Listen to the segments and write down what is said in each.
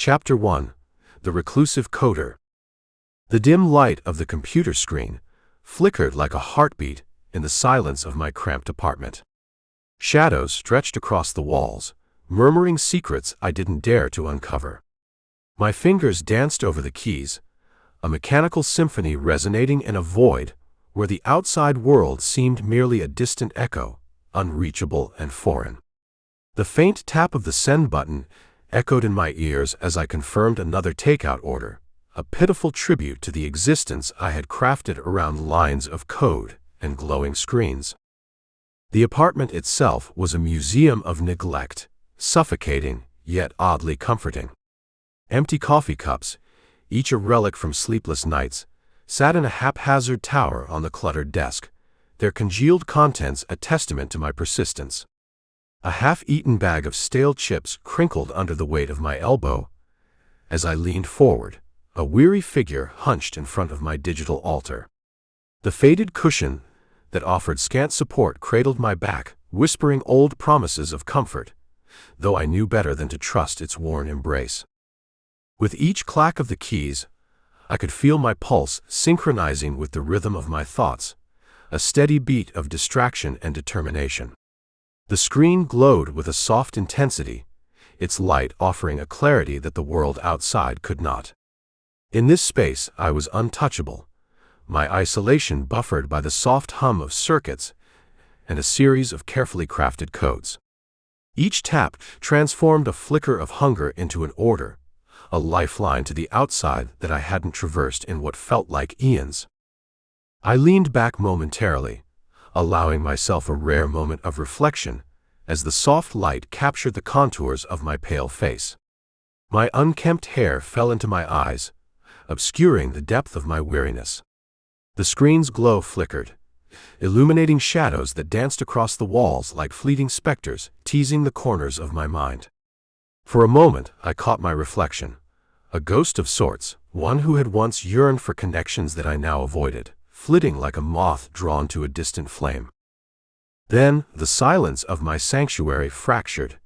Chapter 1. The Reclusive Coder. The dim light of the computer screen flickered like a heartbeat in the silence of my cramped apartment. Shadows stretched across the walls, murmuring secrets I didn't dare to uncover. My fingers danced over the keys, a mechanical symphony resonating in a void where the outside world seemed merely a distant echo, unreachable and foreign. The faint tap of the send button echoed in my ears as I confirmed another takeout order, a pitiful tribute to the existence I had crafted around lines of code and glowing screens. The apartment itself was a museum of neglect, suffocating yet oddly comforting. Empty coffee cups, each a relic from sleepless nights, sat in a haphazard tower on the cluttered desk, their congealed contents a testament to my persistence. A half-eaten bag of stale chips crinkled under the weight of my elbow. As I leaned forward, a weary figure hunched in front of my digital altar. The faded cushion that offered scant support cradled my back, whispering old promises of comfort, though I knew better than to trust its worn embrace. With each clack of the keys, I could feel my pulse synchronizing with the rhythm of my thoughts, a steady beat of distraction and determination. The screen glowed with a soft intensity, its light offering a clarity that the world outside could not. In this space I was untouchable, my isolation buffered by the soft hum of circuits and a series of carefully crafted codes. Each tap transformed a flicker of hunger into an order, a lifeline to the outside that I hadn't traversed in what felt like eons. I leaned back momentarily, allowing myself a rare moment of reflection as the soft light captured the contours of my pale face. My unkempt hair fell into my eyes, obscuring the depth of my weariness. The screen's glow flickered, illuminating shadows that danced across the walls like fleeting specters, teasing the corners of my mind. For a moment, I caught my reflection, a ghost of sorts, one who had once yearned for connections that I now avoided, flitting like a moth drawn to a distant flame. Then, the silence of my sanctuary fractured.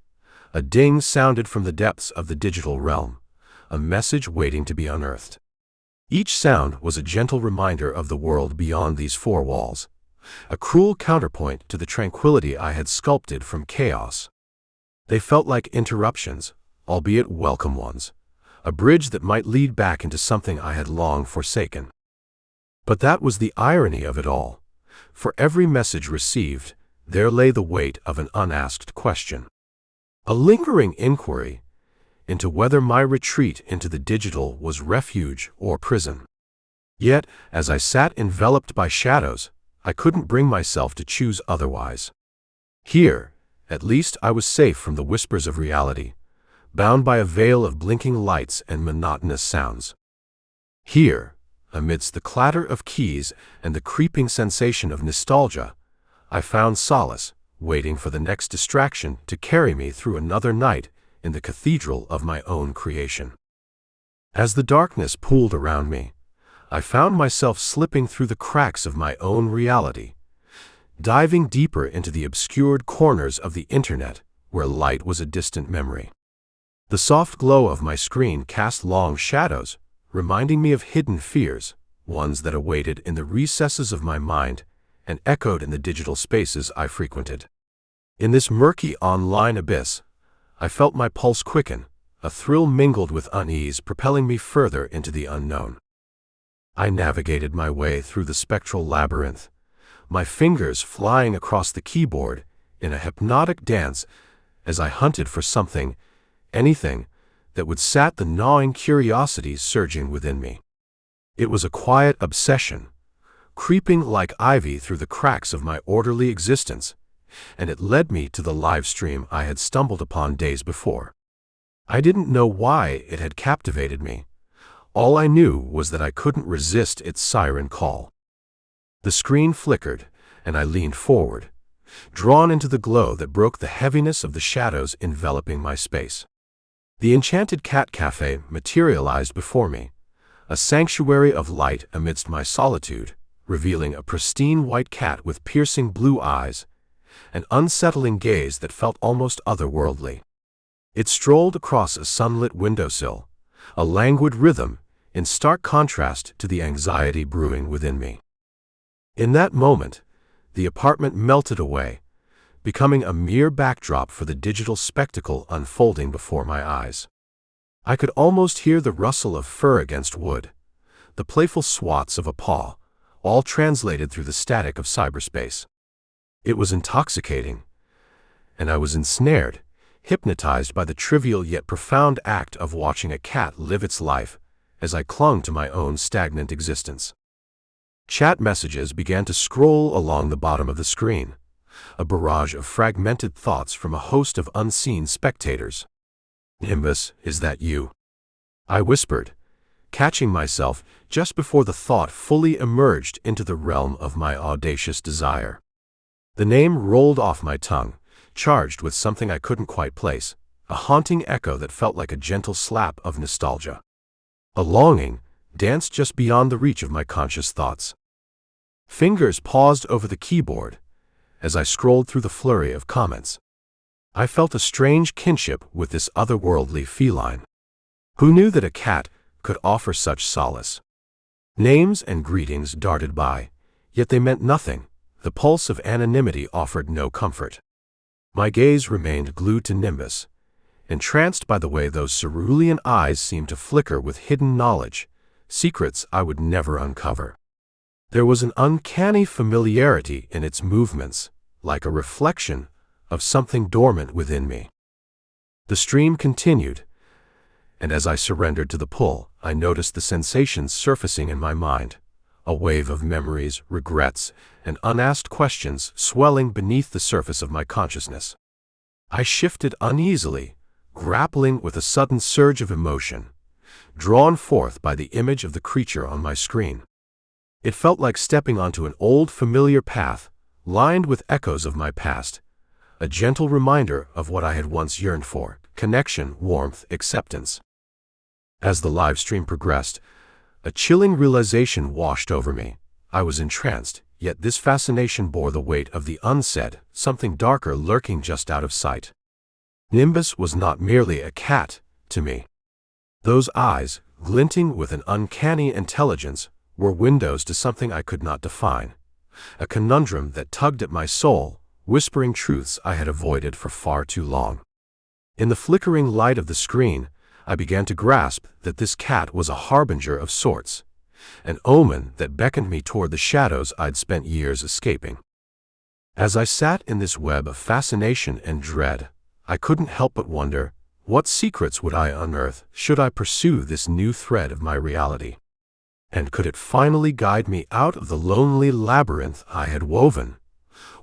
A ding sounded from the depths of the digital realm, a message waiting to be unearthed. Each sound was a gentle reminder of the world beyond these four walls, a cruel counterpoint to the tranquility I had sculpted from chaos. They felt like interruptions, albeit welcome ones, a bridge that might lead back into something I had long forsaken. But that was the irony of it all. For every message received, there lay the weight of an unasked question. A lingering inquiry into whether my retreat into the digital was refuge or prison. Yet, as I sat enveloped by shadows, I couldn't bring myself to choose otherwise. Here, at least, I was safe from the whispers of reality, bound by a veil of blinking lights and monotonous sounds. Here, amidst the clatter of keys and the creeping sensation of nostalgia, I found solace, waiting for the next distraction to carry me through another night in the cathedral of my own creation. As the darkness pooled around me, I found myself slipping through the cracks of my own reality, diving deeper into the obscured corners of the internet where light was a distant memory. The soft glow of my screen cast long shadows, reminding me of hidden fears, ones that awaited in the recesses of my mind and echoed in the digital spaces I frequented. In this murky online abyss, I felt my pulse quicken, a thrill mingled with unease propelling me further into the unknown. I navigated my way through the spectral labyrinth, my fingers flying across the keyboard in a hypnotic dance as I hunted for something, anything, that would sat the gnawing curiosity surging within me. It was a quiet obsession, creeping like ivy through the cracks of my orderly existence, and it led me to the live stream I had stumbled upon days before. I didn't know why it had captivated me. All I knew was that I couldn't resist its siren call. The screen flickered, and I leaned forward, drawn into the glow that broke the heaviness of the shadows enveloping my space. The Enchanted Cat Cafe materialized before me, a sanctuary of light amidst my solitude, revealing a pristine white cat with piercing blue eyes, an unsettling gaze that felt almost otherworldly. It strolled across a sunlit windowsill, a languid rhythm in stark contrast to the anxiety brewing within me. In that moment, the apartment melted away, becoming a mere backdrop for the digital spectacle unfolding before my eyes. I could almost hear the rustle of fur against wood, the playful swats of a paw, all translated through the static of cyberspace. It was intoxicating, and I was ensnared, hypnotized by the trivial yet profound act of watching a cat live its life as I clung to my own stagnant existence. Chat messages began to scroll along the bottom of the screen, a barrage of fragmented thoughts from a host of unseen spectators. "Nimbus, is that you?" I whispered, catching myself just before the thought fully emerged into the realm of my audacious desire. The name rolled off my tongue, charged with something I couldn't quite place, a haunting echo that felt like a gentle slap of nostalgia. A longing danced just beyond the reach of my conscious thoughts. Fingers paused over the keyboard as I scrolled through the flurry of comments. I felt a strange kinship with this otherworldly feline. Who knew that a cat could offer such solace? Names and greetings darted by, yet they meant nothing. The pulse of anonymity offered no comfort. My gaze remained glued to Nimbus, entranced by the way those cerulean eyes seemed to flicker with hidden knowledge, secrets I would never uncover. There was an uncanny familiarity in its movements, like a reflection of something dormant within me. The stream continued, and as I surrendered to the pull, I noticed the sensations surfacing in my mind, a wave of memories, regrets, and unasked questions swelling beneath the surface of my consciousness. I shifted uneasily, grappling with a sudden surge of emotion, drawn forth by the image of the creature on my screen. It felt like stepping onto an old familiar path, lined with echoes of my past, a gentle reminder of what I had once yearned for: connection, warmth, acceptance. As the live stream progressed, a chilling realization washed over me. I was entranced, yet this fascination bore the weight of the unsaid, something darker lurking just out of sight. Nimbus was not merely a cat to me. Those eyes, glinting with an uncanny intelligence, were windows to something I could not define, a conundrum that tugged at my soul, whispering truths I had avoided for far too long. In the flickering light of the screen, I began to grasp that this cat was a harbinger of sorts, an omen that beckoned me toward the shadows I'd spent years escaping. As I sat in this web of fascination and dread, I couldn't help but wonder, what secrets would I unearth should I pursue this new thread of my reality? And could it finally guide me out of the lonely labyrinth I had woven,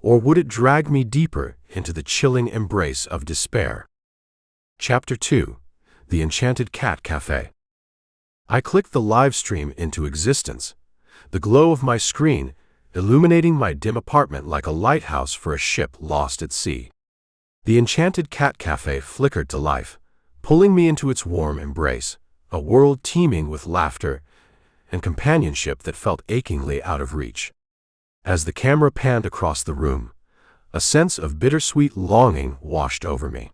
or would it drag me deeper into the chilling embrace of despair? Chapter 2: The Enchanted Cat Cafe. I clicked the live stream into existence, the glow of my screen illuminating my dim apartment like a lighthouse for a ship lost at sea. The Enchanted Cat Cafe flickered to life, pulling me into its warm embrace, a world teeming with laughter and companionship that felt achingly out of reach. As the camera panned across the room, a sense of bittersweet longing washed over me.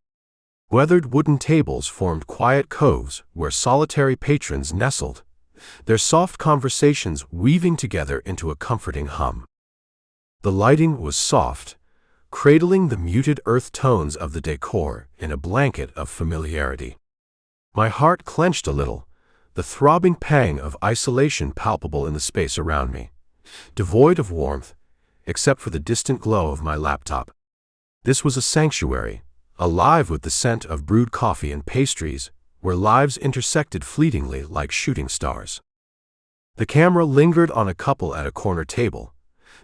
Weathered wooden tables formed quiet coves where solitary patrons nestled, their soft conversations weaving together into a comforting hum. The lighting was soft, cradling the muted earth tones of the decor in a blanket of familiarity. My heart clenched a little, the throbbing pang of isolation palpable in the space around me, devoid of warmth, except for the distant glow of my laptop. This was a sanctuary, alive with the scent of brewed coffee and pastries, where lives intersected fleetingly like shooting stars. The camera lingered on a couple at a corner table,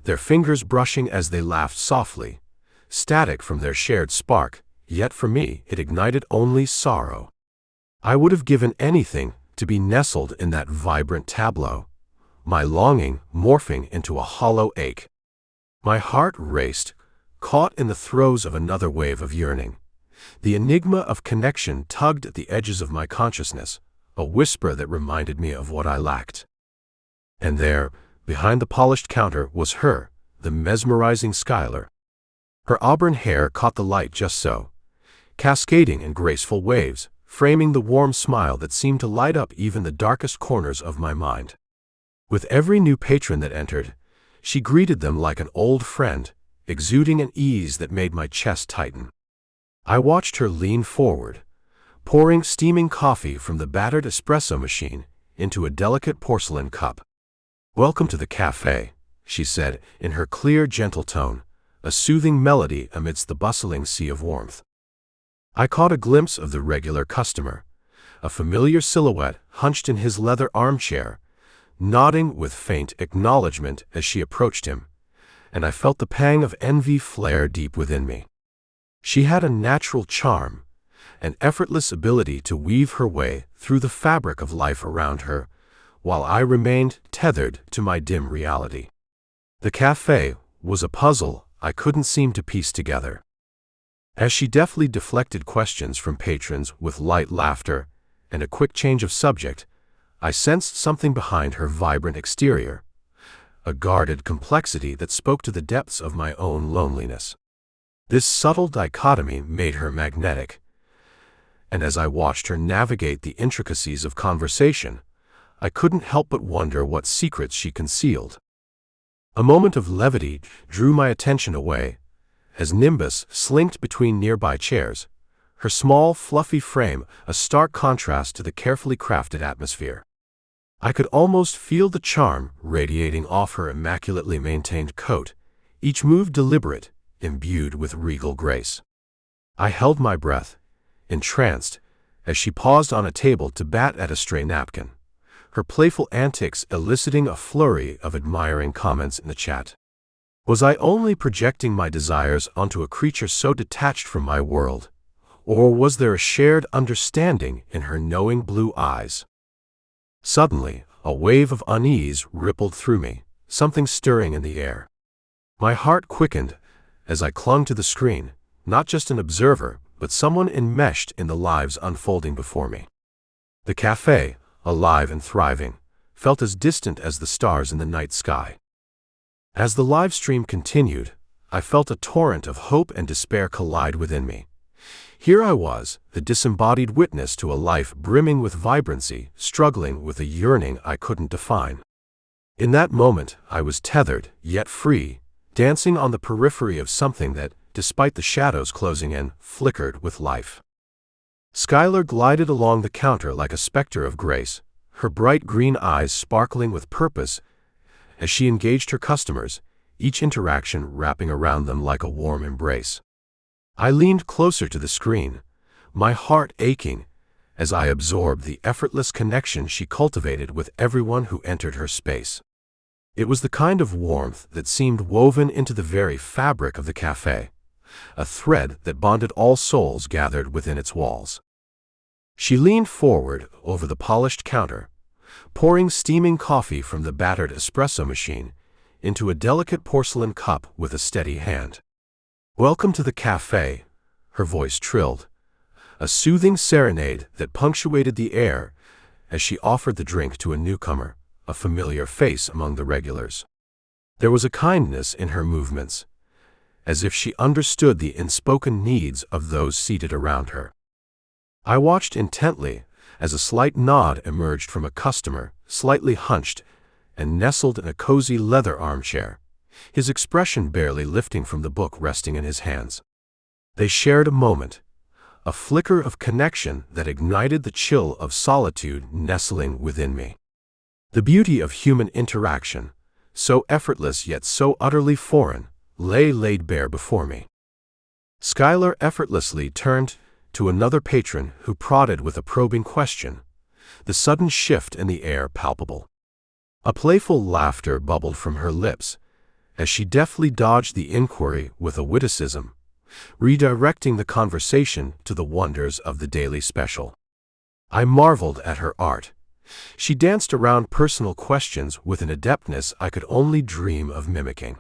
their fingers brushing as they laughed softly, static from their shared spark, yet for me it ignited only sorrow. I would have given anything to be nestled in that vibrant tableau, my longing morphing into a hollow ache. My heart raced, caught in the throes of another wave of yearning. The enigma of connection tugged at the edges of my consciousness, a whisper that reminded me of what I lacked. And there, behind the polished counter, was her, the mesmerizing Skylar. Her auburn hair caught the light just so, cascading in graceful waves, framing the warm smile that seemed to light up even the darkest corners of my mind. With every new patron that entered, she greeted them like an old friend, exuding an ease that made my chest tighten. I watched her lean forward, pouring steaming coffee from the battered espresso machine into a delicate porcelain cup. "Welcome to the cafe," she said in her clear, gentle tone, a soothing melody amidst the bustling sea of warmth. I caught a glimpse of the regular customer, a familiar silhouette hunched in his leather armchair, nodding with faint acknowledgement as she approached him, and I felt the pang of envy flare deep within me. She had a natural charm, an effortless ability to weave her way through the fabric of life around her, while I remained tethered to my dim reality. The cafe was a puzzle I couldn't seem to piece together. As she deftly deflected questions from patrons with light laughter and a quick change of subject, I sensed something behind her vibrant exterior, a guarded complexity that spoke to the depths of my own loneliness. This subtle dichotomy made her magnetic, and as I watched her navigate the intricacies of conversation, I couldn't help but wonder what secrets she concealed. A moment of levity drew my attention away, as Nimbus slinked between nearby chairs, her small, fluffy frame a stark contrast to the carefully crafted atmosphere. I could almost feel the charm radiating off her immaculately maintained coat, each move deliberate, imbued with regal grace. I held my breath, entranced, as she paused on a table to bat at a stray napkin, her playful antics eliciting a flurry of admiring comments in the chat. Was I only projecting my desires onto a creature so detached from my world, or was there a shared understanding in her knowing blue eyes? Suddenly, a wave of unease rippled through me, something stirring in the air. My heart quickened as I clung to the screen, not just an observer, but someone enmeshed in the lives unfolding before me. The cafe, alive and thriving, felt as distant as the stars in the night sky. As the live stream continued, I felt a torrent of hope and despair collide within me. Here I was, the disembodied witness to a life brimming with vibrancy, struggling with a yearning I couldn't define. In that moment, I was tethered, yet free, dancing on the periphery of something that, despite the shadows closing in, flickered with life. Skylar glided along the counter like a specter of grace, her bright green eyes sparkling with purpose as she engaged her customers, each interaction wrapping around them like a warm embrace. I leaned closer to the screen, my heart aching as I absorbed the effortless connection she cultivated with everyone who entered her space. It was the kind of warmth that seemed woven into the very fabric of the cafe, a thread that bonded all souls gathered within its walls. She leaned forward over the polished counter, pouring steaming coffee from the battered espresso machine into a delicate porcelain cup with a steady hand. "Welcome to the cafe," her voice trilled, a soothing serenade that punctuated the air as she offered the drink to a newcomer, a familiar face among the regulars. There was a kindness in her movements, as if she understood the unspoken needs of those seated around her. I watched intently as a slight nod emerged from a customer, slightly hunched and nestled in a cozy leather armchair, his expression barely lifting from the book resting in his hands. They shared a moment, a flicker of connection that ignited the chill of solitude nestling within me. The beauty of human interaction, so effortless yet so utterly foreign, lay laid bare before me. Skylar effortlessly turned to another patron who prodded with a probing question, the sudden shift in the air palpable. A playful laughter bubbled from her lips as she deftly dodged the inquiry with a witticism, redirecting the conversation to the wonders of the daily special. I marveled at her art. She danced around personal questions with an adeptness I could only dream of mimicking.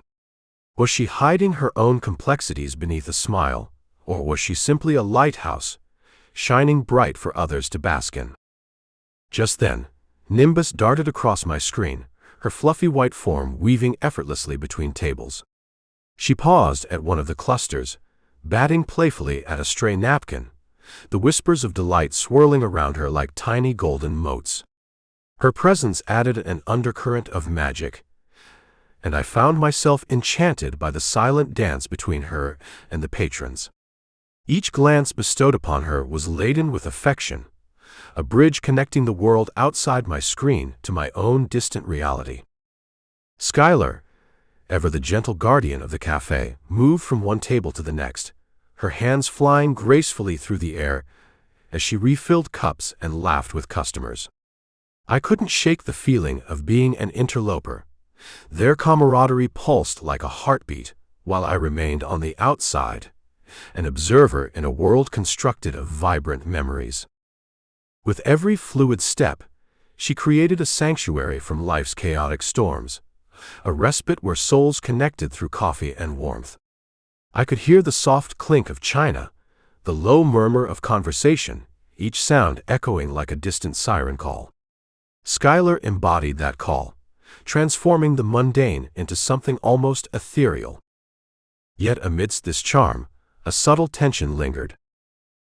Was she hiding her own complexities beneath a smile, or was she simply a lighthouse, shining bright for others to bask in? Just then, Nimbus darted across my screen, her fluffy white form weaving effortlessly between tables. She paused at one of the clusters, batting playfully at a stray napkin, the whispers of delight swirling around her like tiny golden motes. Her presence added an undercurrent of magic, and I found myself enchanted by the silent dance between her and the patrons. Each glance bestowed upon her was laden with affection, a bridge connecting the world outside my screen to my own distant reality. Skylar, ever the gentle guardian of the cafe, moved from one table to the next, her hands flying gracefully through the air as she refilled cups and laughed with customers. I couldn't shake the feeling of being an interloper. Their camaraderie pulsed like a heartbeat, while I remained on the outside, an observer in a world constructed of vibrant memories. With every fluid step, she created a sanctuary from life's chaotic storms, a respite where souls connected through coffee and warmth. I could hear the soft clink of china, the low murmur of conversation, each sound echoing like a distant siren call. Skylar embodied that call, transforming the mundane into something almost ethereal. Yet amidst this charm, a subtle tension lingered.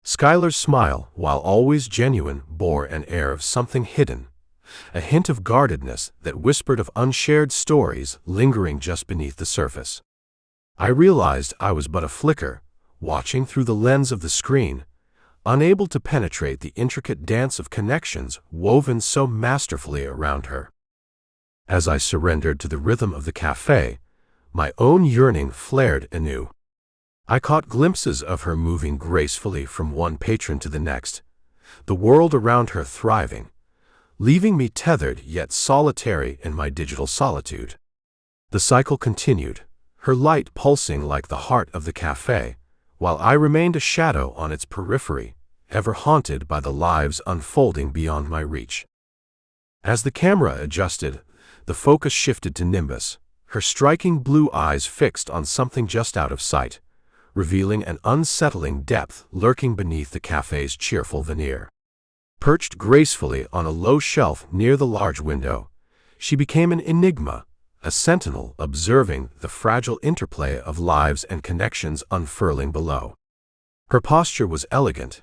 Skylar's smile, while always genuine, bore an air of something hidden, a hint of guardedness that whispered of unshared stories lingering just beneath the surface. I realized I was but a flicker, watching through the lens of the screen, unable to penetrate the intricate dance of connections woven so masterfully around her. As I surrendered to the rhythm of the cafe, my own yearning flared anew. I caught glimpses of her moving gracefully from one patron to the next, the world around her thriving, leaving me tethered yet solitary in my digital solitude. The cycle continued, her light pulsing like the heart of the cafe, while I remained a shadow on its periphery, ever haunted by the lives unfolding beyond my reach. As the camera adjusted, the focus shifted to Nimbus, her striking blue eyes fixed on something just out of sight, revealing an unsettling depth lurking beneath the cafe's cheerful veneer. Perched gracefully on a low shelf near the large window, she became an enigma, a sentinel observing the fragile interplay of lives and connections unfurling below. Her posture was elegant,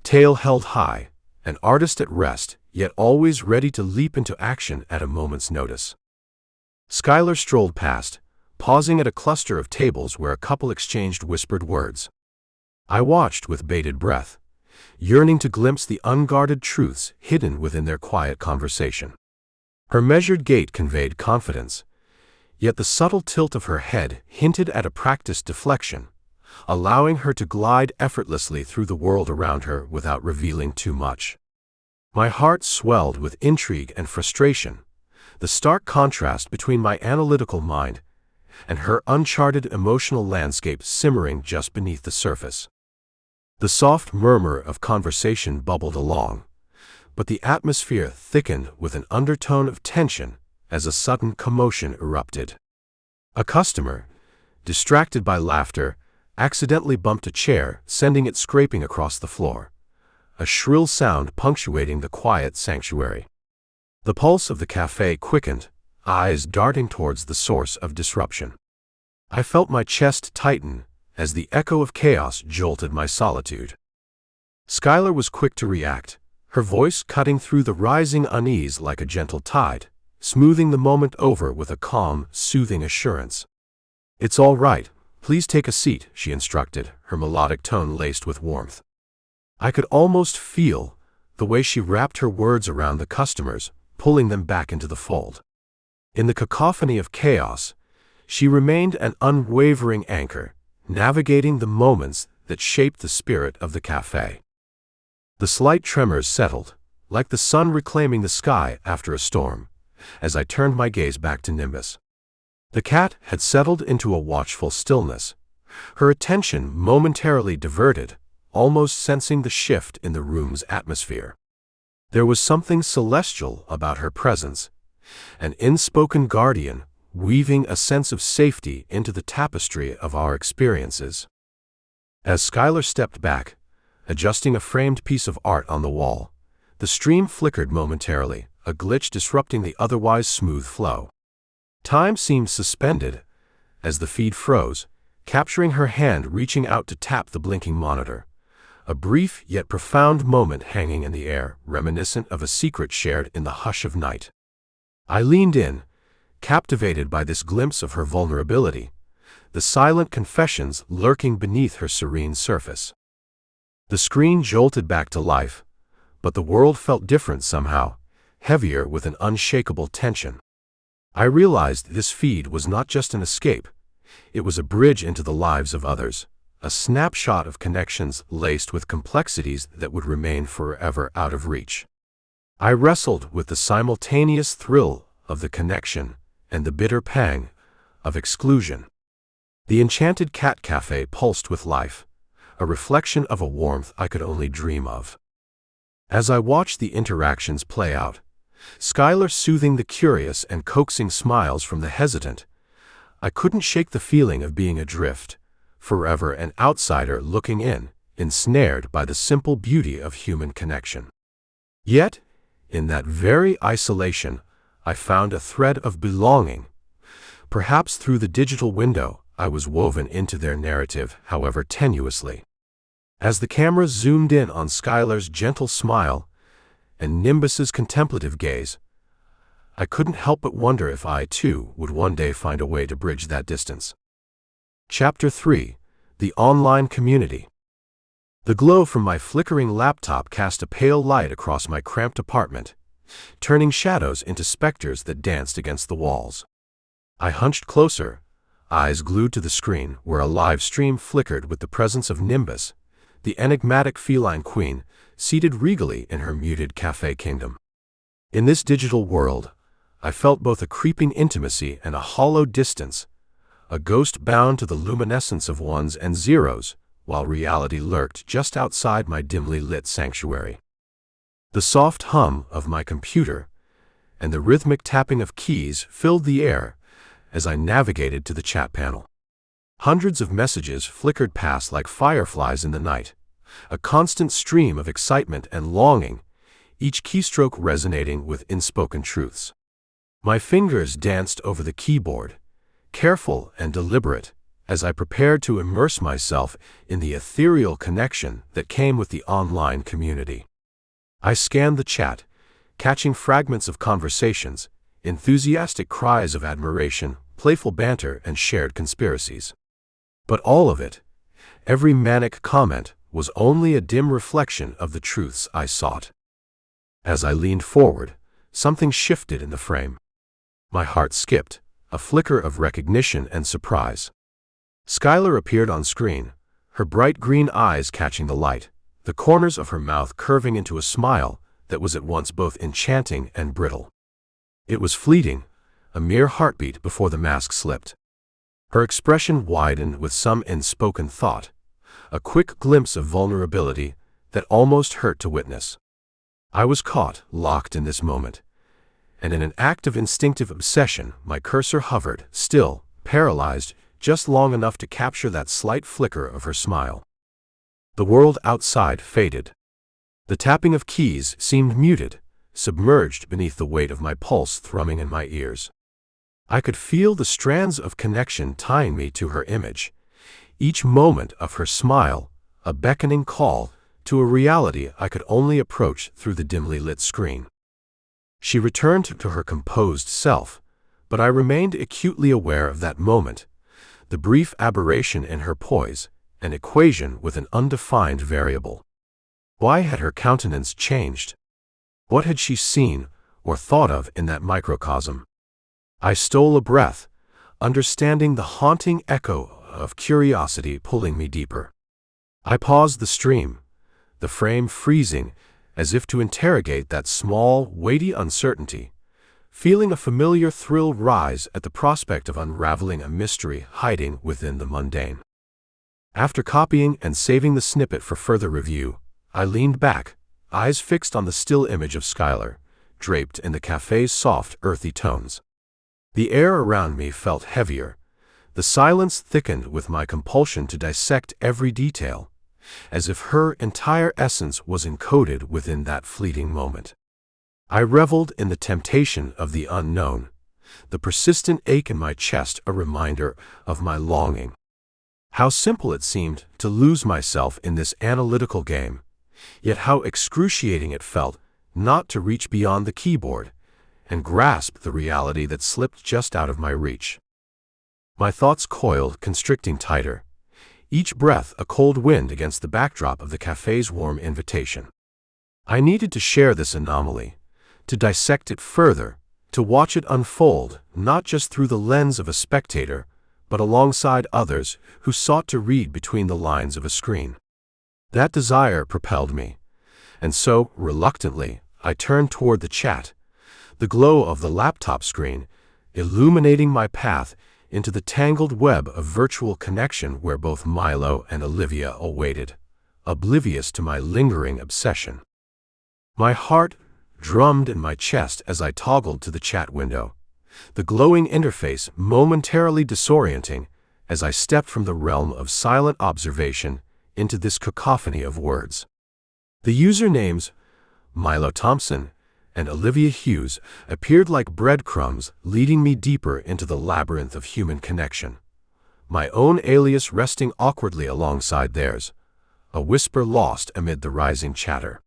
tail held high, an artist at rest, yet always ready to leap into action at a moment's notice. Skylar strolled past, pausing at a cluster of tables where a couple exchanged whispered words. I watched with bated breath, yearning to glimpse the unguarded truths hidden within their quiet conversation. Her measured gait conveyed confidence, yet the subtle tilt of her head hinted at a practiced deflection, allowing her to glide effortlessly through the world around her without revealing too much. My heart swelled with intrigue and frustration, the stark contrast between my analytical mind and her uncharted emotional landscape simmering just beneath the surface. The soft murmur of conversation bubbled along, but the atmosphere thickened with an undertone of tension as a sudden commotion erupted. A customer, distracted by laughter, accidentally bumped a chair, sending it scraping across the floor, a shrill sound punctuating the quiet sanctuary. The pulse of the cafe quickened, eyes darting towards the source of disruption. I felt my chest tighten as the echo of chaos jolted my solitude. Skylar was quick to react, her voice cutting through the rising unease like a gentle tide, smoothing the moment over with a calm, soothing assurance. "It's all right, please take a seat," she instructed, her melodic tone laced with warmth. I could almost feel the way she wrapped her words around the customers, pulling them back into the fold. In the cacophony of chaos, she remained an unwavering anchor, navigating the moments that shaped the spirit of the cafe. The slight tremors settled, like the sun reclaiming the sky after a storm, as I turned my gaze back to Nimbus. The cat had settled into a watchful stillness, her attention momentarily diverted, almost sensing the shift in the room's atmosphere. There was something celestial about her presence, an unspoken guardian, weaving a sense of safety into the tapestry of our experiences. As Skylar stepped back, adjusting a framed piece of art on the wall, the stream flickered momentarily, a glitch disrupting the otherwise smooth flow. Time seemed suspended as the feed froze, capturing her hand reaching out to tap the blinking monitor, a brief yet profound moment hanging in the air, reminiscent of a secret shared in the hush of night. I leaned in, captivated by this glimpse of her vulnerability, the silent confessions lurking beneath her serene surface. The screen jolted back to life, but the world felt different somehow, heavier with an unshakable tension. I realized this feed was not just an escape, it was a bridge into the lives of others, a snapshot of connections laced with complexities that would remain forever out of reach. I wrestled with the simultaneous thrill of the connection and the bitter pang of exclusion. The Enchanted Cat Cafe pulsed with life, a reflection of a warmth I could only dream of. As I watched the interactions play out, Skylar soothing the curious and coaxing smiles from the hesitant, I couldn't shake the feeling of being adrift, forever an outsider looking in, ensnared by the simple beauty of human connection. Yet, in that very isolation, I found a thread of belonging. Perhaps through the digital window, I was woven into their narrative, however tenuously. As the camera zoomed in on Skylar's gentle smile and Nimbus's contemplative gaze, I couldn't help but wonder if I, too, would one day find a way to bridge that distance. Chapter 3: The Online Community. The glow from my flickering laptop cast a pale light across my cramped apartment, turning shadows into specters that danced against the walls. I hunched closer, eyes glued to the screen where a live stream flickered with the presence of Nimbus, the enigmatic feline queen, seated regally in her muted cafe kingdom. In this digital world, I felt both a creeping intimacy and a hollow distance, a ghost bound to the luminescence of ones and zeros, while reality lurked just outside my dimly lit sanctuary. The soft hum of my computer and the rhythmic tapping of keys filled the air as I navigated to the chat panel. Hundreds of messages flickered past like fireflies in the night, a constant stream of excitement and longing, each keystroke resonating with unspoken truths. My fingers danced over the keyboard, careful and deliberate, as I prepared to immerse myself in the ethereal connection that came with the online community. I scanned the chat, catching fragments of conversations, enthusiastic cries of admiration, playful banter, and shared conspiracies. But all of it, every manic comment, was only a dim reflection of the truths I sought. As I leaned forward, something shifted in the frame. My heart skipped, a flicker of recognition and surprise. Skylar appeared on screen, her bright green eyes catching the light, the corners of her mouth curving into a smile that was at once both enchanting and brittle. It was fleeting, a mere heartbeat before the mask slipped. Her expression widened with some unspoken thought, a quick glimpse of vulnerability that almost hurt to witness. I was caught, locked in this moment, and in an act of instinctive obsession, my cursor hovered, still, paralyzed, just long enough to capture that slight flicker of her smile. The world outside faded. The tapping of keys seemed muted, submerged beneath the weight of my pulse thrumming in my ears. I could feel the strands of connection tying me to her image, each moment of her smile a beckoning call to a reality I could only approach through the dimly lit screen. She returned to her composed self, but I remained acutely aware of that moment, the brief aberration in her poise, an equation with an undefined variable. Why had her countenance changed? What had she seen or thought of in that microcosm? I stole a breath, understanding the haunting echo of curiosity pulling me deeper. I paused the stream, the frame freezing, as if to interrogate that small, weighty uncertainty, feeling a familiar thrill rise at the prospect of unraveling a mystery hiding within the mundane. After copying and saving the snippet for further review, I leaned back, eyes fixed on the still image of Skylar, draped in the cafe's soft, earthy tones. The air around me felt heavier, the silence thickened with my compulsion to dissect every detail, as if her entire essence was encoded within that fleeting moment. I reveled in the temptation of the unknown, the persistent ache in my chest a reminder of my longing. How simple it seemed to lose myself in this analytical game, yet how excruciating it felt not to reach beyond the keyboard and grasp the reality that slipped just out of my reach. My thoughts coiled, constricting tighter, each breath a cold wind against the backdrop of the cafe's warm invitation. I needed to share this anomaly, to dissect it further, to watch it unfold, not just through the lens of a spectator, but alongside others who sought to read between the lines of a screen. That desire propelled me, and so, reluctantly, I turned toward the chat, the glow of the laptop screen illuminating my path into the tangled web of virtual connection where both Milo and Olivia awaited, oblivious to my lingering obsession. My heart drummed in my chest as I toggled to the chat window, the glowing interface momentarily disorienting as I stepped from the realm of silent observation into this cacophony of words. The usernames Milo Thompson and Olivia Hughes appeared like breadcrumbs leading me deeper into the labyrinth of human connection, my own alias resting awkwardly alongside theirs, a whisper lost amid the rising chatter.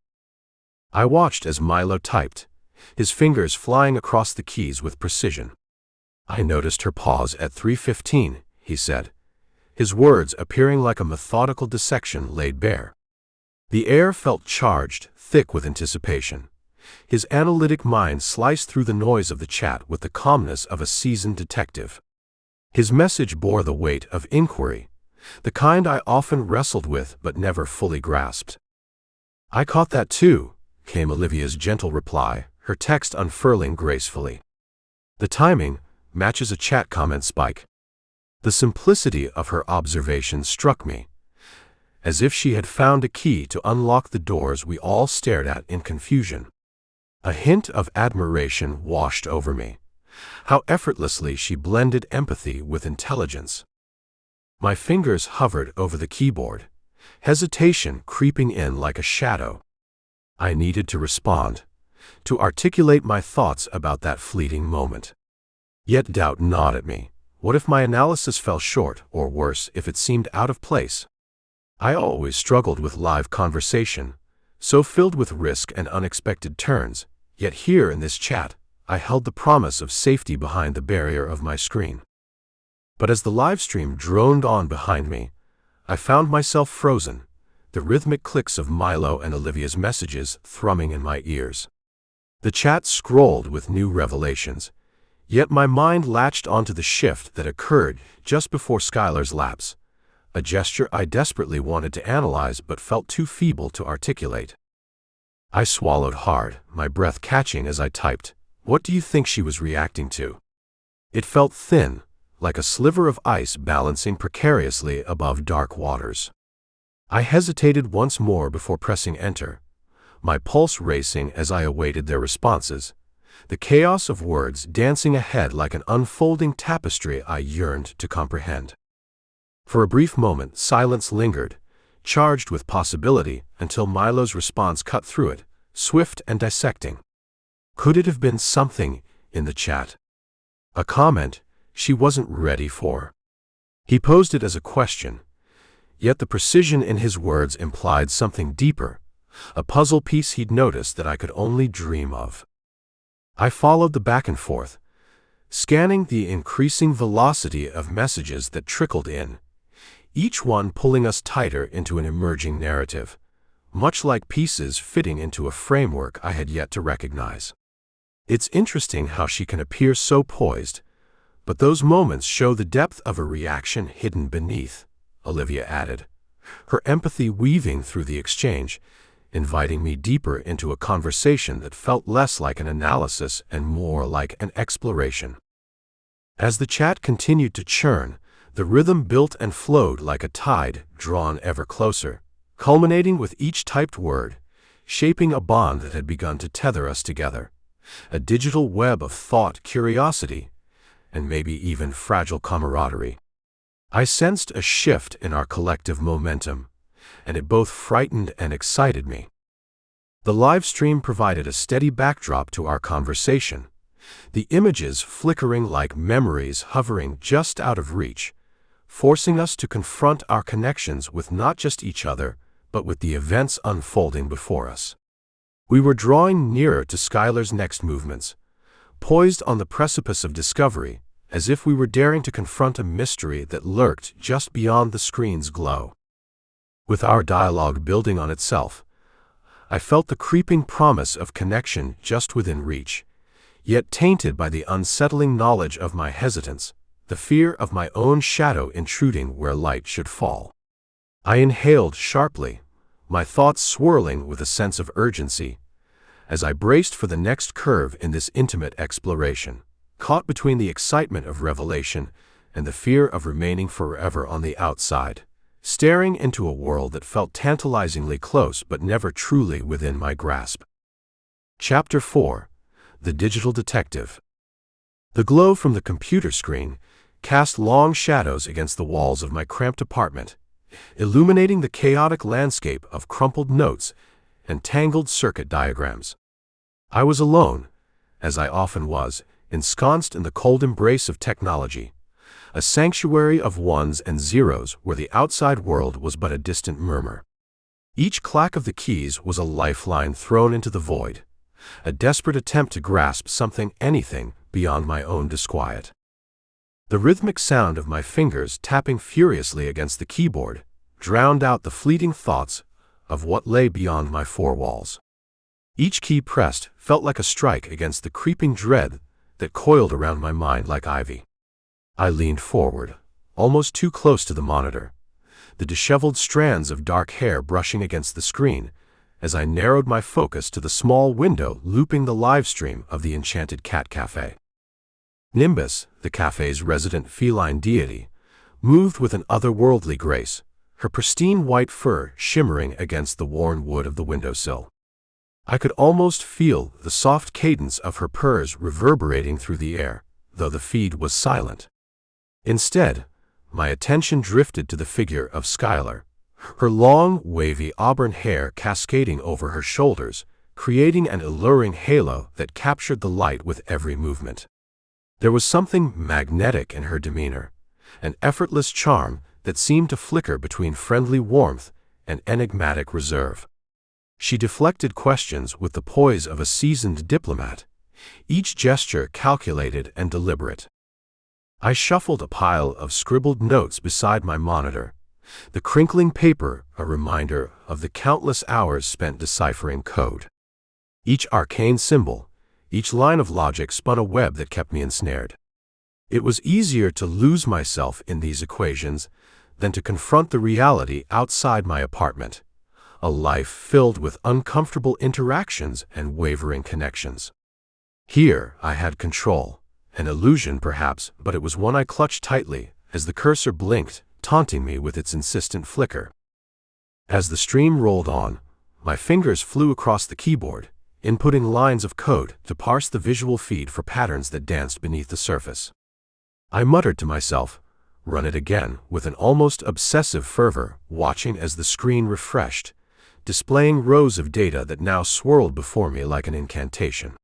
I watched as Milo typed, his fingers flying across the keys with precision. I noticed her pause at 3:15, he said, his words appearing like a methodical dissection laid bare. The air felt charged, thick with anticipation. His analytic mind sliced through the noise of the chat with the calmness of a seasoned detective. His message bore the weight of inquiry, the kind I often wrestled with but never fully grasped. "I caught that too," came Olivia's gentle reply, her text unfurling gracefully. The timing matches a chat comment spike. The simplicity of her observation struck me, as if she had found a key to unlock the doors we all stared at in confusion. A hint of admiration washed over me. How effortlessly she blended empathy with intelligence. My fingers hovered over the keyboard, hesitation creeping in like a shadow. I needed to respond, to articulate my thoughts about that fleeting moment. Yet doubt gnawed at me. What if my analysis fell short, or worse, if it seemed out of place? I always struggled with live conversation, so filled with risk and unexpected turns, yet here in this chat, I held the promise of safety behind the barrier of my screen. But as the live stream droned on behind me, I found myself frozen, the rhythmic clicks of Milo and Olivia's messages thrumming in my ears. The chat scrolled with new revelations, yet my mind latched onto the shift that occurred just before Skylar's lapse, a gesture I desperately wanted to analyze but felt too feeble to articulate. I swallowed hard, my breath catching as I typed, "What do you think she was reacting to?" It felt thin, like a sliver of ice balancing precariously above dark waters. I hesitated once more before pressing enter, my pulse racing as I awaited their responses, the chaos of words dancing ahead like an unfolding tapestry I yearned to comprehend. For a brief moment, silence lingered, charged with possibility, until Milo's response cut through it, swift and dissecting. Could it have been something in the chat? A comment she wasn't ready for? He posed it as a question, yet the precision in his words implied something deeper, a puzzle piece he'd noticed that I could only dream of. I followed the back and forth, scanning the increasing velocity of messages that trickled in, each one pulling us tighter into an emerging narrative, much like pieces fitting into a framework I had yet to recognize. It's interesting how she can appear so poised, but those moments show the depth of a reaction hidden beneath, Olivia added, her empathy weaving through the exchange, inviting me deeper into a conversation that felt less like an analysis and more like an exploration. As the chat continued to churn, the rhythm built and flowed like a tide drawn ever closer, culminating with each typed word, shaping a bond that had begun to tether us together, a digital web of thought, curiosity, and maybe even fragile camaraderie. I sensed a shift in our collective momentum, and it both frightened and excited me. The live stream provided a steady backdrop to our conversation, the images flickering like memories hovering just out of reach, forcing us to confront our connections with not just each other, but with the events unfolding before us. We were drawing nearer to Skylar's next movements, poised on the precipice of discovery, as if we were daring to confront a mystery that lurked just beyond the screen's glow. With our dialogue building on itself, I felt the creeping promise of connection just within reach, yet tainted by the unsettling knowledge of my hesitance, the fear of my own shadow intruding where light should fall. I inhaled sharply, my thoughts swirling with a sense of urgency, as I braced for the next curve in this intimate exploration, caught between the excitement of revelation and the fear of remaining forever on the outside, staring into a world that felt tantalizingly close but never truly within my grasp. Chapter 4: The Digital Detective. The glow from the computer screen cast long shadows against the walls of my cramped apartment, illuminating the chaotic landscape of crumpled notes and tangled circuit diagrams. I was alone, as I often was, ensconced in the cold embrace of technology, a sanctuary of ones and zeros where the outside world was but a distant murmur. Each clack of the keys was a lifeline thrown into the void, a desperate attempt to grasp something, anything, beyond my own disquiet. The rhythmic sound of my fingers tapping furiously against the keyboard drowned out the fleeting thoughts of what lay beyond my four walls. Each key pressed felt like a strike against the creeping dread that coiled around my mind like ivy. I leaned forward, almost too close to the monitor, the disheveled strands of dark hair brushing against the screen, as I narrowed my focus to the small window looping the live stream of the Enchanted Cat Cafe. Nimbus, the cafe's resident feline deity, moved with an otherworldly grace, her pristine white fur shimmering against the worn wood of the windowsill. I could almost feel the soft cadence of her purrs reverberating through the air, though the feed was silent. Instead, my attention drifted to the figure of Skylar, her long, wavy auburn hair cascading over her shoulders, creating an alluring halo that captured the light with every movement. There was something magnetic in her demeanor, an effortless charm that seemed to flicker between friendly warmth and enigmatic reserve. She deflected questions with the poise of a seasoned diplomat, each gesture calculated and deliberate. I shuffled a pile of scribbled notes beside my monitor, the crinkling paper a reminder of the countless hours spent deciphering code. Each arcane symbol, each line of logic spun a web that kept me ensnared. It was easier to lose myself in these equations than to confront the reality outside my apartment, a life filled with uncomfortable interactions and wavering connections. Here I had control, an illusion perhaps, but it was one I clutched tightly as the cursor blinked, taunting me with its insistent flicker. As the stream rolled on, my fingers flew across the keyboard, inputting lines of code to parse the visual feed for patterns that danced beneath the surface. I muttered to myself, "Run it again," with an almost obsessive fervor, watching as the screen refreshed, displaying rows of data that now swirled before me like an incantation.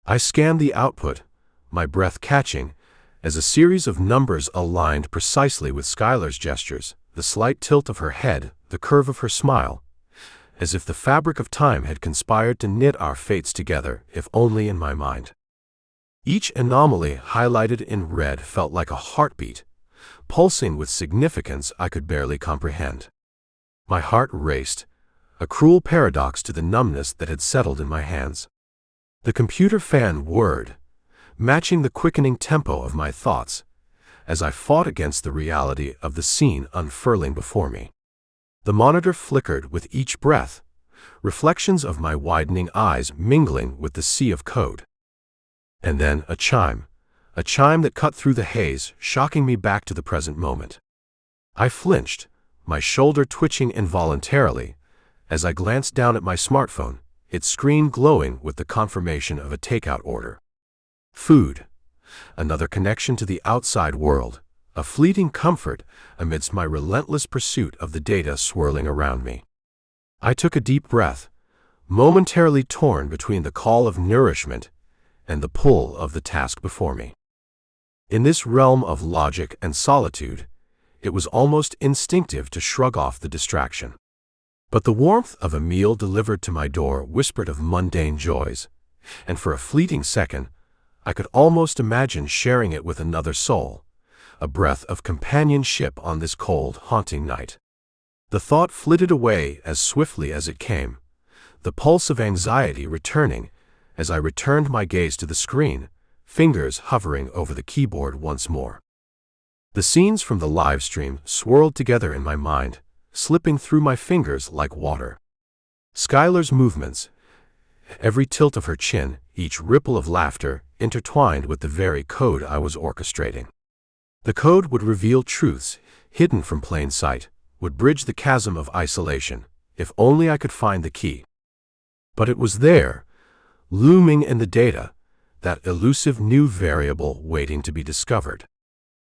I scanned the output, my breath catching, as a series of numbers aligned precisely with Skylar's gestures, the slight tilt of her head, the curve of her smile, as if the fabric of time had conspired to knit our fates together, if only in my mind. Each anomaly highlighted in red felt like a heartbeat, pulsing with significance I could barely comprehend. My heart raced, a cruel paradox to the numbness that had settled in my hands. The computer fan whirred, matching the quickening tempo of my thoughts, as I fought against the reality of the scene unfurling before me. The monitor flickered with each breath, reflections of my widening eyes mingling with the sea of code. And then a chime that cut through the haze, shocking me back to the present moment. I flinched, my shoulder twitching involuntarily, as I glanced down at my smartphone, its screen glowing with the confirmation of a takeout order. Food, another connection to the outside world, a fleeting comfort amidst my relentless pursuit of the data swirling around me. I took a deep breath, momentarily torn between the call of nourishment and the pull of the task before me. In this realm of logic and solitude, it was almost instinctive to shrug off the distraction. But the warmth of a meal delivered to my door whispered of mundane joys, and for a fleeting second, I could almost imagine sharing it with another soul, a breath of companionship on this cold, haunting night. The thought flitted away as swiftly as it came, the pulse of anxiety returning as I returned my gaze to the screen, fingers hovering over the keyboard once more. The scenes from the live stream swirled together in my mind, slipping through my fingers like water. Skylar's movements, every tilt of her chin, each ripple of laughter, intertwined with the very code I was orchestrating. The code would reveal truths hidden from plain sight, would bridge the chasm of isolation, if only I could find the key. But it was there, looming in the data, that elusive new variable waiting to be discovered.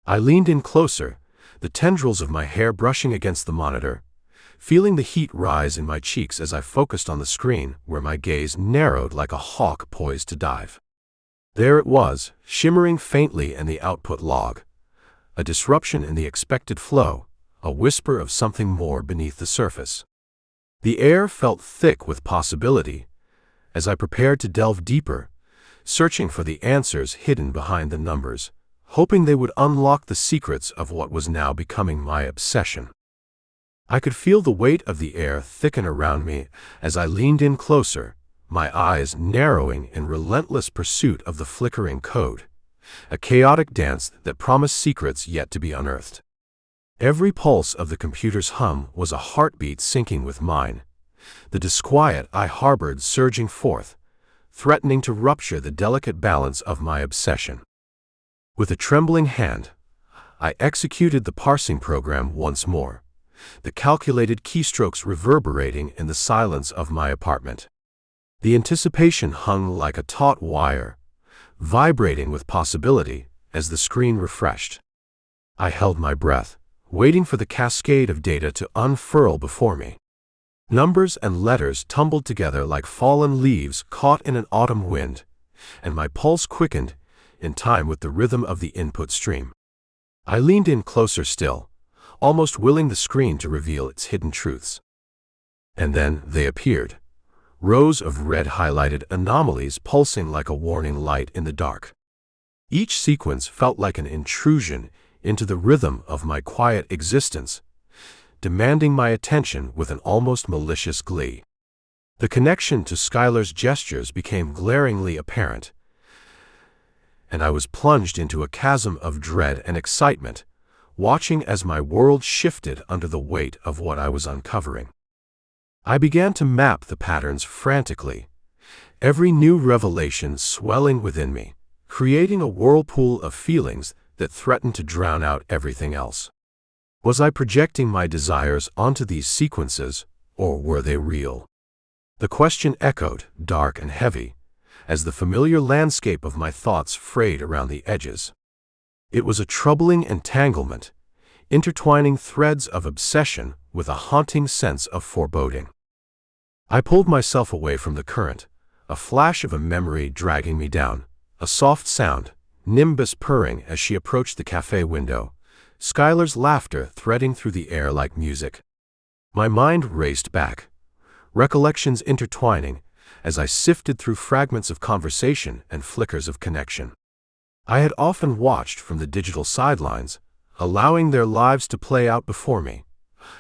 I leaned in closer, the tendrils of my hair brushing against the monitor, feeling the heat rise in my cheeks as I focused on the screen where my gaze narrowed like a hawk poised to dive. There it was, shimmering faintly in the output log, a disruption in the expected flow, a whisper of something more beneath the surface. The air felt thick with possibility as I prepared to delve deeper, searching for the answers hidden behind the numbers, hoping they would unlock the secrets of what was now becoming my obsession. I could feel the weight of the air thicken around me as I leaned in closer, my eyes narrowing in relentless pursuit of the flickering code, a chaotic dance that promised secrets yet to be unearthed. Every pulse of the computer's hum was a heartbeat syncing with mine, the disquiet I harbored surging forth, threatening to rupture the delicate balance of my obsession. With a trembling hand, I executed the parsing program once more, the calculated keystrokes reverberating in the silence of my apartment. The anticipation hung like a taut wire, vibrating with possibility as the screen refreshed. I held my breath, waiting for the cascade of data to unfurl before me. Numbers and letters tumbled together like fallen leaves caught in an autumn wind, and my pulse quickened in time with the rhythm of the input stream. I leaned in closer still, almost willing the screen to reveal its hidden truths. And then they appeared, rows of red highlighted anomalies pulsing like a warning light in the dark. Each sequence felt like an intrusion into the rhythm of my quiet existence, demanding my attention with an almost malicious glee. The connection to Skylar's gestures became glaringly apparent, and I was plunged into a chasm of dread and excitement, watching as my world shifted under the weight of what I was uncovering. I began to map the patterns frantically, every new revelation swelling within me, creating a whirlpool of feelings that threatened to drown out everything else. Was I projecting my desires onto these sequences, or were they real? The question echoed, dark and heavy, as the familiar landscape of my thoughts frayed around the edges. It was a troubling entanglement, intertwining threads of obsession with a haunting sense of foreboding. I pulled myself away from the current, a flash of a memory dragging me down, a soft sound, Nimbus purring as she approached the cafe window, Skylar's laughter threading through the air like music. My mind raced back, recollections intertwining as I sifted through fragments of conversation and flickers of connection. I had often watched from the digital sidelines, allowing their lives to play out before me,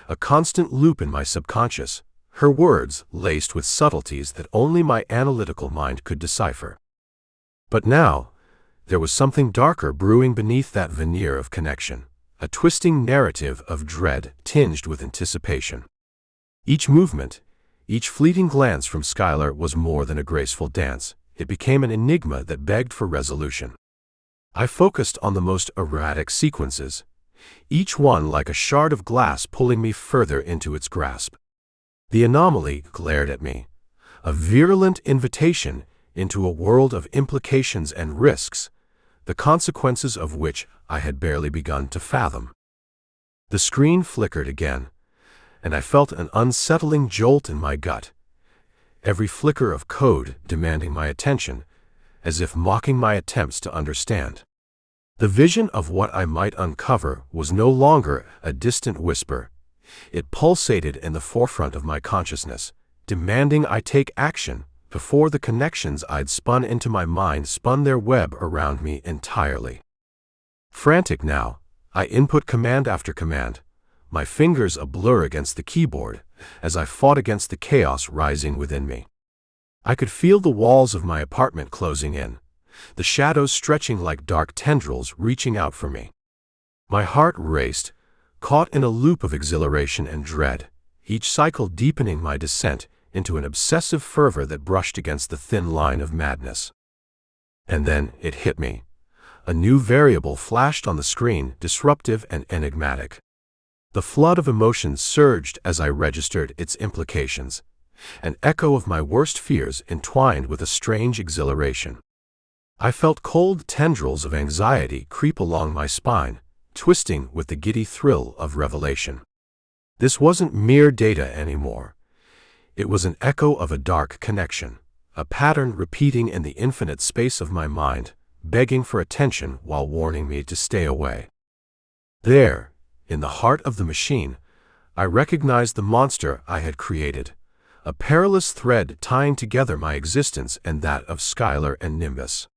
a constant loop in my subconscious, her words laced with subtleties that only my analytical mind could decipher. But now, there was something darker brewing beneath that veneer of connection, a twisting narrative of dread tinged with anticipation. Each movement, each fleeting glance from Skylar was more than a graceful dance. It became an enigma that begged for resolution. I focused on the most erratic sequences, each one like a shard of glass pulling me further into its grasp. The anomaly glared at me, a virulent invitation into a world of implications and risks, the consequences of which I had barely begun to fathom. The screen flickered again, and I felt an unsettling jolt in my gut, every flicker of code demanding my attention, as if mocking my attempts to understand. The vision of what I might uncover was no longer a distant whisper. It pulsated in the forefront of my consciousness, demanding I take action before the connections I'd spun into my mind spun their web around me entirely. Frantic now, I input command after command, my fingers a blur against the keyboard as I fought against the chaos rising within me. I could feel the walls of my apartment closing in, the shadows stretching like dark tendrils reaching out for me. My heart raced, caught in a loop of exhilaration and dread, each cycle deepening my descent into an obsessive fervor that brushed against the thin line of madness. And then it hit me. A new variable flashed on the screen, disruptive and enigmatic. The flood of emotions surged as I registered its implications, an echo of my worst fears entwined with a strange exhilaration. I felt cold tendrils of anxiety creep along my spine, twisting with the giddy thrill of revelation. This wasn't mere data anymore. It was an echo of a dark connection, a pattern repeating in the infinite space of my mind, begging for attention while warning me to stay away. There, in the heart of the machine, I recognized the monster I had created, a perilous thread tying together my existence and that of Skylar and Nimbus.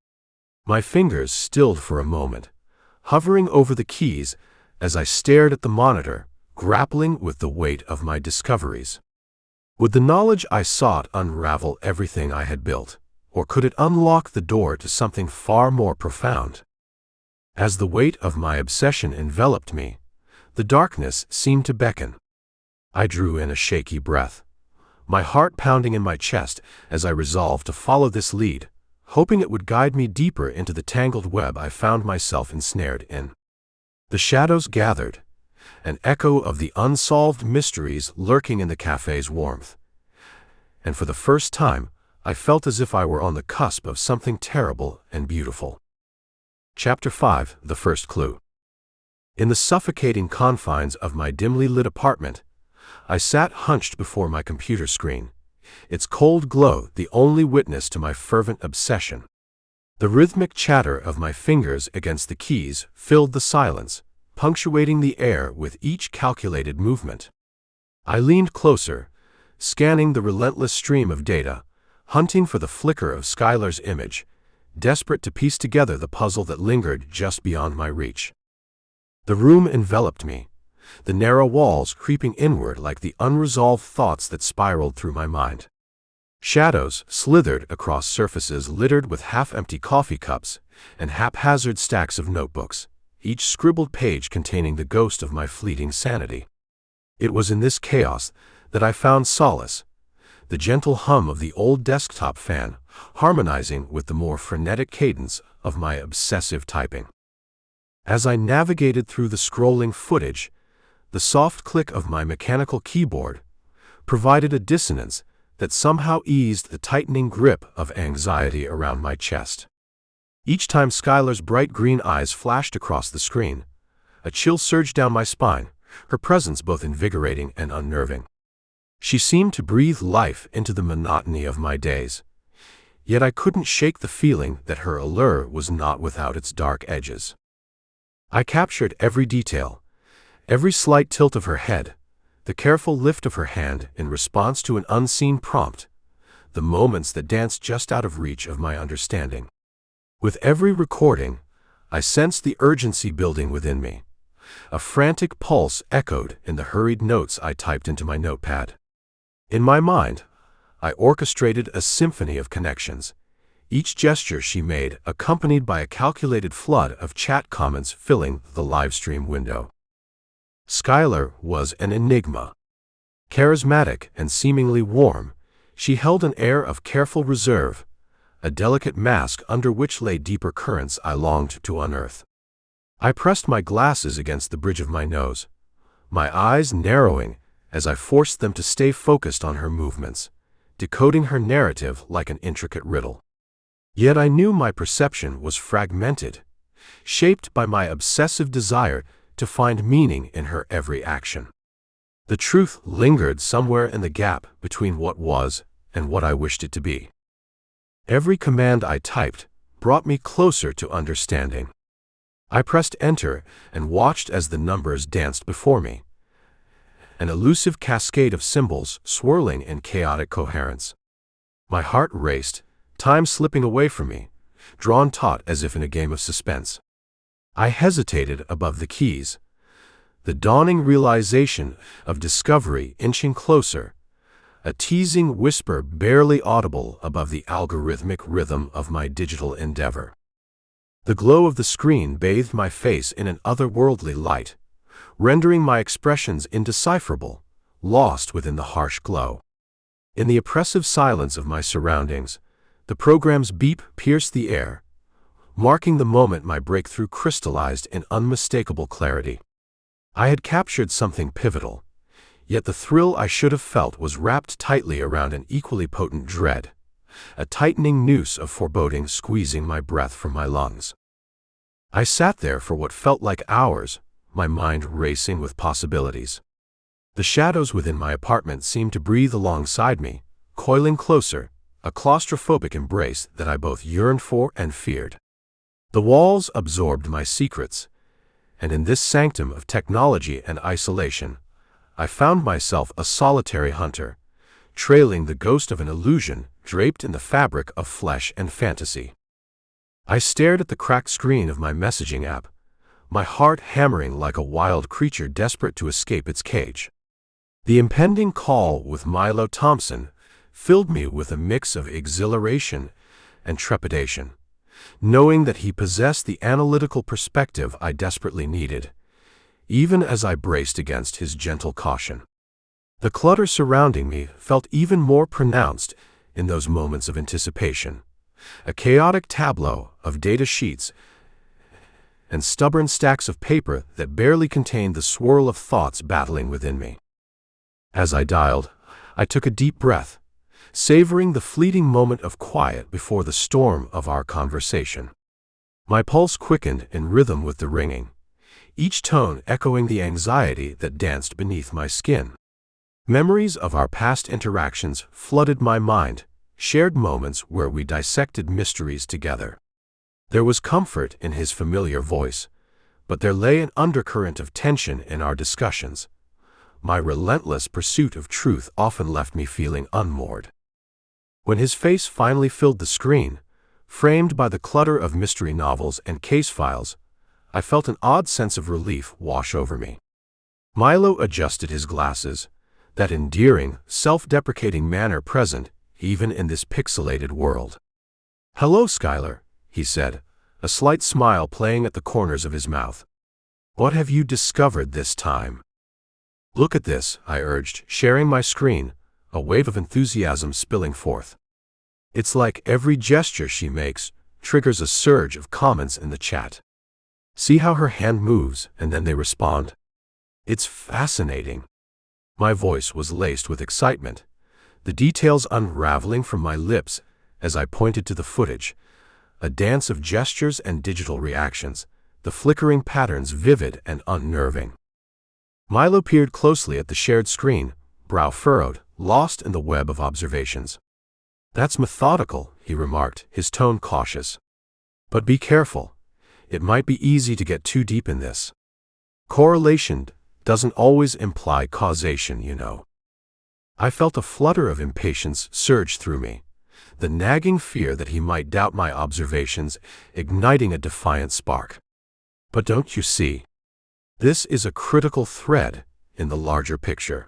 My fingers stilled for a moment, hovering over the keys as I stared at the monitor, grappling with the weight of my discoveries. Would the knowledge I sought unravel everything I had built, or could it unlock the door to something far more profound? As the weight of my obsession enveloped me, the darkness seemed to beckon. I drew in a shaky breath, my heart pounding in my chest as I resolved to follow this lead, hoping it would guide me deeper into the tangled web I found myself ensnared in. The shadows gathered, an echo of the unsolved mysteries lurking in the cafe's warmth. And for the first time, I felt as if I were on the cusp of something terrible and beautiful. Chapter 5: The First Clue. In the suffocating confines of my dimly lit apartment, I sat hunched before my computer screen, its cold glow the only witness to my fervent obsession. The rhythmic chatter of my fingers against the keys filled the silence, punctuating the air with each calculated movement. I leaned closer, scanning the relentless stream of data, hunting for the flicker of Skylar's image, desperate to piece together the puzzle that lingered just beyond my reach. The room enveloped me, the narrow walls creeping inward like the unresolved thoughts that spiraled through my mind. Shadows slithered across surfaces littered with half-empty coffee cups and haphazard stacks of notebooks, each scribbled page containing the ghost of my fleeting sanity. It was in this chaos that I found solace, the gentle hum of the old desktop fan harmonizing with the more frenetic cadence of my obsessive typing. As I navigated through the scrolling footage, the soft click of my mechanical keyboard provided a dissonance that somehow eased the tightening grip of anxiety around my chest. Each time Skylar's bright green eyes flashed across the screen, a chill surged down my spine, her presence both invigorating and unnerving. She seemed to breathe life into the monotony of my days, yet I couldn't shake the feeling that her allure was not without its dark edges. I captured every detail, every slight tilt of her head, the careful lift of her hand in response to an unseen prompt, the moments that danced just out of reach of my understanding. With every recording, I sensed the urgency building within me. A frantic pulse echoed in the hurried notes I typed into my notepad. In my mind, I orchestrated a symphony of connections, each gesture she made accompanied by a calculated flood of chat comments filling the livestream window. Skylar was an enigma. Charismatic and seemingly warm, she held an air of careful reserve, a delicate mask under which lay deeper currents I longed to unearth. I pressed my glasses against the bridge of my nose, my eyes narrowing as I forced them to stay focused on her movements, decoding her narrative like an intricate riddle. Yet I knew my perception was fragmented, shaped by my obsessive desire to find meaning in her every action. The truth lingered somewhere in the gap between what was and what I wished it to be. Every command I typed brought me closer to understanding. I pressed enter and watched as the numbers danced before me, an elusive cascade of symbols swirling in chaotic coherence. My heart raced, time slipping away from me, drawn taut as if in a game of suspense. I hesitated above the keys, the dawning realization of discovery inching closer, a teasing whisper barely audible above the algorithmic rhythm of my digital endeavor. The glow of the screen bathed my face in an otherworldly light, rendering my expressions indecipherable, lost within the harsh glow. In the oppressive silence of my surroundings, the program's beep pierced the air, marking the moment my breakthrough crystallized in unmistakable clarity. I had captured something pivotal, yet the thrill I should have felt was wrapped tightly around an equally potent dread, a tightening noose of foreboding squeezing my breath from my lungs. I sat there for what felt like hours, my mind racing with possibilities. The shadows within my apartment seemed to breathe alongside me, coiling closer, a claustrophobic embrace that I both yearned for and feared. The walls absorbed my secrets, and in this sanctum of technology and isolation, I found myself a solitary hunter, trailing the ghost of an illusion draped in the fabric of flesh and fantasy. I stared at the cracked screen of my messaging app, my heart hammering like a wild creature desperate to escape its cage. The impending call with Milo Thompson filled me with a mix of exhilaration and trepidation, knowing that he possessed the analytical perspective I desperately needed, even as I braced against his gentle caution. The clutter surrounding me felt even more pronounced in those moments of anticipation, a chaotic tableau of data sheets and stubborn stacks of paper that barely contained the swirl of thoughts battling within me. As I dialed, I took a deep breath, savoring the fleeting moment of quiet before the storm of our conversation. My pulse quickened in rhythm with the ringing, each tone echoing the anxiety that danced beneath my skin. Memories of our past interactions flooded my mind, shared moments where we dissected mysteries together. There was comfort in his familiar voice, but there lay an undercurrent of tension in our discussions. My relentless pursuit of truth often left me feeling unmoored. When his face finally filled the screen, framed by the clutter of mystery novels and case files, I felt an odd sense of relief wash over me. Milo adjusted his glasses, that endearing, self-deprecating manner present even in this pixelated world. "Hello, Skylar," he said, a slight smile playing at the corners of his mouth. "What have you discovered this time?" "Look at this," I urged, sharing my screen, a wave of enthusiasm spilling forth. It's like every gesture she makes triggers a surge of comments in the chat. See how her hand moves and then they respond? It's fascinating. My voice was laced with excitement, the details unraveling from my lips as I pointed to the footage, a dance of gestures and digital reactions, the flickering patterns vivid and unnerving. Milo peered closely at the shared screen, brow furrowed, lost in the web of observations. "That's methodical," he remarked, his tone cautious. "But be careful. It might be easy to get too deep in this. Correlation doesn't always imply causation, you know." I felt a flutter of impatience surge through me, the nagging fear that he might doubt my observations, igniting a defiant spark. "But don't you see? This is a critical thread in the larger picture.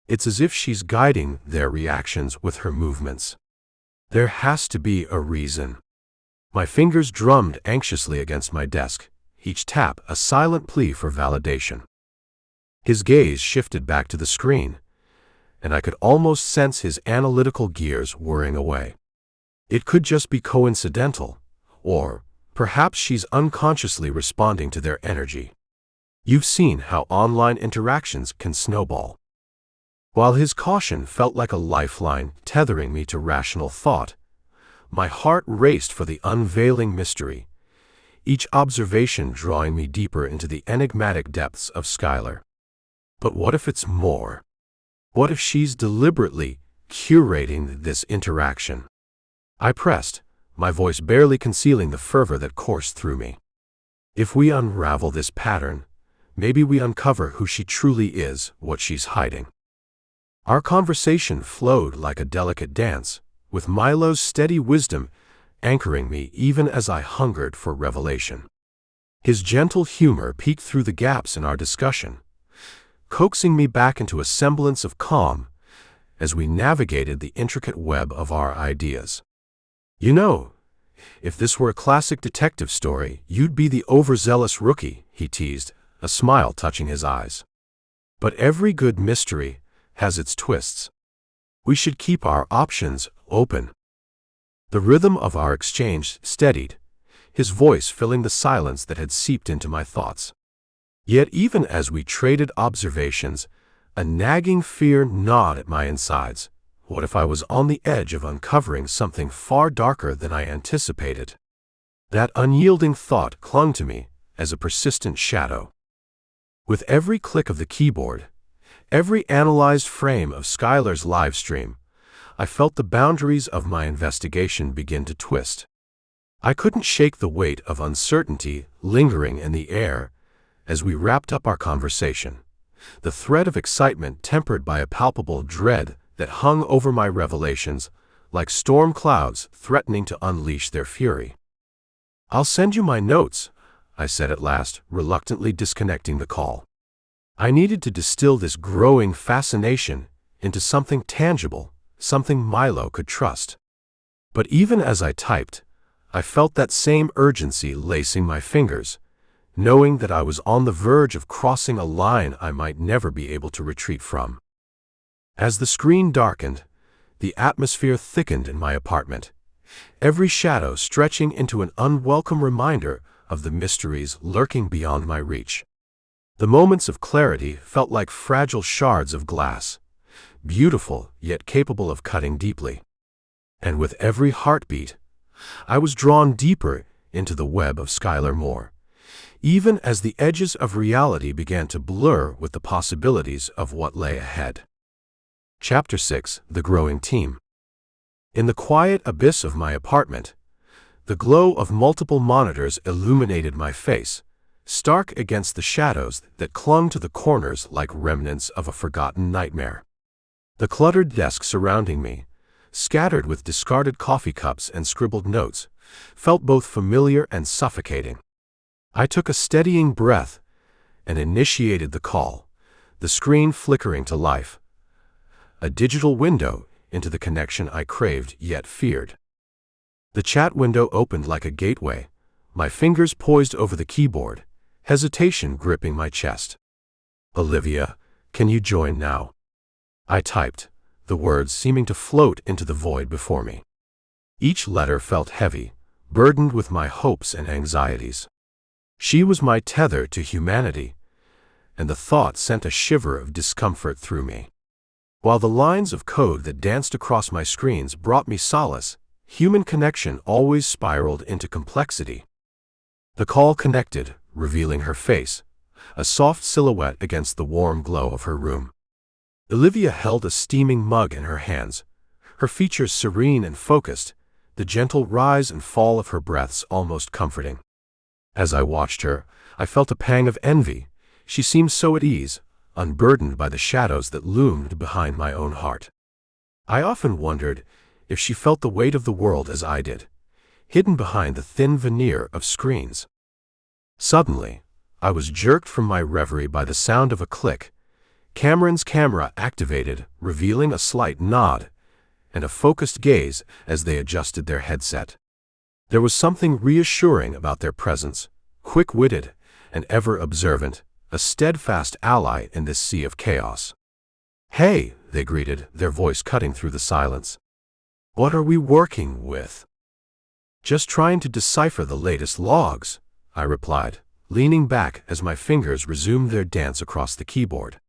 It's as if she's guiding their reactions with her movements. There has to be a reason." My fingers drummed anxiously against my desk, each tap a silent plea for validation. His gaze shifted back to the screen, and I could almost sense his analytical gears whirring away. It could just be coincidental, or perhaps she's unconsciously responding to their energy. You've seen how online interactions can snowball. While his caution felt like a lifeline tethering me to rational thought, my heart raced for the unveiling mystery, each observation drawing me deeper into the enigmatic depths of Skylar. But what if it's more? What if she's deliberately curating this interaction? I pressed, my voice barely concealing the fervor that coursed through me. If we unravel this pattern, maybe we uncover who she truly is, what she's hiding. Our conversation flowed like a delicate dance, with Milo's steady wisdom anchoring me even as I hungered for revelation. His gentle humor peeked through the gaps in our discussion, coaxing me back into a semblance of calm as we navigated the intricate web of our ideas. "You know, if this were a classic detective story, you'd be the overzealous rookie," he teased, a smile touching his eyes. "But every good mystery has its twists. We should keep our options open." The rhythm of our exchange steadied, his voice filling the silence that had seeped into my thoughts. Yet even as we traded observations, a nagging fear gnawed at my insides. What if I was on the edge of uncovering something far darker than I anticipated? That unyielding thought clung to me as a persistent shadow. With every click of the keyboard, every analyzed frame of Skylar's live stream, I felt the boundaries of my investigation begin to twist. I couldn't shake the weight of uncertainty lingering in the air as we wrapped up our conversation, the thread of excitement tempered by a palpable dread that hung over my revelations like storm clouds threatening to unleash their fury. "I'll send you my notes," I said at last, reluctantly disconnecting the call. I needed to distill this growing fascination into something tangible, something Milo could trust. But even as I typed, I felt that same urgency lacing my fingers, knowing that I was on the verge of crossing a line I might never be able to retreat from. As the screen darkened, the atmosphere thickened in my apartment, every shadow stretching into an unwelcome reminder of the mysteries lurking beyond my reach. The moments of clarity felt like fragile shards of glass, beautiful yet capable of cutting deeply. And with every heartbeat, I was drawn deeper into the web of Skylar Moore, even as the edges of reality began to blur with the possibilities of what lay ahead. Chapter 6: The Growing Team. In the quiet abyss of my apartment, the glow of multiple monitors illuminated my face, stark against the shadows that clung to the corners like remnants of a forgotten nightmare. The cluttered desk surrounding me, scattered with discarded coffee cups and scribbled notes, felt both familiar and suffocating. I took a steadying breath and initiated the call, the screen flickering to life, a digital window into the connection I craved yet feared. The chat window opened like a gateway, my fingers poised over the keyboard, hesitation gripping my chest. "Olivia, can you join now?" I typed, the words seeming to float into the void before me. Each letter felt heavy, burdened with my hopes and anxieties. She was my tether to humanity, and the thought sent a shiver of discomfort through me. While the lines of code that danced across my screens brought me solace, human connection always spiraled into complexity. The call connected, revealing her face, a soft silhouette against the warm glow of her room. Olivia held a steaming mug in her hands, her features serene and focused, the gentle rise and fall of her breaths almost comforting. As I watched her, I felt a pang of envy. She seemed so at ease, unburdened by the shadows that loomed behind my own heart. I often wondered if she felt the weight of the world as I did, hidden behind the thin veneer of screens. Suddenly, I was jerked from my reverie by the sound of a click. Cameron's camera activated, revealing a slight nod and a focused gaze as they adjusted their headset. There was something reassuring about their presence, quick-witted and ever-observant, a steadfast ally in this sea of chaos. "Hey," they greeted, their voice cutting through the silence. "What are we working with?" "Just trying to decipher the latest logs," I replied, leaning back as my fingers resumed their dance across the keyboard.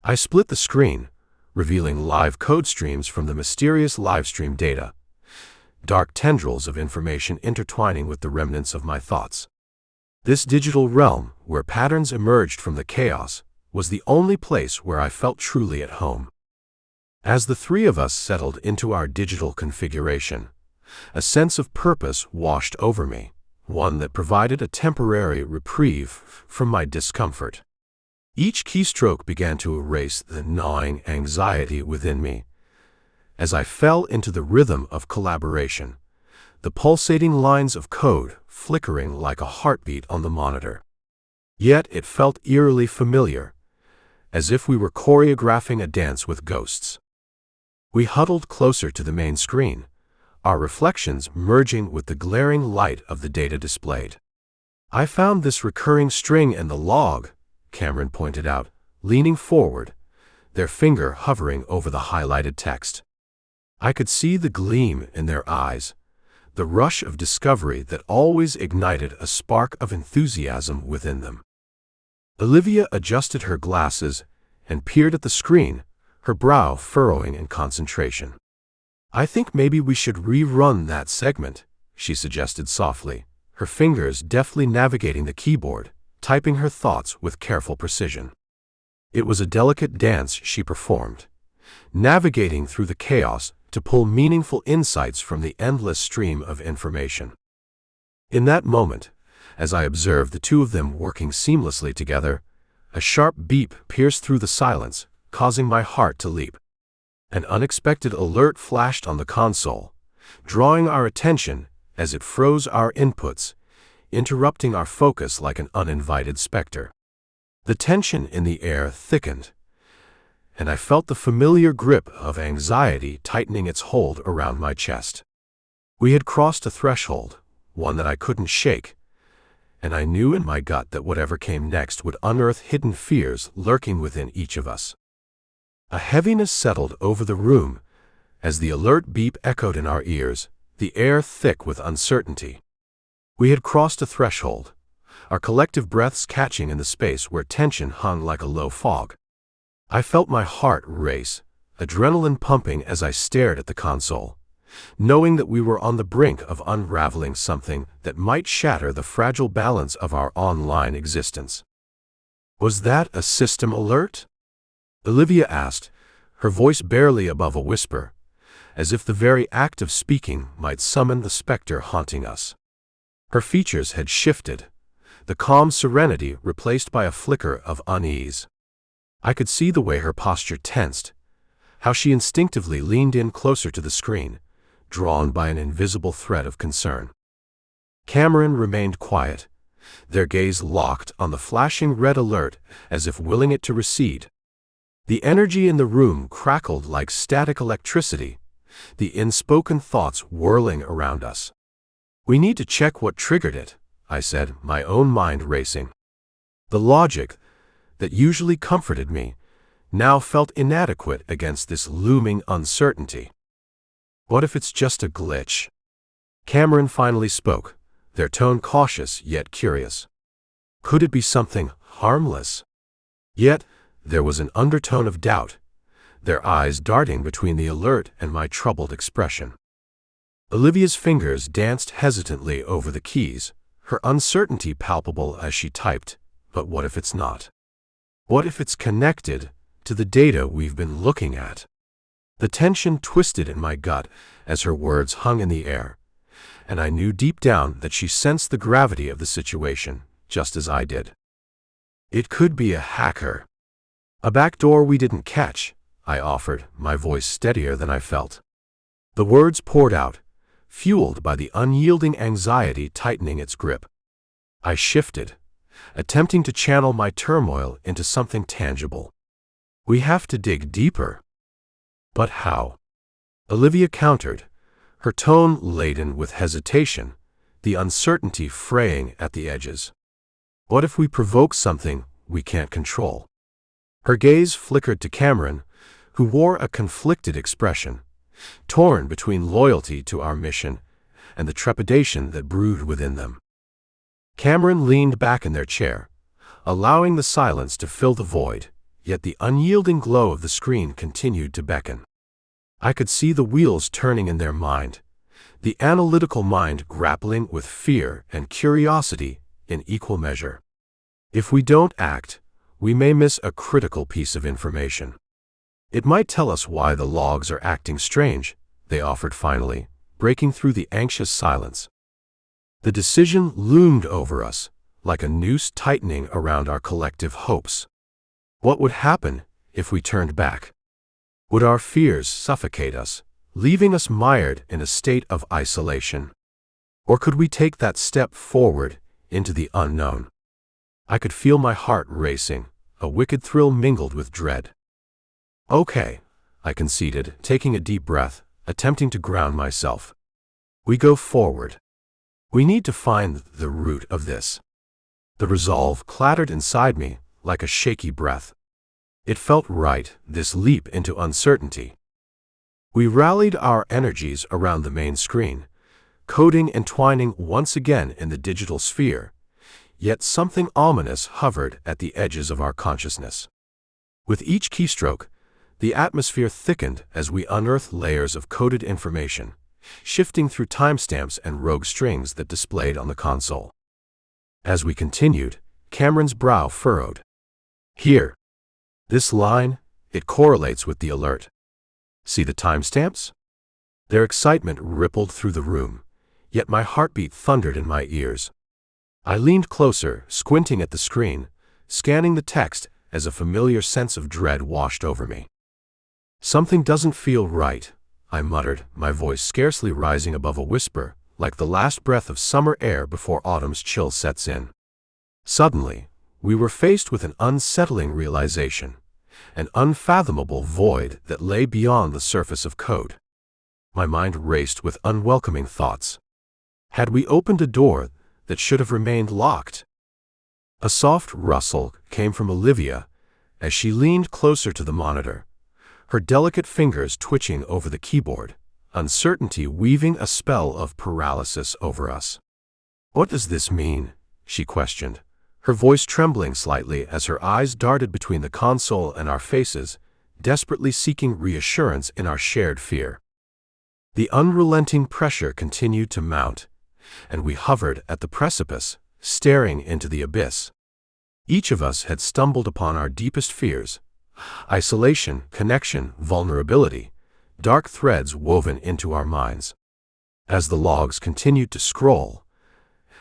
I split the screen, revealing live code streams from the mysterious livestream data, dark tendrils of information intertwining with the remnants of my thoughts. This digital realm, where patterns emerged from the chaos, was the only place where I felt truly at home. As the three of us settled into our digital configuration, a sense of purpose washed over me, one that provided a temporary reprieve from my discomfort. Each keystroke began to erase the gnawing anxiety within me. As I fell into the rhythm of collaboration, the pulsating lines of code flickering like a heartbeat on the monitor. Yet it felt eerily familiar, as if we were choreographing a dance with ghosts. We huddled closer to the main screen, our reflections merging with the glaring light of the data displayed. "I found this recurring string in the log," Cameron pointed out, leaning forward, their finger hovering over the highlighted text. I could see the gleam in their eyes, the rush of discovery that always ignited a spark of enthusiasm within them. Olivia adjusted her glasses and peered at the screen, her brow furrowing in concentration. "I think maybe we should rerun that segment," she suggested softly, her fingers deftly navigating the keyboard, typing her thoughts with careful precision. It was a delicate dance she performed, navigating through the chaos to pull meaningful insights from the endless stream of information. In that moment, as I observed the two of them working seamlessly together, a sharp beep pierced through the silence, causing my heart to leap. An unexpected alert flashed on the console, drawing our attention as it froze our inputs, interrupting our focus like an uninvited specter. The tension in the air thickened, and I felt the familiar grip of anxiety tightening its hold around my chest. We had crossed a threshold, one that I couldn't shake, and I knew in my gut that whatever came next would unearth hidden fears lurking within each of us. A heaviness settled over the room as the alert beep echoed in our ears, the air thick with uncertainty. We had crossed a threshold, our collective breaths catching in the space where tension hung like a low fog. I felt my heart race, adrenaline pumping as I stared at the console, knowing that we were on the brink of unraveling something that might shatter the fragile balance of our online existence. "Was that a system alert?" Olivia asked, her voice barely above a whisper, as if the very act of speaking might summon the specter haunting us. Her features had shifted, the calm serenity replaced by a flicker of unease. I could see the way her posture tensed, how she instinctively leaned in closer to the screen, drawn by an invisible thread of concern. Cameron remained quiet, their gaze locked on the flashing red alert as if willing it to recede. The energy in the room crackled like static electricity, the unspoken thoughts whirling around us. "We need to check what triggered it," I said, my own mind racing. The logic that usually comforted me now felt inadequate against this looming uncertainty. "What if it's just a glitch?" Cameron finally spoke, their tone cautious yet curious. "Could it be something harmless?" Yet there was an undertone of doubt, their eyes darting between the alert and my troubled expression. Olivia's fingers danced hesitantly over the keys, her uncertainty palpable as she typed. "But what if it's not? What if it's connected to the data we've been looking at?" The tension twisted in my gut as her words hung in the air, and I knew deep down that she sensed the gravity of the situation, just as I did. "It could be a hacker. A backdoor we didn't catch," I offered, my voice steadier than I felt. The words poured out, fueled by the unyielding anxiety tightening its grip. I shifted, attempting to channel my turmoil into something tangible. "We have to dig deeper." "But how?" Olivia countered, her tone laden with hesitation, the uncertainty fraying at the edges. "What if we provoke something we can't control?" Her gaze flickered to Cameron, who wore a conflicted expression, torn between loyalty to our mission and the trepidation that brewed within them. Cameron leaned back in their chair, allowing the silence to fill the void, yet the unyielding glow of the screen continued to beckon. I could see the wheels turning in their mind, the analytical mind grappling with fear and curiosity in equal measure. "If we don't act, we may miss a critical piece of information. It might tell us why the logs are acting strange," they offered finally, breaking through the anxious silence. The decision loomed over us, like a noose tightening around our collective hopes. What would happen if we turned back? Would our fears suffocate us, leaving us mired in a state of isolation? Or could we take that step forward into the unknown? I could feel my heart racing, a wicked thrill mingled with dread. Okay, I conceded, taking a deep breath, attempting to ground myself. We go forward. We need to find the root of this. The resolve clattered inside me like a shaky breath. It felt right, this leap into uncertainty. We rallied our energies around the main screen, coding and twining once again in the digital sphere, yet something ominous hovered at the edges of our consciousness. With each keystroke, the atmosphere thickened as we unearthed layers of coded information, shifting through timestamps and rogue strings that displayed on the console. As we continued, Cameron's brow furrowed. Here. This line, it correlates with the alert. See the timestamps? Their excitement rippled through the room, yet my heartbeat thundered in my ears. I leaned closer, squinting at the screen, scanning the text as a familiar sense of dread washed over me. Something doesn't feel right, I muttered, my voice scarcely rising above a whisper, like the last breath of summer air before autumn's chill sets in. Suddenly, we were faced with an unsettling realization, an unfathomable void that lay beyond the surface of code. My mind raced with unwelcoming thoughts. Had we opened a door that should have remained locked? A soft rustle came from Olivia as she leaned closer to the monitor, her delicate fingers twitching over the keyboard, uncertainty weaving a spell of paralysis over us. "What does this mean?" she questioned, her voice trembling slightly as her eyes darted between the console and our faces, desperately seeking reassurance in our shared fear. The unrelenting pressure continued to mount, and we hovered at the precipice, staring into the abyss. Each of us had stumbled upon our deepest fears: isolation, connection, vulnerability, dark threads woven into our minds. As the logs continued to scroll,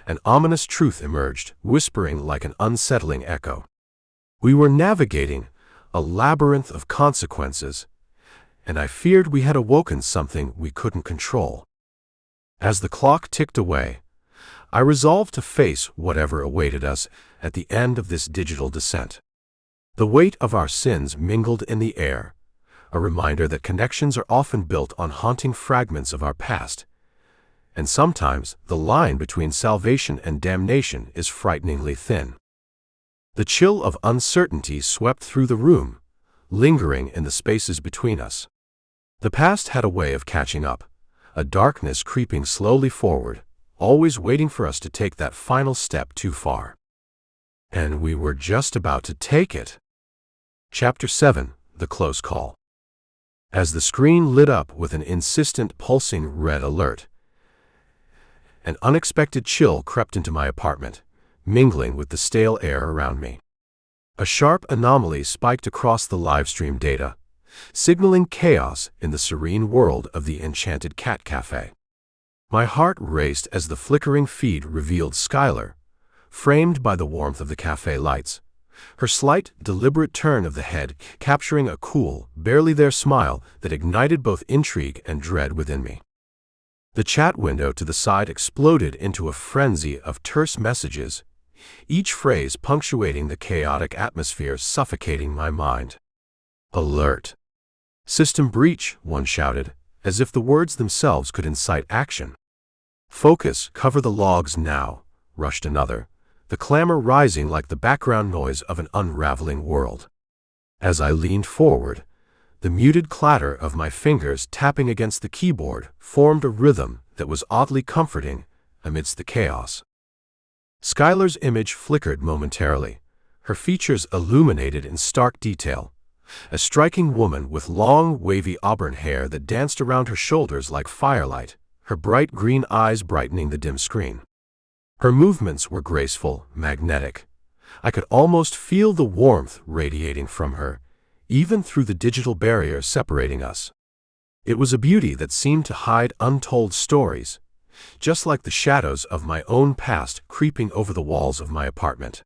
an ominous truth emerged, whispering like an unsettling echo. We were navigating a labyrinth of consequences, and I feared we had awoken something we couldn't control. As the clock ticked away, I resolved to face whatever awaited us at the end of this digital descent. The weight of our sins mingled in the air, a reminder that connections are often built on haunting fragments of our past, and sometimes the line between salvation and damnation is frighteningly thin. The chill of uncertainty swept through the room, lingering in the spaces between us. The past had a way of catching up, a darkness creeping slowly forward, always waiting for us to take that final step too far. And we were just about to take it. Chapter 7: The Close Call. As the screen lit up with an insistent pulsing red alert, an unexpected chill crept into my apartment, mingling with the stale air around me. A sharp anomaly spiked across the livestream data, signaling chaos in the serene world of the Enchanted Cat Cafe. My heart raced as the flickering feed revealed Skylar, framed by the warmth of the cafe lights, her slight, deliberate turn of the head capturing a cool, barely there smile that ignited both intrigue and dread within me. The chat window to the side exploded into a frenzy of terse messages, each phrase punctuating the chaotic atmosphere suffocating my mind. "Alert! System breach," one shouted, as if the words themselves could incite action. "Focus, cover the logs now," rushed another, the clamor rising like the background noise of an unraveling world. As I leaned forward, the muted clatter of my fingers tapping against the keyboard formed a rhythm that was oddly comforting amidst the chaos. Skylar's image flickered momentarily, her features illuminated in stark detail, a striking woman with long, wavy auburn hair that danced around her shoulders like firelight, her bright green eyes brightening the dim screen. Her movements were graceful, magnetic. I could almost feel the warmth radiating from her, even through the digital barrier separating us. It was a beauty that seemed to hide untold stories, just like the shadows of my own past creeping over the walls of my apartment.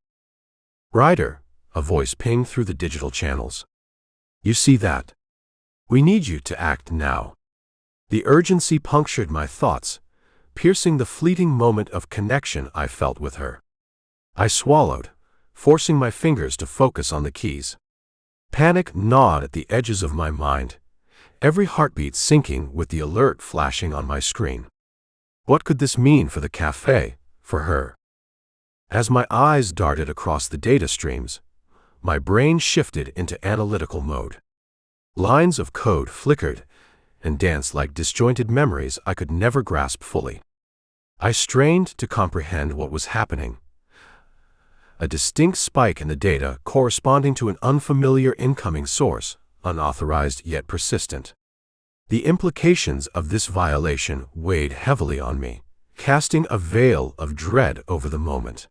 "Ryder," a voice pinged through the digital channels. "You see that? We need you to act now." The urgency punctured my thoughts, piercing the fleeting moment of connection I felt with her. I swallowed, forcing my fingers to focus on the keys. Panic gnawed at the edges of my mind, every heartbeat syncing with the alert flashing on my screen. What could this mean for the cafe, for her? As my eyes darted across the data streams, my brain shifted into analytical mode. Lines of code flickered and danced like disjointed memories I could never grasp fully. I strained to comprehend what was happening. A distinct spike in the data corresponding to an unfamiliar incoming source, unauthorized yet persistent. The implications of this violation weighed heavily on me, casting a veil of dread over the moment.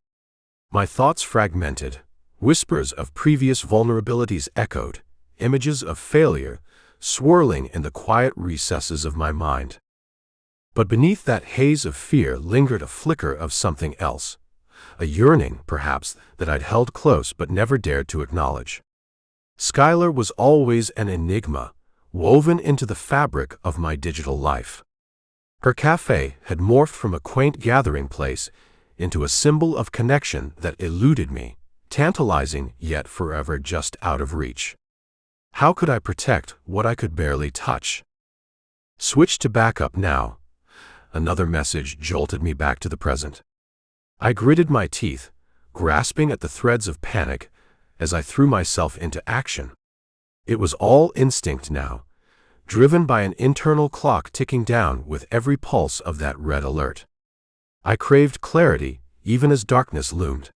My thoughts fragmented, whispers of previous vulnerabilities echoed, images of failure swirling in the quiet recesses of my mind. But beneath that haze of fear lingered a flicker of something else, a yearning, perhaps, that I'd held close but never dared to acknowledge. Skylar was always an enigma, woven into the fabric of my digital life. Her cafe had morphed from a quaint gathering place into a symbol of connection that eluded me, tantalizing yet forever just out of reach. How could I protect what I could barely touch? "Switch to backup now." Another message jolted me back to the present. I gritted my teeth, grasping at the threads of panic as I threw myself into action. It was all instinct now, driven by an internal clock ticking down with every pulse of that red alert. I craved clarity even as darkness loomed.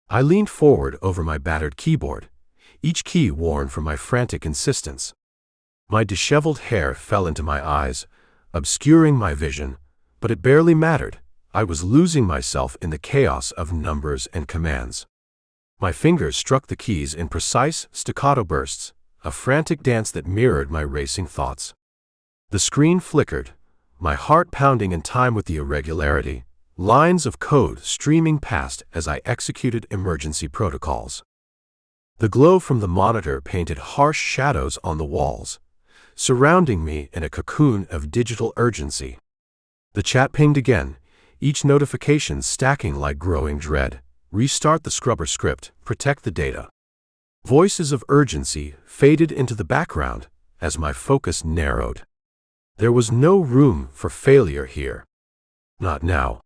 I leaned forward over my battered keyboard, each key worn from my frantic insistence. My disheveled hair fell into my eyes, obscuring my vision, but it barely mattered. I was losing myself in the chaos of numbers and commands. My fingers struck the keys in precise, staccato bursts, a frantic dance that mirrored my racing thoughts. The screen flickered, my heart pounding in time with the irregularity, lines of code streaming past as I executed emergency protocols. The glow from the monitor painted harsh shadows on the walls, surrounding me in a cocoon of digital urgency. The chat pinged again, each notification stacking like growing dread. "Restart the scrubber script, protect the data." Voices of urgency faded into the background as my focus narrowed. There was no room for failure here. Not now.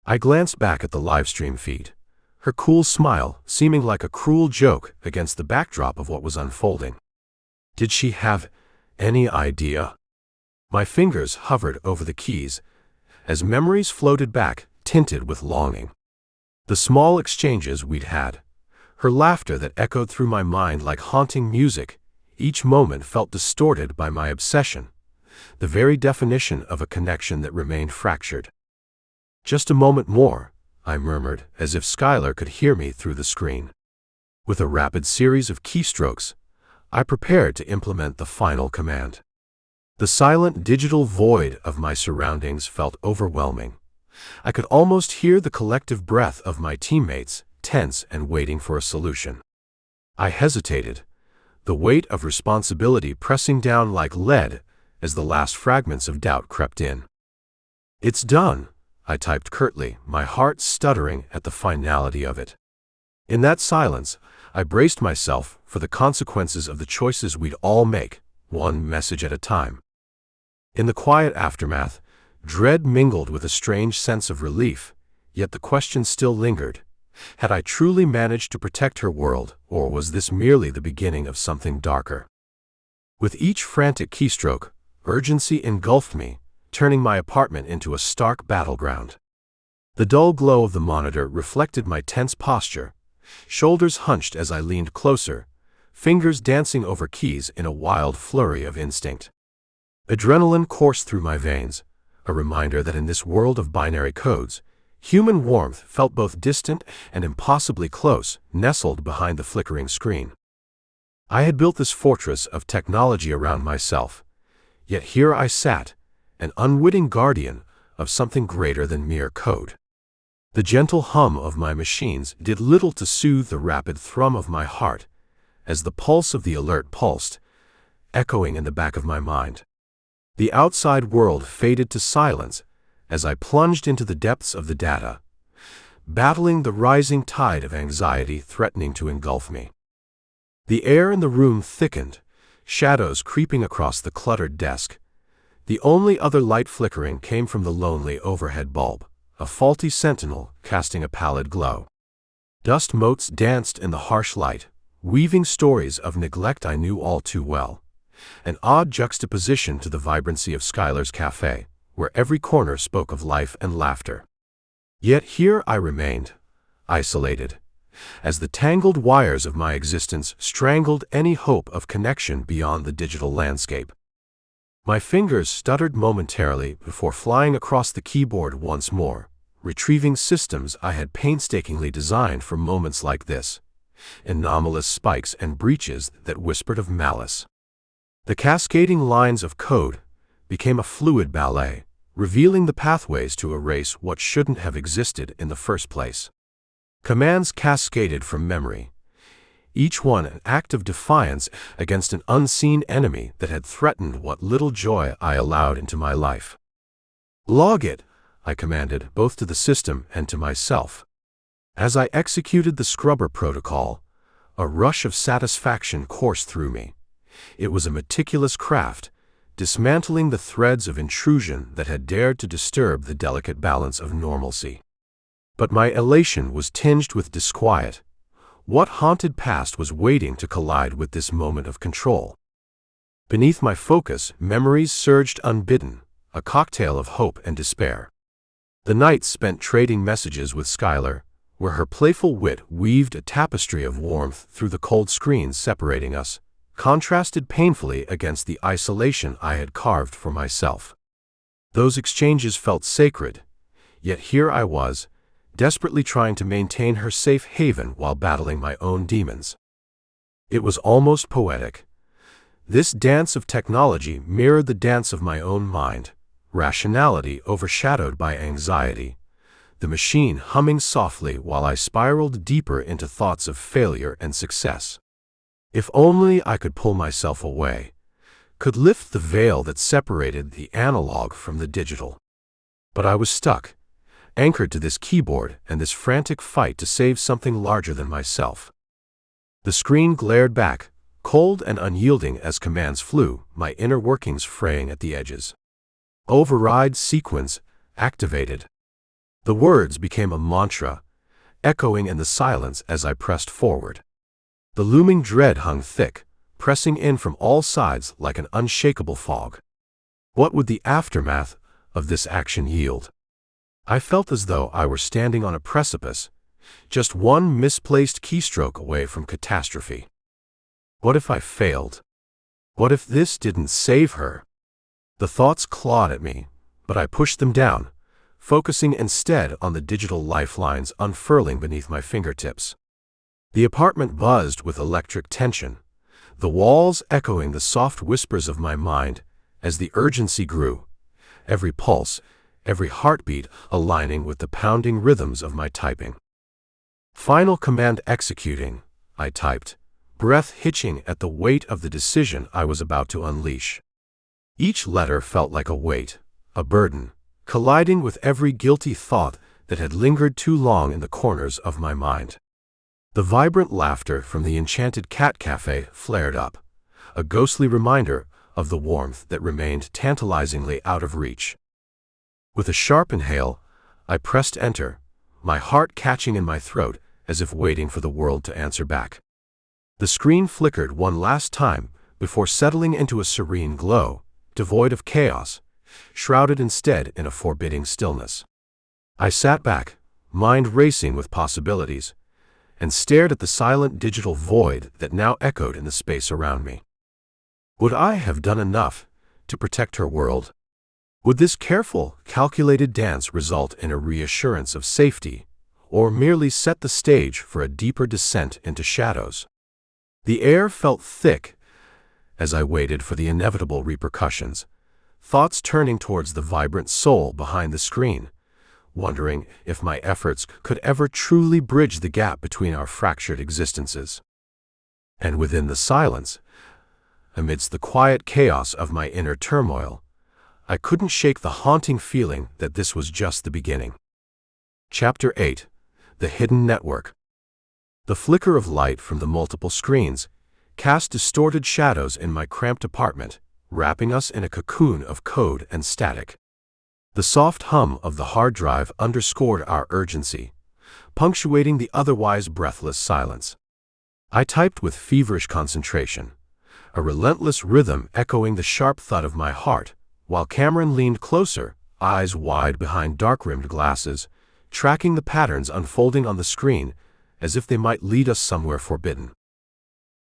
I glanced back at the livestream feed, her cool smile seeming like a cruel joke against the backdrop of what was unfolding. Did she have any idea? My fingers hovered over the keys as memories floated back, tinted with longing. The small exchanges we'd had, her laughter that echoed through my mind like haunting music, each moment felt distorted by my obsession, the very definition of a connection that remained fractured. "Just a moment more," I murmured, as if Skylar could hear me through the screen. With a rapid series of keystrokes, I prepared to implement the final command. The silent digital void of my surroundings felt overwhelming. I could almost hear the collective breath of my teammates, tense and waiting for a solution. I hesitated, the weight of responsibility pressing down like lead as the last fragments of doubt crept in. "It's done," I typed curtly, my heart stuttering at the finality of it. In that silence, I braced myself for the consequences of the choices we'd all make, one message at a time. In the quiet aftermath, dread mingled with a strange sense of relief, yet the question still lingered. Had I truly managed to protect her world, or was this merely the beginning of something darker? With each frantic keystroke, urgency engulfed me, turning my apartment into a stark battleground. The dull glow of the monitor reflected my tense posture, shoulders hunched as I leaned closer, fingers dancing over keys in a wild flurry of instinct. Adrenaline coursed through my veins, a reminder that in this world of binary codes, human warmth felt both distant and impossibly close, nestled behind the flickering screen. I had built this fortress of technology around myself, yet here I sat, an unwitting guardian of something greater than mere code. The gentle hum of my machines did little to soothe the rapid thrum of my heart, as the pulse of the alert pulsed, echoing in the back of my mind. The outside world faded to silence as I plunged into the depths of the data, battling the rising tide of anxiety threatening to engulf me. The air in the room thickened, shadows creeping across the cluttered desk. The only other light flickering came from the lonely overhead bulb, a faulty sentinel casting a pallid glow. Dust motes danced in the harsh light, weaving stories of neglect I knew all too well, an odd juxtaposition to the vibrancy of Skylar's Cafe, where every corner spoke of life and laughter. Yet here I remained, isolated, as the tangled wires of my existence strangled any hope of connection beyond the digital landscape. My fingers stuttered momentarily before flying across the keyboard once more, retrieving systems I had painstakingly designed for moments like this, anomalous spikes and breaches that whispered of malice. The cascading lines of code became a fluid ballet, revealing the pathways to erase what shouldn't have existed in the first place. Commands cascaded from memory, each one an act of defiance against an unseen enemy that had threatened what little joy I allowed into my life. "Log it," I commanded, both to the system and to myself. As I executed the scrubber protocol, a rush of satisfaction coursed through me. It was a meticulous craft, dismantling the threads of intrusion that had dared to disturb the delicate balance of normalcy. But my elation was tinged with disquiet. What haunted past was waiting to collide with this moment of control? Beneath my focus, memories surged unbidden, a cocktail of hope and despair. The nights spent trading messages with Skylar, where her playful wit weaved a tapestry of warmth through the cold screens separating us, contrasted painfully against the isolation I had carved for myself. Those exchanges felt sacred, yet here I was, desperately trying to maintain her safe haven while battling my own demons. It was almost poetic. This dance of technology mirrored the dance of my own mind, rationality overshadowed by anxiety, the machine humming softly while I spiraled deeper into thoughts of failure and success. If only I could pull myself away, could lift the veil that separated the analog from the digital. But I was stuck, anchored to this keyboard and this frantic fight to save something larger than myself. The screen glared back, cold and unyielding as commands flew, my inner workings fraying at the edges. Override sequence activated. The words became a mantra, echoing in the silence as I pressed forward. The looming dread hung thick, pressing in from all sides like an unshakable fog. What would the aftermath of this action yield? I felt as though I were standing on a precipice, just one misplaced keystroke away from catastrophe. What if I failed? What if this didn't save her? The thoughts clawed at me, but I pushed them down, focusing instead on the digital lifelines unfurling beneath my fingertips. The apartment buzzed with electric tension, the walls echoing the soft whispers of my mind as the urgency grew, every pulse, every heartbeat aligning with the pounding rhythms of my typing. "Final command executing," I typed, breath hitching at the weight of the decision I was about to unleash. Each letter felt like a weight, a burden, colliding with every guilty thought that had lingered too long in the corners of my mind. The vibrant laughter from the Enchanted Cat Cafe flared up, a ghostly reminder of the warmth that remained tantalizingly out of reach. With a sharp inhale, I pressed enter, my heart catching in my throat as if waiting for the world to answer back. The screen flickered one last time before settling into a serene glow, devoid of chaos, shrouded instead in a forbidding stillness. I sat back, mind racing with possibilities, and stared at the silent digital void that now echoed in the space around me. Would I have done enough to protect her world? Would this careful, calculated dance result in a reassurance of safety, or merely set the stage for a deeper descent into shadows? The air felt thick as I waited for the inevitable repercussions, thoughts turning towards the vibrant soul behind the screen, wondering if my efforts could ever truly bridge the gap between our fractured existences. And within the silence, amidst the quiet chaos of my inner turmoil, I couldn't shake the haunting feeling that this was just the beginning. Chapter 8. The Hidden Network. The flicker of light from the multiple screens cast distorted shadows in my cramped apartment, wrapping us in a cocoon of code and static. The soft hum of the hard drive underscored our urgency, punctuating the otherwise breathless silence. I typed with feverish concentration, a relentless rhythm echoing the sharp thud of my heart, while Cameron leaned closer, eyes wide behind dark-rimmed glasses, tracking the patterns unfolding on the screen as if they might lead us somewhere forbidden.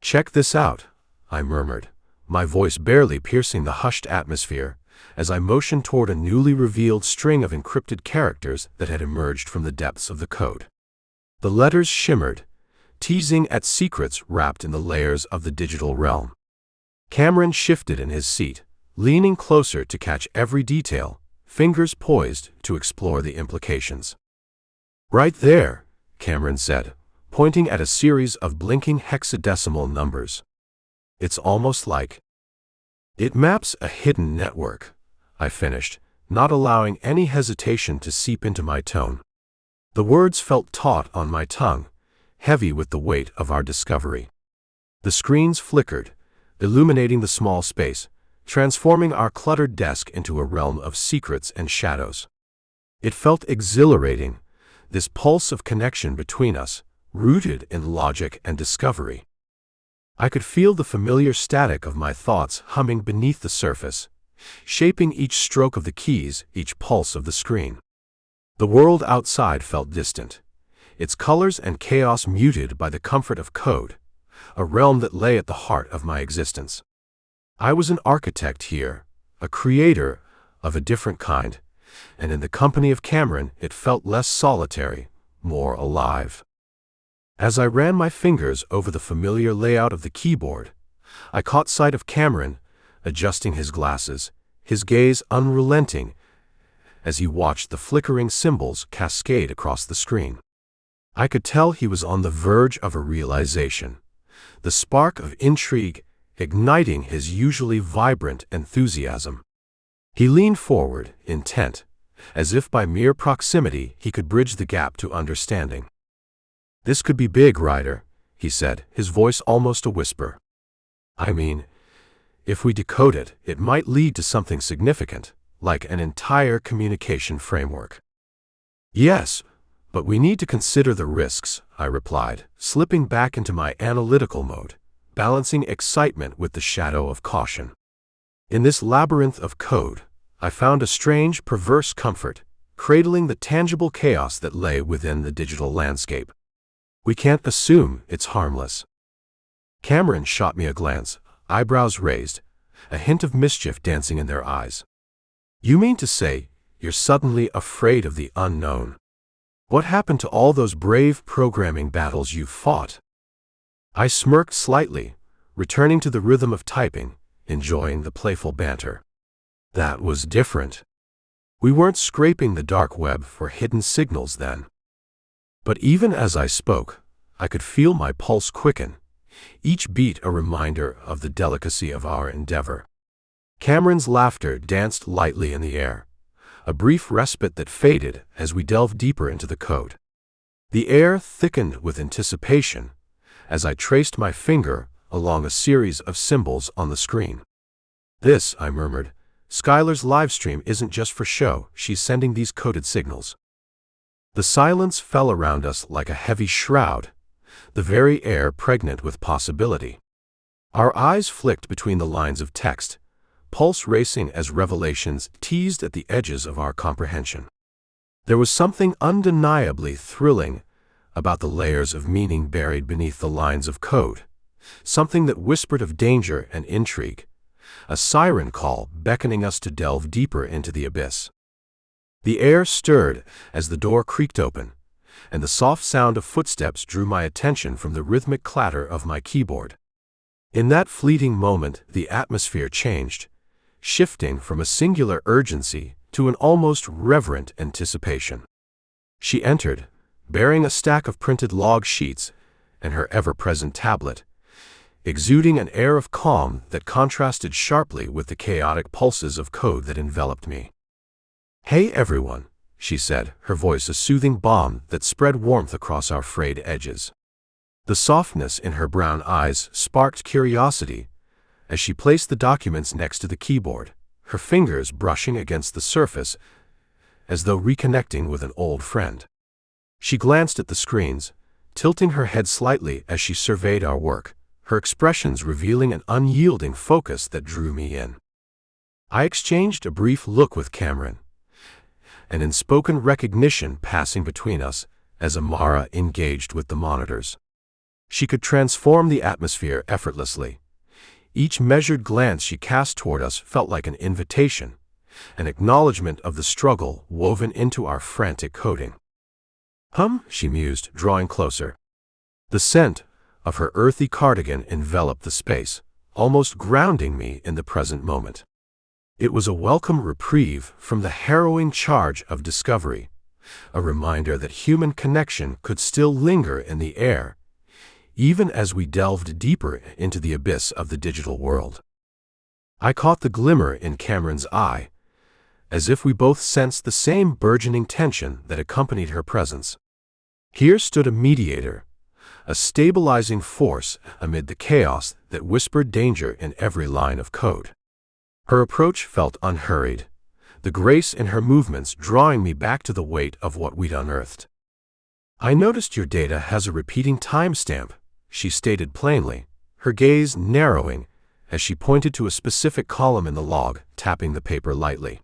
"Check this out," I murmured, my voice barely piercing the hushed atmosphere, as I motioned toward a newly revealed string of encrypted characters that had emerged from the depths of the code. The letters shimmered, teasing at secrets wrapped in the layers of the digital realm. Cameron shifted in his seat, leaning closer to catch every detail, fingers poised to explore the implications. "Right there," Cameron said, pointing at a series of blinking hexadecimal numbers. "It's almost like it maps a hidden network," I finished, not allowing any hesitation to seep into my tone. The words felt taut on my tongue, heavy with the weight of our discovery. The screens flickered, illuminating the small space, transforming our cluttered desk into a realm of secrets and shadows. It felt exhilarating, this pulse of connection between us, rooted in logic and discovery. I could feel the familiar static of my thoughts humming beneath the surface, shaping each stroke of the keys, each pulse of the screen. The world outside felt distant, its colors and chaos muted by the comfort of code, a realm that lay at the heart of my existence. I was an architect here, a creator of a different kind, and in the company of Cameron it felt less solitary, more alive. As I ran my fingers over the familiar layout of the keyboard, I caught sight of Cameron, adjusting his glasses, his gaze unrelenting as he watched the flickering symbols cascade across the screen. I could tell he was on the verge of a realization, the spark of intrigue igniting his usually vibrant enthusiasm. He leaned forward, intent, as if by mere proximity he could bridge the gap to understanding. "This could be big, Ryder," he said, his voice almost a whisper. "I mean, if we decode it, it might lead to something significant, like an entire communication framework." "Yes, but we need to consider the risks," I replied, slipping back into my analytical mode, balancing excitement with the shadow of caution. In this labyrinth of code, I found a strange, perverse comfort, cradling the tangible chaos that lay within the digital landscape. "We can't assume it's harmless." Cameron shot me a glance, eyebrows raised, a hint of mischief dancing in their eyes. "You mean to say you're suddenly afraid of the unknown? What happened to all those brave programming battles you fought?" I smirked slightly, returning to the rhythm of typing, enjoying the playful banter. "That was different. We weren't scraping the dark web for hidden signals then." But even as I spoke, I could feel my pulse quicken, each beat a reminder of the delicacy of our endeavor. Cameron's laughter danced lightly in the air, a brief respite that faded as we delved deeper into the code. The air thickened with anticipation as I traced my finger along a series of symbols on the screen. "This," I murmured, "Skylar's livestream isn't just for show, she's sending these coded signals." The silence fell around us like a heavy shroud, the very air pregnant with possibility. Our eyes flicked between the lines of text, pulse racing as revelations teased at the edges of our comprehension. There was something undeniably thrilling about the layers of meaning buried beneath the lines of code, something that whispered of danger and intrigue, a siren call beckoning us to delve deeper into the abyss. The air stirred as the door creaked open, and the soft sound of footsteps drew my attention from the rhythmic clatter of my keyboard. In that fleeting moment, the atmosphere changed, shifting from a singular urgency to an almost reverent anticipation. She entered, bearing a stack of printed log sheets and her ever-present tablet, exuding an air of calm that contrasted sharply with the chaotic pulses of code that enveloped me. "Hey everyone," she said, her voice a soothing balm that spread warmth across our frayed edges. The softness in her brown eyes sparked curiosity as she placed the documents next to the keyboard, her fingers brushing against the surface as though reconnecting with an old friend. She glanced at the screens, tilting her head slightly as she surveyed our work, her expressions revealing an unyielding focus that drew me in. I exchanged a brief look with Cameron, an unspoken recognition passing between us as Amara engaged with the monitors. She could transform the atmosphere effortlessly. Each measured glance she cast toward us felt like an invitation, an acknowledgement of the struggle woven into our frantic coding. She mused, drawing closer. The scent of her earthy cardigan enveloped the space, almost grounding me in the present moment. It was a welcome reprieve from the harrowing charge of discovery, a reminder that human connection could still linger in the air, even as we delved deeper into the abyss of the digital world. I caught the glimmer in Cameron's eye, as if we both sensed the same burgeoning tension that accompanied her presence. Here stood a mediator, a stabilizing force amid the chaos that whispered danger in every line of code. Her approach felt unhurried, the grace in her movements drawing me back to the weight of what we'd unearthed. "I noticed your data has a repeating timestamp," she stated plainly, her gaze narrowing as she pointed to a specific column in the log, tapping the paper lightly.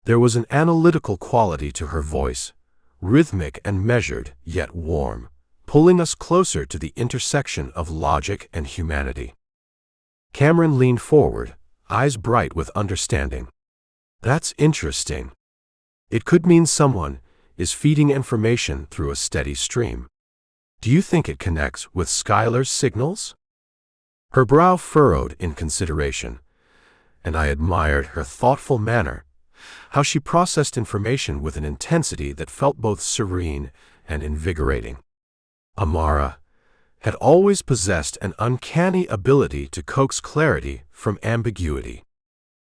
There was an analytical quality to her voice, rhythmic and measured, yet warm, pulling us closer to the intersection of logic and humanity. Cameron leaned forward, eyes bright with understanding. "That's interesting. It could mean someone is feeding information through a steady stream. Do you think it connects with Skylar's signals?" Her brow furrowed in consideration, and I admired her thoughtful manner, how she processed information with an intensity that felt both serene and invigorating. Amara had always possessed an uncanny ability to coax clarity from ambiguity.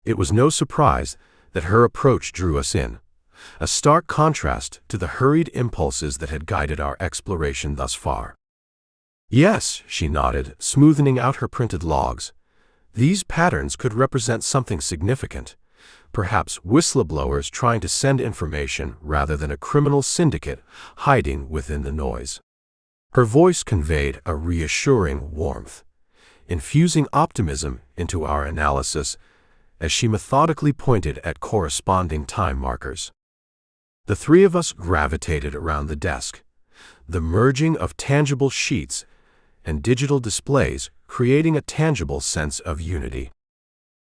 It was no surprise that her approach drew us in, a stark contrast to the hurried impulses that had guided our exploration thus far. "Yes," she nodded, smoothing out her printed logs. "These patterns could represent something significant, perhaps whistleblowers trying to send information rather than a criminal syndicate hiding within the noise." Her voice conveyed a reassuring warmth, infusing optimism into our analysis as she methodically pointed at corresponding time markers. The three of us gravitated around the desk, the merging of tangible sheets and digital displays creating a tangible sense of unity.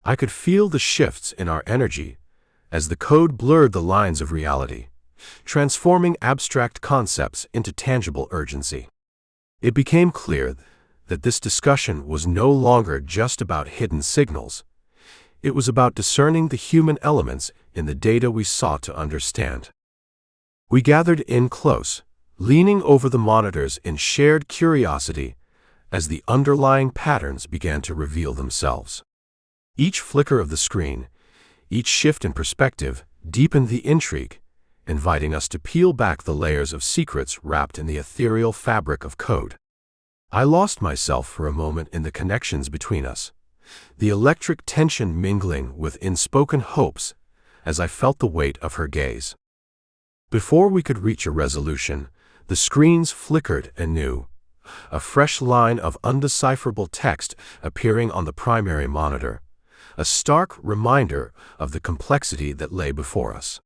I could feel the shifts in our energy as the code blurred the lines of reality, transforming abstract concepts into tangible urgency. It became clear that this discussion was no longer just about hidden signals. It was about discerning the human elements in the data we sought to understand. We gathered in close, leaning over the monitors in shared curiosity as the underlying patterns began to reveal themselves. Each flicker of the screen, each shift in perspective, deepened the intrigue, inviting us to peel back the layers of secrets wrapped in the ethereal fabric of code. I lost myself for a moment in the connections between us, the electric tension mingling with unspoken hopes as I felt the weight of her gaze. Before we could reach a resolution, the screens flickered anew, a fresh line of undecipherable text appearing on the primary monitor, a stark reminder of the complexity that lay before us.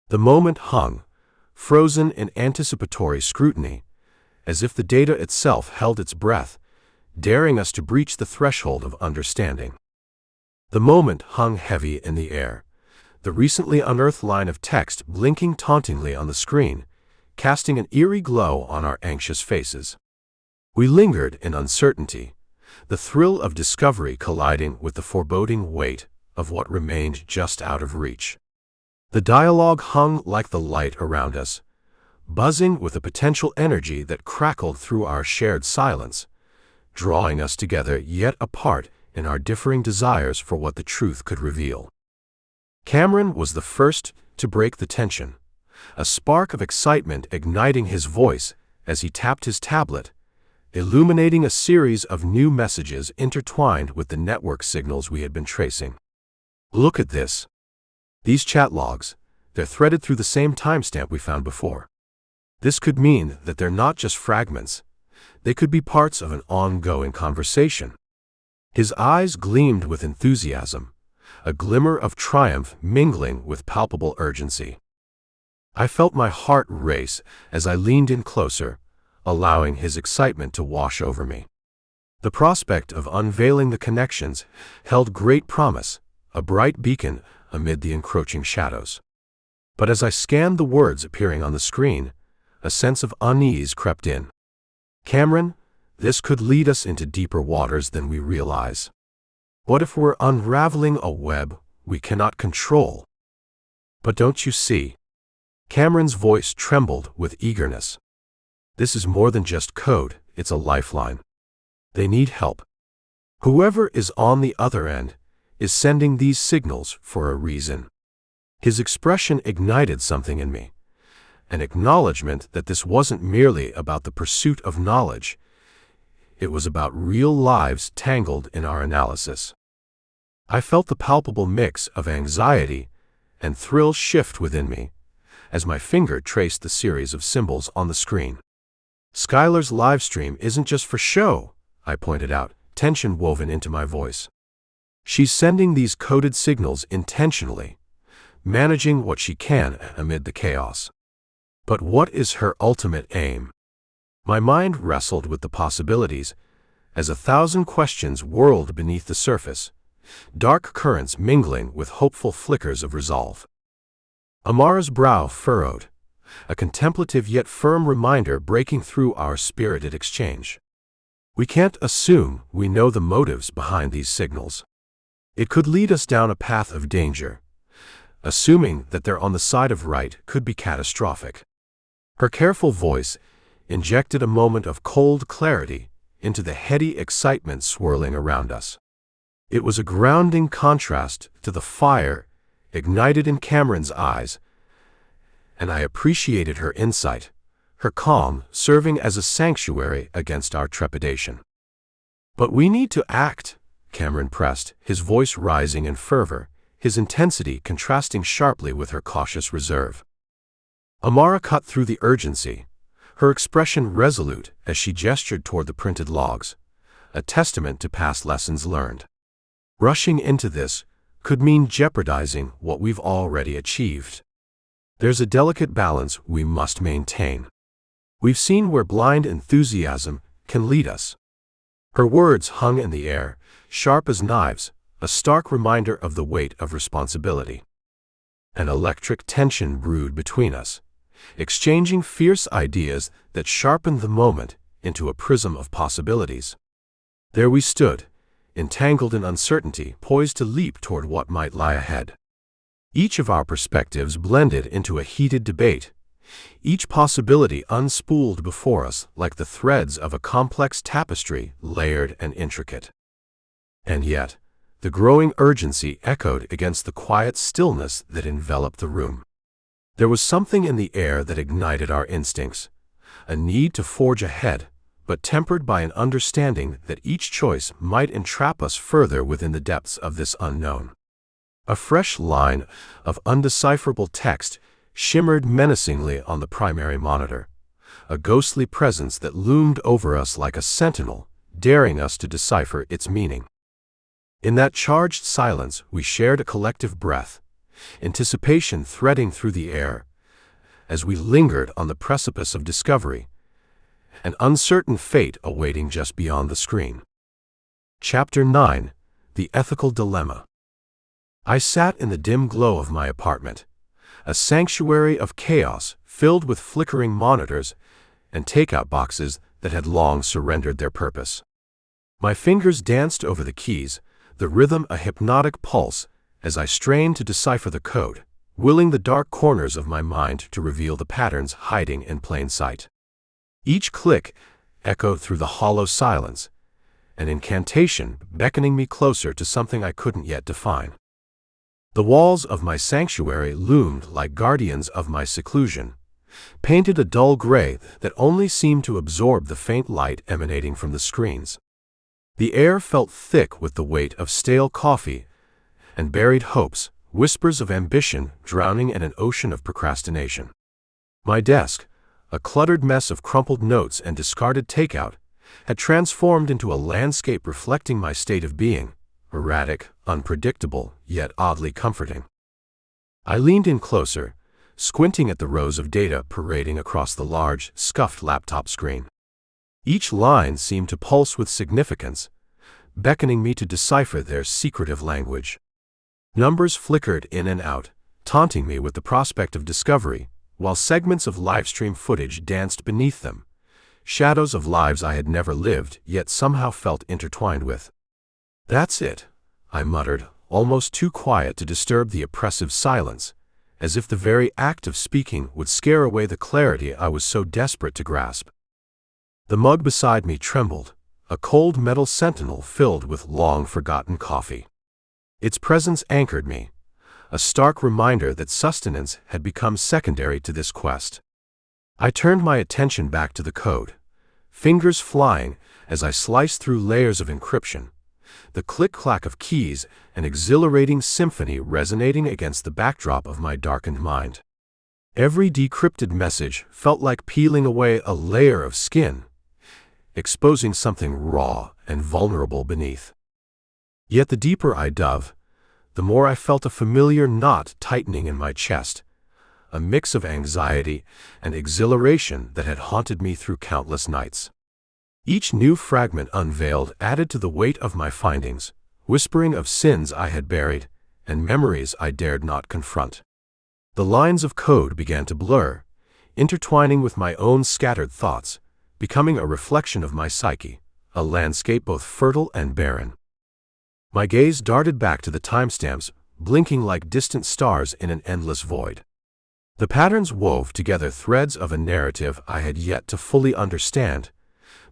The moment hung, frozen in anticipatory scrutiny, as if the data itself held its breath, daring us to breach the threshold of understanding. The moment hung heavy in the air, the recently unearthed line of text blinking tauntingly on the screen, casting an eerie glow on our anxious faces. We lingered in uncertainty, the thrill of discovery colliding with the foreboding weight of what remained just out of reach. The dialogue hung like the light around us, buzzing with a potential energy that crackled through our shared silence, drawing us together yet apart in our differing desires for what the truth could reveal. Cameron was the first to break the tension, a spark of excitement igniting his voice as he tapped his tablet, illuminating a series of new messages intertwined with the network signals we had been tracing. "Look at this. These chat logs, they're threaded through the same timestamp we found before. This could mean that they're not just fragments. They could be parts of an ongoing conversation." His eyes gleamed with enthusiasm, a glimmer of triumph mingling with palpable urgency. I felt my heart race as I leaned in closer, allowing his excitement to wash over me. The prospect of unveiling the connections held great promise, a bright beacon amid the encroaching shadows. But as I scanned the words appearing on the screen, a sense of unease crept in. "Cameron, this could lead us into deeper waters than we realize. What if we're unraveling a web we cannot control?" "But don't you see?" Cameron's voice trembled with eagerness. "This is more than just code, it's a lifeline. They need help. Whoever is on the other end is sending these signals for a reason." His expression ignited something in me, an acknowledgement that this wasn't merely about the pursuit of knowledge. It was about real lives tangled in our analysis. I felt the palpable mix of anxiety and thrill shift within me as my finger traced the series of symbols on the screen. "Skylar's livestream isn't just for show," I pointed out, tension woven into my voice. "She's sending these coded signals intentionally, managing what she can amid the chaos. But what is her ultimate aim?" My mind wrestled with the possibilities as 1,000 questions whirled beneath the surface, dark currents mingling with hopeful flickers of resolve. Amara's brow furrowed, a contemplative yet firm reminder breaking through our spirited exchange. "We can't assume we know the motives behind these signals. It could lead us down a path of danger. Assuming that they're on the side of right could be catastrophic." Her careful voice injected a moment of cold clarity into the heady excitement swirling around us. It was a grounding contrast to the fire ignited in Cameron's eyes, and I appreciated her insight, her calm serving as a sanctuary against our trepidation. "But we need to act," Cameron pressed, his voice rising in fervor, his intensity contrasting sharply with her cautious reserve. Amara cut through the urgency, her expression resolute as she gestured toward the printed logs, a testament to past lessons learned. "Rushing into this could mean jeopardizing what we've already achieved. There's a delicate balance we must maintain. We've seen where blind enthusiasm can lead us." Her words hung in the air, sharp as knives, a stark reminder of the weight of responsibility. An electric tension brewed between us, exchanging fierce ideas that sharpened the moment into a prism of possibilities. There we stood, entangled in uncertainty, poised to leap toward what might lie ahead. Each of our perspectives blended into a heated debate, each possibility unspooled before us like the threads of a complex tapestry, layered and intricate. And yet, the growing urgency echoed against the quiet stillness that enveloped the room. There was something in the air that ignited our instincts, a need to forge ahead, but tempered by an understanding that each choice might entrap us further within the depths of this unknown. A fresh line of undecipherable text shimmered menacingly on the primary monitor, a ghostly presence that loomed over us like a sentinel, daring us to decipher its meaning. In that charged silence, we shared a collective breath, anticipation threading through the air, as we lingered on the precipice of discovery, an uncertain fate awaiting just beyond the screen. Chapter 9: The Ethical Dilemma. I sat in the dim glow of my apartment, a sanctuary of chaos filled with flickering monitors and takeout boxes that had long surrendered their purpose. My fingers danced over the keys, the rhythm a hypnotic pulse as I strained to decipher the code, willing the dark corners of my mind to reveal the patterns hiding in plain sight. Each click echoed through the hollow silence, an incantation beckoning me closer to something I couldn't yet define. The walls of my sanctuary loomed like guardians of my seclusion, painted a dull gray that only seemed to absorb the faint light emanating from the screens. The air felt thick with the weight of stale coffee and buried hopes, whispers of ambition drowning in an ocean of procrastination. My desk, a cluttered mess of crumpled notes and discarded takeout, had transformed into a landscape reflecting my state of being, erratic, unpredictable, yet oddly comforting. I leaned in closer, squinting at the rows of data parading across the large, scuffed laptop screen. Each line seemed to pulse with significance, beckoning me to decipher their secretive language. Numbers flickered in and out, taunting me with the prospect of discovery, while segments of livestream footage danced beneath them, shadows of lives I had never lived yet somehow felt intertwined with. "That's it," I muttered, almost too quiet to disturb the oppressive silence, as if the very act of speaking would scare away the clarity I was so desperate to grasp. The mug beside me trembled, a cold metal sentinel filled with long-forgotten coffee. Its presence anchored me, a stark reminder that sustenance had become secondary to this quest. I turned my attention back to the code, fingers flying as I sliced through layers of encryption, the click-clack of keys an exhilarating symphony resonating against the backdrop of my darkened mind. Every decrypted message felt like peeling away a layer of skin, exposing something raw and vulnerable beneath. Yet the deeper I dove, the more I felt a familiar knot tightening in my chest, a mix of anxiety and exhilaration that had haunted me through countless nights. Each new fragment unveiled added to the weight of my findings, whispering of sins I had buried and memories I dared not confront. The lines of code began to blur, intertwining with my own scattered thoughts, becoming a reflection of my psyche, a landscape both fertile and barren. My gaze darted back to the timestamps, blinking like distant stars in an endless void. The patterns wove together threads of a narrative I had yet to fully understand,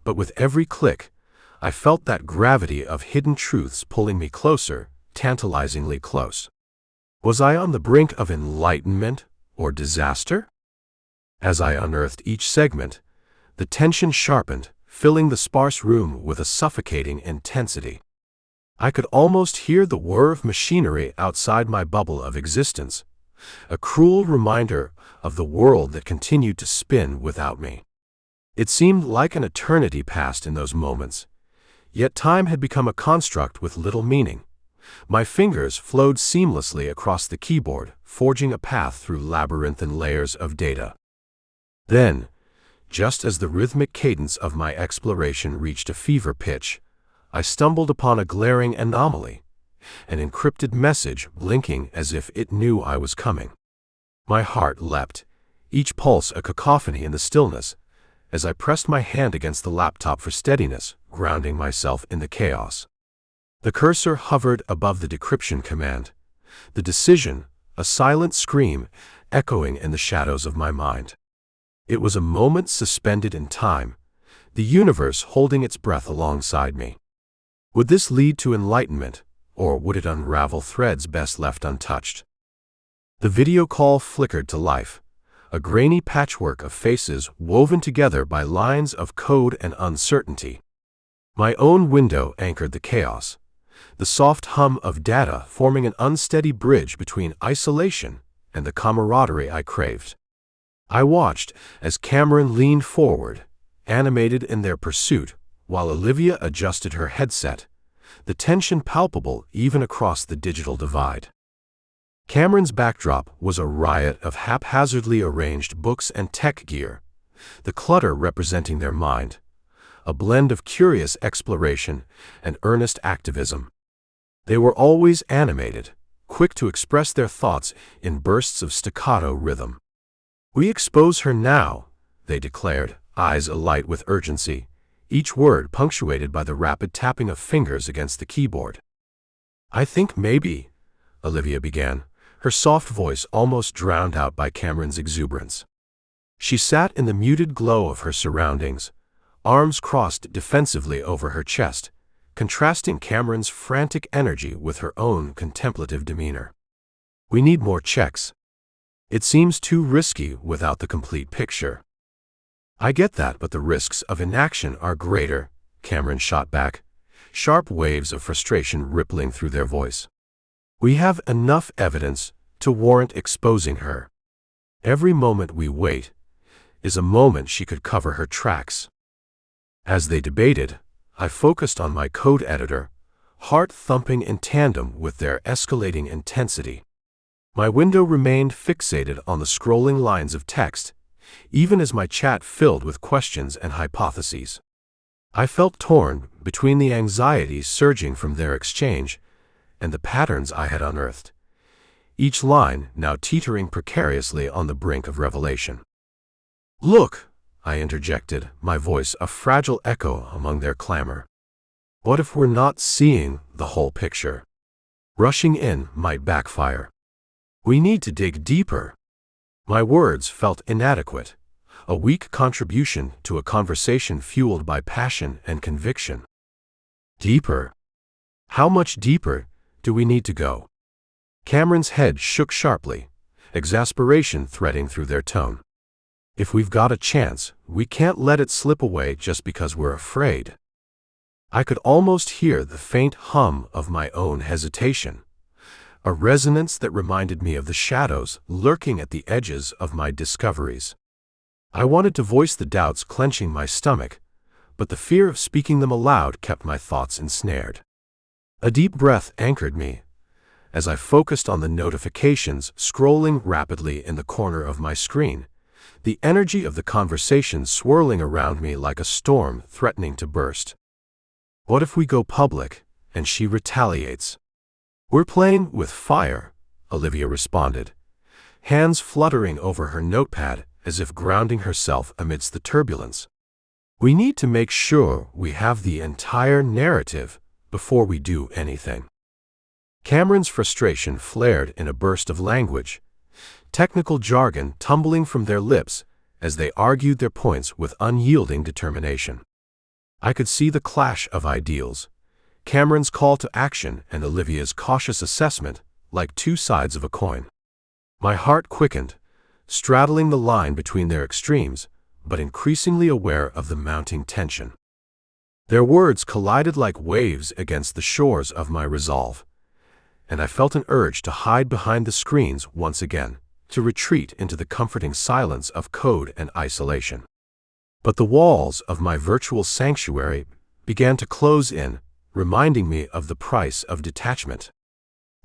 but with every click, I felt that gravity of hidden truths pulling me closer, tantalizingly close. Was I on the brink of enlightenment or disaster? As I unearthed each segment, the tension sharpened, filling the sparse room with a suffocating intensity. I could almost hear the whir of machinery outside my bubble of existence, a cruel reminder of the world that continued to spin without me. It seemed like an eternity passed in those moments, yet time had become a construct with little meaning. My fingers flowed seamlessly across the keyboard, forging a path through labyrinthine layers of data. Then, just as the rhythmic cadence of my exploration reached a fever pitch, I stumbled upon a glaring anomaly, an encrypted message blinking as if it knew I was coming. My heart leapt, each pulse a cacophony in the stillness, as I pressed my hand against the laptop for steadiness, grounding myself in the chaos. The cursor hovered above the decryption command, the decision, a silent scream, echoing in the shadows of my mind. It was a moment suspended in time, the universe holding its breath alongside me. Would this lead to enlightenment, or would it unravel threads best left untouched? The video call flickered to life, a grainy patchwork of faces woven together by lines of code and uncertainty. My own window anchored the chaos, the soft hum of data forming an unsteady bridge between isolation and the camaraderie I craved. I watched as Cameron leaned forward, animated in their pursuit, while Olivia adjusted her headset, the tension palpable even across the digital divide. Cameron's backdrop was a riot of haphazardly arranged books and tech gear, the clutter representing their mind, a blend of curious exploration and earnest activism. They were always animated, quick to express their thoughts in bursts of staccato rhythm. "We expose her now," they declared, eyes alight with urgency, each word punctuated by the rapid tapping of fingers against the keyboard. "I think maybe," Olivia began, her soft voice almost drowned out by Cameron's exuberance. She sat in the muted glow of her surroundings, arms crossed defensively over her chest, contrasting Cameron's frantic energy with her own contemplative demeanor. "We need more checks. It seems too risky without the complete picture." "I get that, but the risks of inaction are greater," Cameron shot back, sharp waves of frustration rippling through their voice. "We have enough evidence to warrant exposing her. Every moment we wait is a moment she could cover her tracks." As they debated, I focused on my code editor, heart thumping in tandem with their escalating intensity. My window remained fixated on the scrolling lines of text, even as my chat filled with questions and hypotheses. I felt torn between the anxieties surging from their exchange and the patterns I had unearthed, each line now teetering precariously on the brink of revelation. "Look," I interjected, my voice a fragile echo among their clamor. "What if we're not seeing the whole picture? Rushing in might backfire. We need to dig deeper." My words felt inadequate, a weak contribution to a conversation fueled by passion and conviction. Deeper? How much deeper do we need to go? Cameron's head shook sharply, exasperation threading through their tone. "If we've got a chance, we can't let it slip away just because we're afraid." I could almost hear the faint hum of my own hesitation, a resonance that reminded me of the shadows lurking at the edges of my discoveries. I wanted to voice the doubts clenching my stomach, but the fear of speaking them aloud kept my thoughts ensnared. A deep breath anchored me as I focused on the notifications scrolling rapidly in the corner of my screen, the energy of the conversation swirling around me like a storm threatening to burst. "What if we go public and she retaliates?" "We're playing with fire," Olivia responded, hands fluttering over her notepad as if grounding herself amidst the turbulence. "We need to make sure we have the entire narrative before we do anything." Cameron's frustration flared in a burst of language, technical jargon tumbling from their lips as they argued their points with unyielding determination. I could see the clash of ideals, Cameron's call to action and Olivia's cautious assessment, like two sides of a coin. My heart quickened, straddling the line between their extremes, but increasingly aware of the mounting tension. Their words collided like waves against the shores of my resolve, and I felt an urge to hide behind the screens once again, to retreat into the comforting silence of code and isolation. But the walls of my virtual sanctuary began to close in, reminding me of the price of detachment.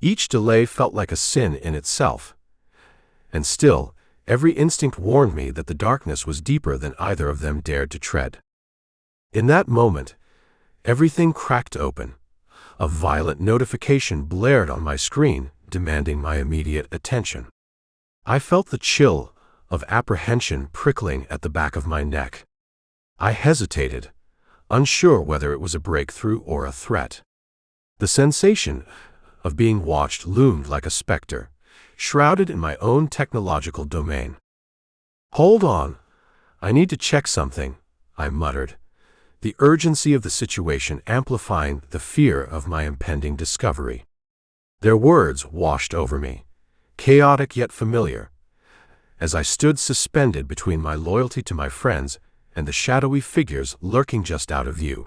Each delay felt like a sin in itself, and still, every instinct warned me that the darkness was deeper than either of them dared to tread. In that moment, everything cracked open. A violent notification blared on my screen, demanding my immediate attention. I felt the chill of apprehension prickling at the back of my neck. I hesitated, unsure whether it was a breakthrough or a threat. The sensation of being watched loomed like a specter, shrouded in my own technological domain. "Hold on, I need to check something," I muttered, the urgency of the situation amplifying the fear of my impending discovery. Their words washed over me, chaotic yet familiar, as I stood suspended between my loyalty to my friends and the shadowy figures lurking just out of view.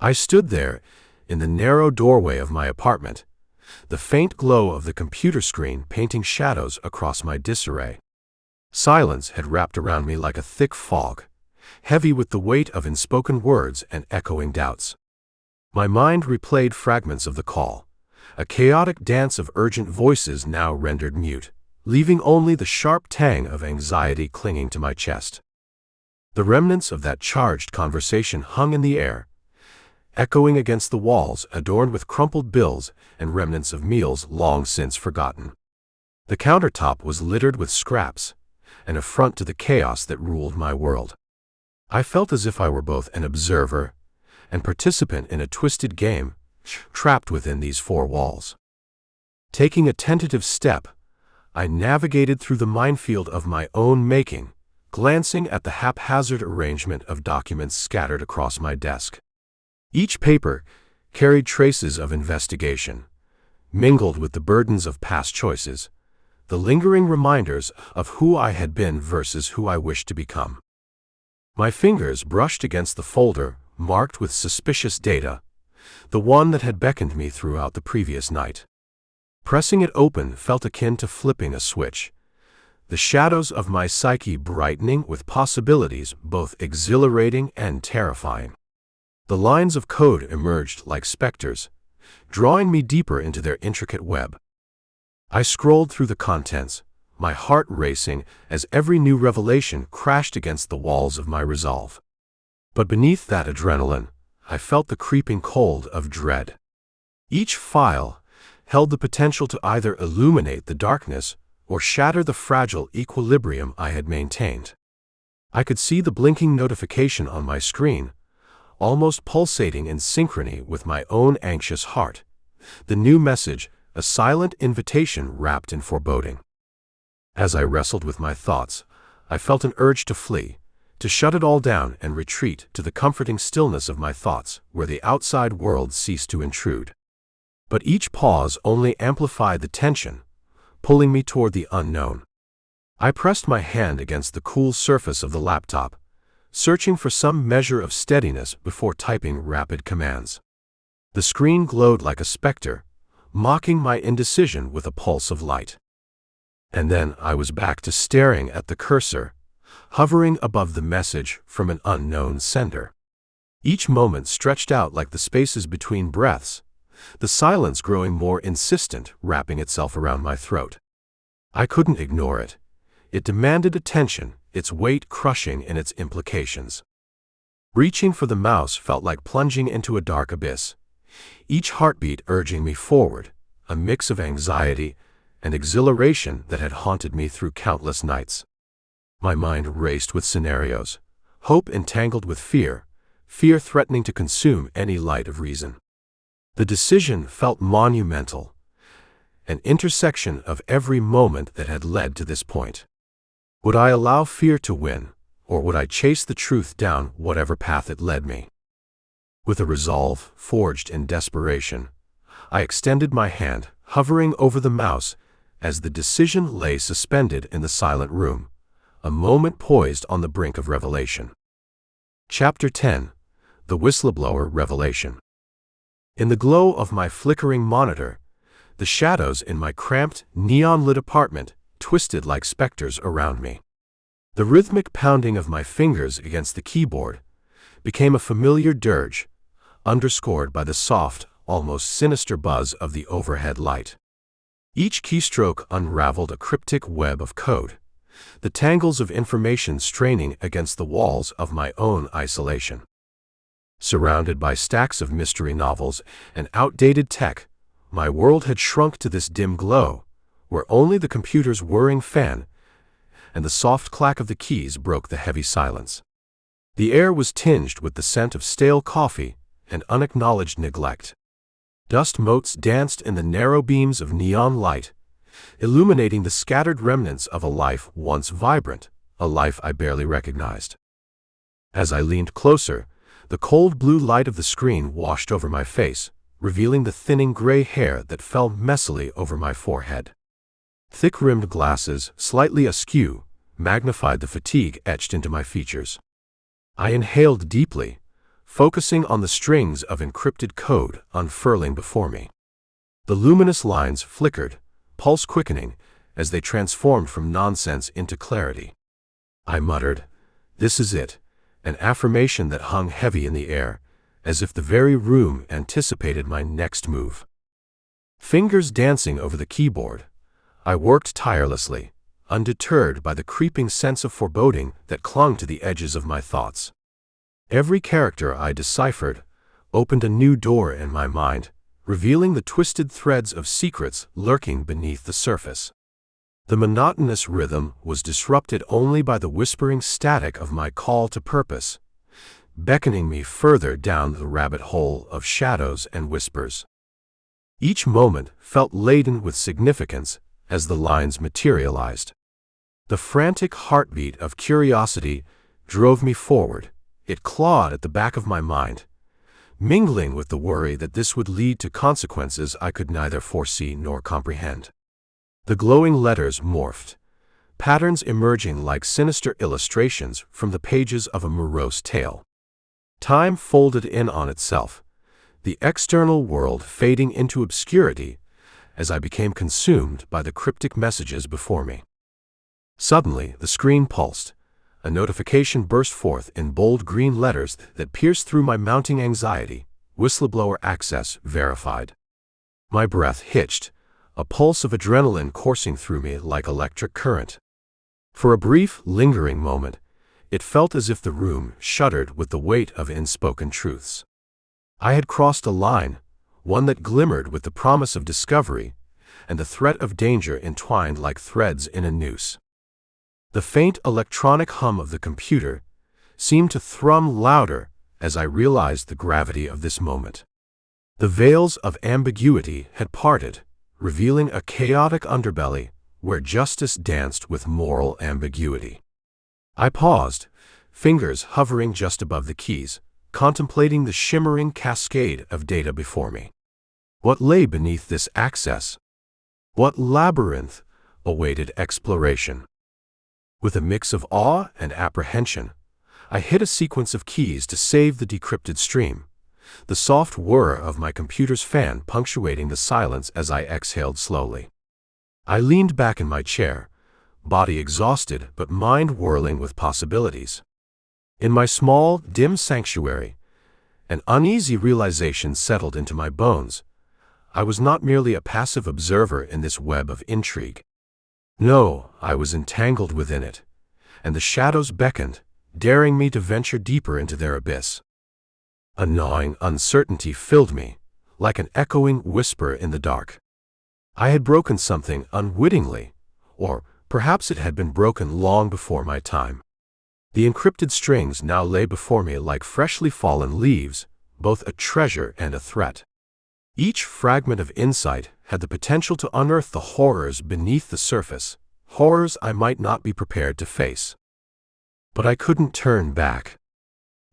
I stood there, in the narrow doorway of my apartment, the faint glow of the computer screen painting shadows across my disarray. Silence had wrapped around me like a thick fog, heavy with the weight of unspoken words and echoing doubts. My mind replayed fragments of the call, a chaotic dance of urgent voices now rendered mute, leaving only the sharp tang of anxiety clinging to my chest. The remnants of that charged conversation hung in the air, echoing against the walls adorned with crumpled bills and remnants of meals long since forgotten. The countertop was littered with scraps, an affront to the chaos that ruled my world. I felt as if I were both an observer and participant in a twisted game, trapped within these four walls. Taking a tentative step, I navigated through the minefield of my own making, glancing at the haphazard arrangement of documents scattered across my desk. Each paper carried traces of investigation, mingled with the burdens of past choices, the lingering reminders of who I had been versus who I wished to become. My fingers brushed against the folder marked with suspicious data, the one that had beckoned me throughout the previous night. Pressing it open felt akin to flipping a switch, the shadows of my psyche brightening with possibilities both exhilarating and terrifying. The lines of code emerged like specters, drawing me deeper into their intricate web. I scrolled through the contents, my heart racing as every new revelation crashed against the walls of my resolve. But beneath that adrenaline, I felt the creeping cold of dread. Each file held the potential to either illuminate the darkness or shatter the fragile equilibrium I had maintained. I could see the blinking notification on my screen, almost pulsating in synchrony with my own anxious heart. The new message, a silent invitation wrapped in foreboding. As I wrestled with my thoughts, I felt an urge to flee, to shut it all down and retreat to the comforting stillness of my thoughts, where the outside world ceased to intrude. But each pause only amplified the tension, pulling me toward the unknown. I pressed my hand against the cool surface of the laptop, searching for some measure of steadiness before typing rapid commands. The screen glowed like a specter, mocking my indecision with a pulse of light. And then I was back to staring at the cursor, hovering above the message from an unknown sender. Each moment stretched out like the spaces between breaths, the silence growing more insistent, wrapping itself around my throat. I couldn't ignore it. It demanded attention, its weight crushing in its implications. Reaching for the mouse felt like plunging into a dark abyss, each heartbeat urging me forward, a mix of anxiety and exhilaration that had haunted me through countless nights. My mind raced with scenarios, hope entangled with fear, fear threatening to consume any light of reason. The decision felt monumental, an intersection of every moment that had led to this point. Would I allow fear to win, or would I chase the truth down whatever path it led me? With a resolve forged in desperation, I extended my hand, hovering over the mouse as the decision lay suspended in the silent room, a moment poised on the brink of revelation. Chapter 10: The Whistleblower Revelation. In the glow of my flickering monitor, the shadows in my cramped, neon-lit apartment twisted like specters around me. The rhythmic pounding of my fingers against the keyboard became a familiar dirge, underscored by the soft, almost sinister buzz of the overhead light. Each keystroke unraveled a cryptic web of code, the tangles of information straining against the walls of my own isolation. Surrounded by stacks of mystery novels and outdated tech, my world had shrunk to this dim glow, where only the computer's whirring fan and the soft clack of the keys broke the heavy silence. The air was tinged with the scent of stale coffee and unacknowledged neglect. Dust motes danced in the narrow beams of neon light, illuminating the scattered remnants of a life once vibrant, a life I barely recognized. As I leaned closer, the cold blue light of the screen washed over my face, revealing the thinning gray hair that fell messily over my forehead. Thick-rimmed glasses, slightly askew, magnified the fatigue etched into my features. I inhaled deeply, focusing on the strings of encrypted code unfurling before me. The luminous lines flickered, pulse quickening, as they transformed from nonsense into clarity. I muttered, "This is it," an affirmation that hung heavy in the air, as if the very room anticipated my next move. Fingers dancing over the keyboard, I worked tirelessly, undeterred by the creeping sense of foreboding that clung to the edges of my thoughts. Every character I deciphered opened a new door in my mind, revealing the twisted threads of secrets lurking beneath the surface. The monotonous rhythm was disrupted only by the whispering static of my call to purpose, beckoning me further down the rabbit hole of shadows and whispers. Each moment felt laden with significance as the lines materialized. The frantic heartbeat of curiosity drove me forward. It clawed at the back of my mind, mingling with the worry that this would lead to consequences I could neither foresee nor comprehend. The glowing letters morphed, patterns emerging like sinister illustrations from the pages of a morose tale. Time folded in on itself, the external world fading into obscurity as I became consumed by the cryptic messages before me. Suddenly, the screen pulsed. A notification burst forth in bold green letters that pierced through my mounting anxiety. Whistleblower access verified. My breath hitched, a pulse of adrenaline coursing through me like electric current. For a brief, lingering moment, it felt as if the room shuddered with the weight of unspoken truths. I had crossed a line, one that glimmered with the promise of discovery and the threat of danger entwined like threads in a noose. The faint electronic hum of the computer seemed to thrum louder as I realized the gravity of this moment. The veils of ambiguity had parted, revealing a chaotic underbelly where justice danced with moral ambiguity. I paused, fingers hovering just above the keys, contemplating the shimmering cascade of data before me. What lay beneath this access? What labyrinth awaited exploration? With a mix of awe and apprehension, I hit a sequence of keys to save the decrypted stream, the soft whir of my computer's fan punctuating the silence as I exhaled slowly. I leaned back in my chair, body exhausted but mind whirling with possibilities. In my small, dim sanctuary, an uneasy realization settled into my bones. I was not merely a passive observer in this web of intrigue. No, I was entangled within it, and the shadows beckoned, daring me to venture deeper into their abyss. A gnawing uncertainty filled me, like an echoing whisper in the dark. I had broken something unwittingly, or perhaps it had been broken long before my time. The encrypted strings now lay before me like freshly fallen leaves, both a treasure and a threat. Each fragment of insight had the potential to unearth the horrors beneath the surface, horrors I might not be prepared to face. But I couldn't turn back.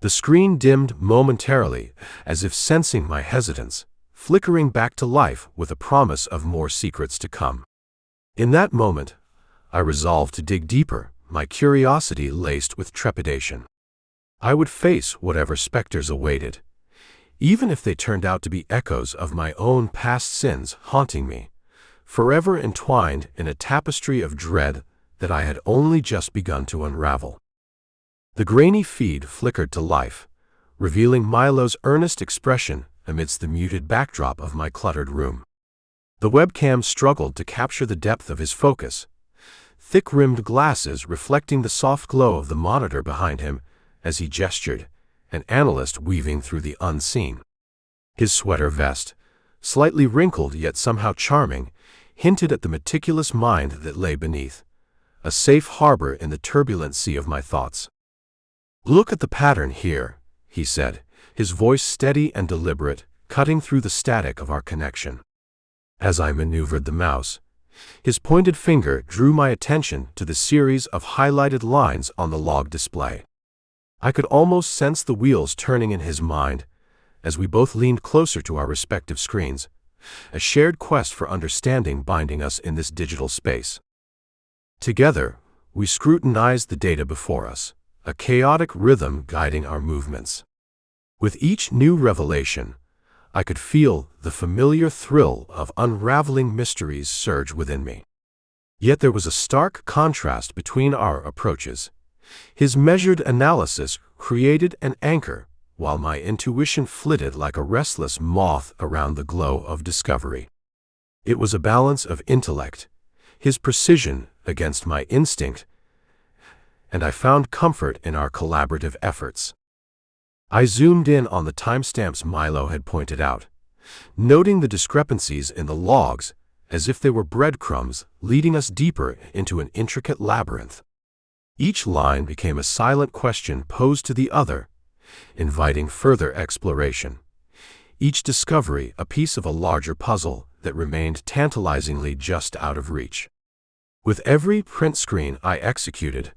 The screen dimmed momentarily, as if sensing my hesitance, flickering back to life with a promise of more secrets to come. In that moment, I resolved to dig deeper, my curiosity laced with trepidation. I would face whatever specters awaited, even if they turned out to be echoes of my own past sins haunting me, forever entwined in a tapestry of dread that I had only just begun to unravel. The grainy feed flickered to life, revealing Milo's earnest expression amidst the muted backdrop of my cluttered room. The webcam struggled to capture the depth of his focus, thick-rimmed glasses reflecting the soft glow of the monitor behind him as he gestured, an analyst weaving through the unseen. His sweater vest, slightly wrinkled yet somehow charming, hinted at the meticulous mind that lay beneath, a safe harbor in the turbulent sea of my thoughts. "Look at the pattern here," he said, his voice steady and deliberate, cutting through the static of our connection. As I maneuvered the mouse, his pointed finger drew my attention to the series of highlighted lines on the log display. I could almost sense the wheels turning in his mind as we both leaned closer to our respective screens, a shared quest for understanding binding us in this digital space. Together, we scrutinized the data before us, a chaotic rhythm guiding our movements. With each new revelation, I could feel the familiar thrill of unraveling mysteries surge within me. Yet there was a stark contrast between our approaches. His measured analysis created an anchor, while my intuition flitted like a restless moth around the glow of discovery. It was a balance of intellect, his precision against my instinct, and I found comfort in our collaborative efforts. I zoomed in on the timestamps Milo had pointed out, noting the discrepancies in the logs as if they were breadcrumbs leading us deeper into an intricate labyrinth. Each line became a silent question posed to the other, inviting further exploration. each discovery a piece of a larger puzzle that remained tantalizingly just out of reach. With every print screen I executed,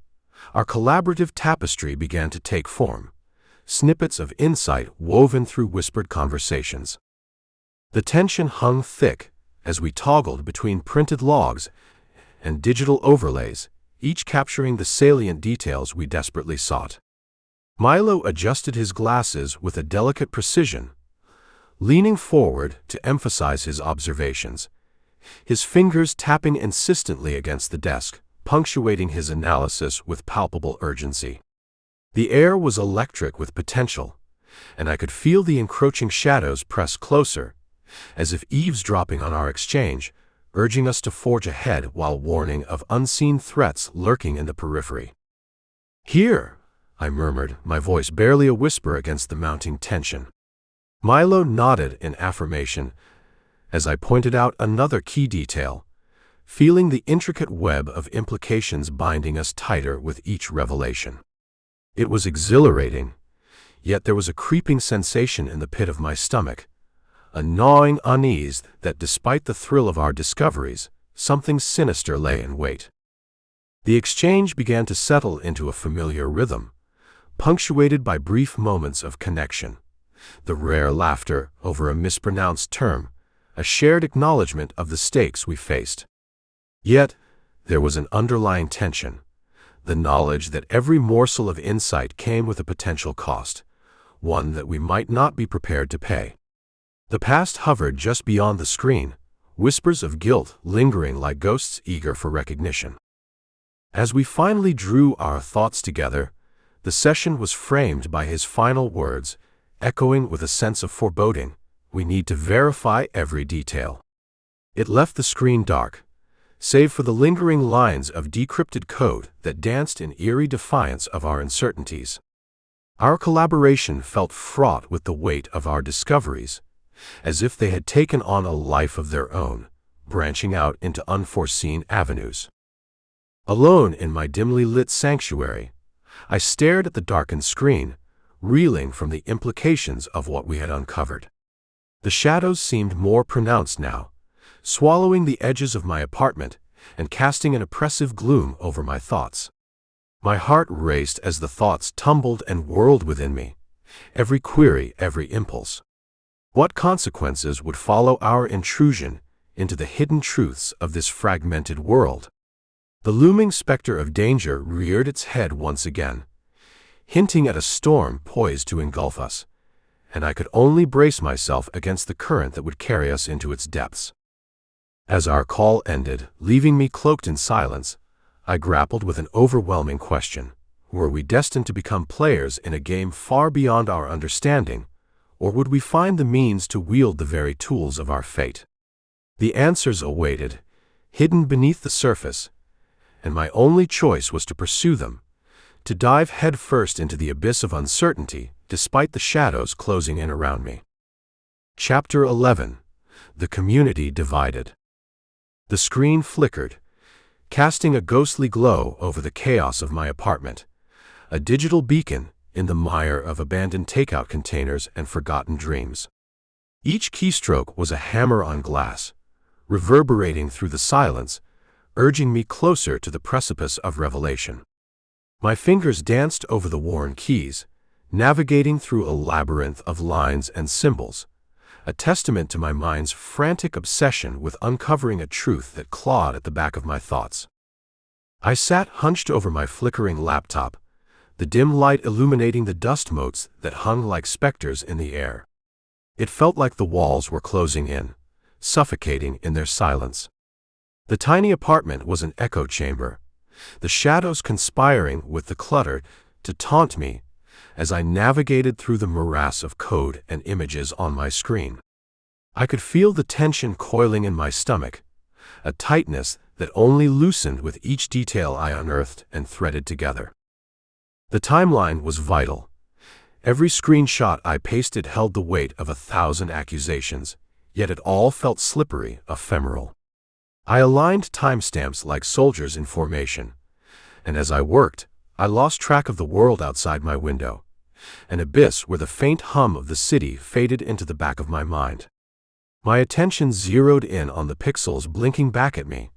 our collaborative tapestry began to take form, snippets of insight woven through whispered conversations. The tension hung thick as we toggled between printed logs and digital overlays, each capturing the salient details we desperately sought. Milo adjusted his glasses with a delicate precision, leaning forward to emphasize his observations, his fingers tapping insistently against the desk, punctuating his analysis with palpable urgency. The air was electric with potential, and I could feel the encroaching shadows press closer, as if eavesdropping on our exchange, urging us to forge ahead while warning of unseen threats lurking in the periphery. "Here," I murmured, my voice barely a whisper against the mounting tension. Milo nodded in affirmation as I pointed out another key detail, feeling the intricate web of implications binding us tighter with each revelation. It was exhilarating, yet there was a creeping sensation in the pit of my stomach, a gnawing unease that despite the thrill of our discoveries, something sinister lay in wait. The exchange began to settle into a familiar rhythm, punctuated by brief moments of connection, the rare laughter over a mispronounced term, a shared acknowledgement of the stakes we faced. Yet, there was an underlying tension, the knowledge that every morsel of insight came with a potential cost, one that we might not be prepared to pay. The past hovered just beyond the screen, whispers of guilt lingering like ghosts eager for recognition. As we finally drew our thoughts together, the session was framed by his final words, echoing with a sense of foreboding, "We need to verify every detail." It left the screen dark, save for the lingering lines of decrypted code that danced in eerie defiance of our uncertainties. Our collaboration felt fraught with the weight of our discoveries, as if they had taken on a life of their own, branching out into unforeseen avenues. Alone in my dimly lit sanctuary, I stared at the darkened screen, reeling from the implications of what we had uncovered. The shadows seemed more pronounced now, swallowing the edges of my apartment and casting an oppressive gloom over my thoughts. My heart raced as the thoughts tumbled and whirled within me, every query, every impulse. What consequences would follow our intrusion into the hidden truths of this fragmented world? The looming specter of danger reared its head once again, hinting at a storm poised to engulf us, and I could only brace myself against the current that would carry us into its depths. As our call ended, leaving me cloaked in silence, I grappled with an overwhelming question. Were we destined to become players in a game far beyond our understanding, or would we find the means to wield the very tools of our fate? The answers awaited, hidden beneath the surface, and my only choice was to pursue them, to dive headfirst into the abyss of uncertainty, despite the shadows closing in around me. Chapter 11. The Community Divided. The screen flickered, casting a ghostly glow over the chaos of my apartment, a digital beacon in the mire of abandoned takeout containers and forgotten dreams. Each keystroke was a hammer on glass, reverberating through the silence, urging me closer to the precipice of revelation. My fingers danced over the worn keys, navigating through a labyrinth of lines and symbols, a testament to my mind's frantic obsession with uncovering a truth that clawed at the back of my thoughts. I sat hunched over my flickering laptop, the dim light illuminating the dust motes that hung like specters in the air. It felt like the walls were closing in, suffocating in their silence. The tiny apartment was an echo chamber, the shadows conspiring with the clutter to taunt me as I navigated through the morass of code and images on my screen. I could feel the tension coiling in my stomach, a tightness that only loosened with each detail I unearthed and threaded together. The timeline was vital. Every screenshot I pasted held the weight of 1,000 accusations, yet it all felt slippery, ephemeral. I aligned timestamps like soldiers in formation, and as I worked, I lost track of the world outside my window, an abyss where the faint hum of the city faded into the back of my mind. My attention zeroed in on the pixels blinking back at me,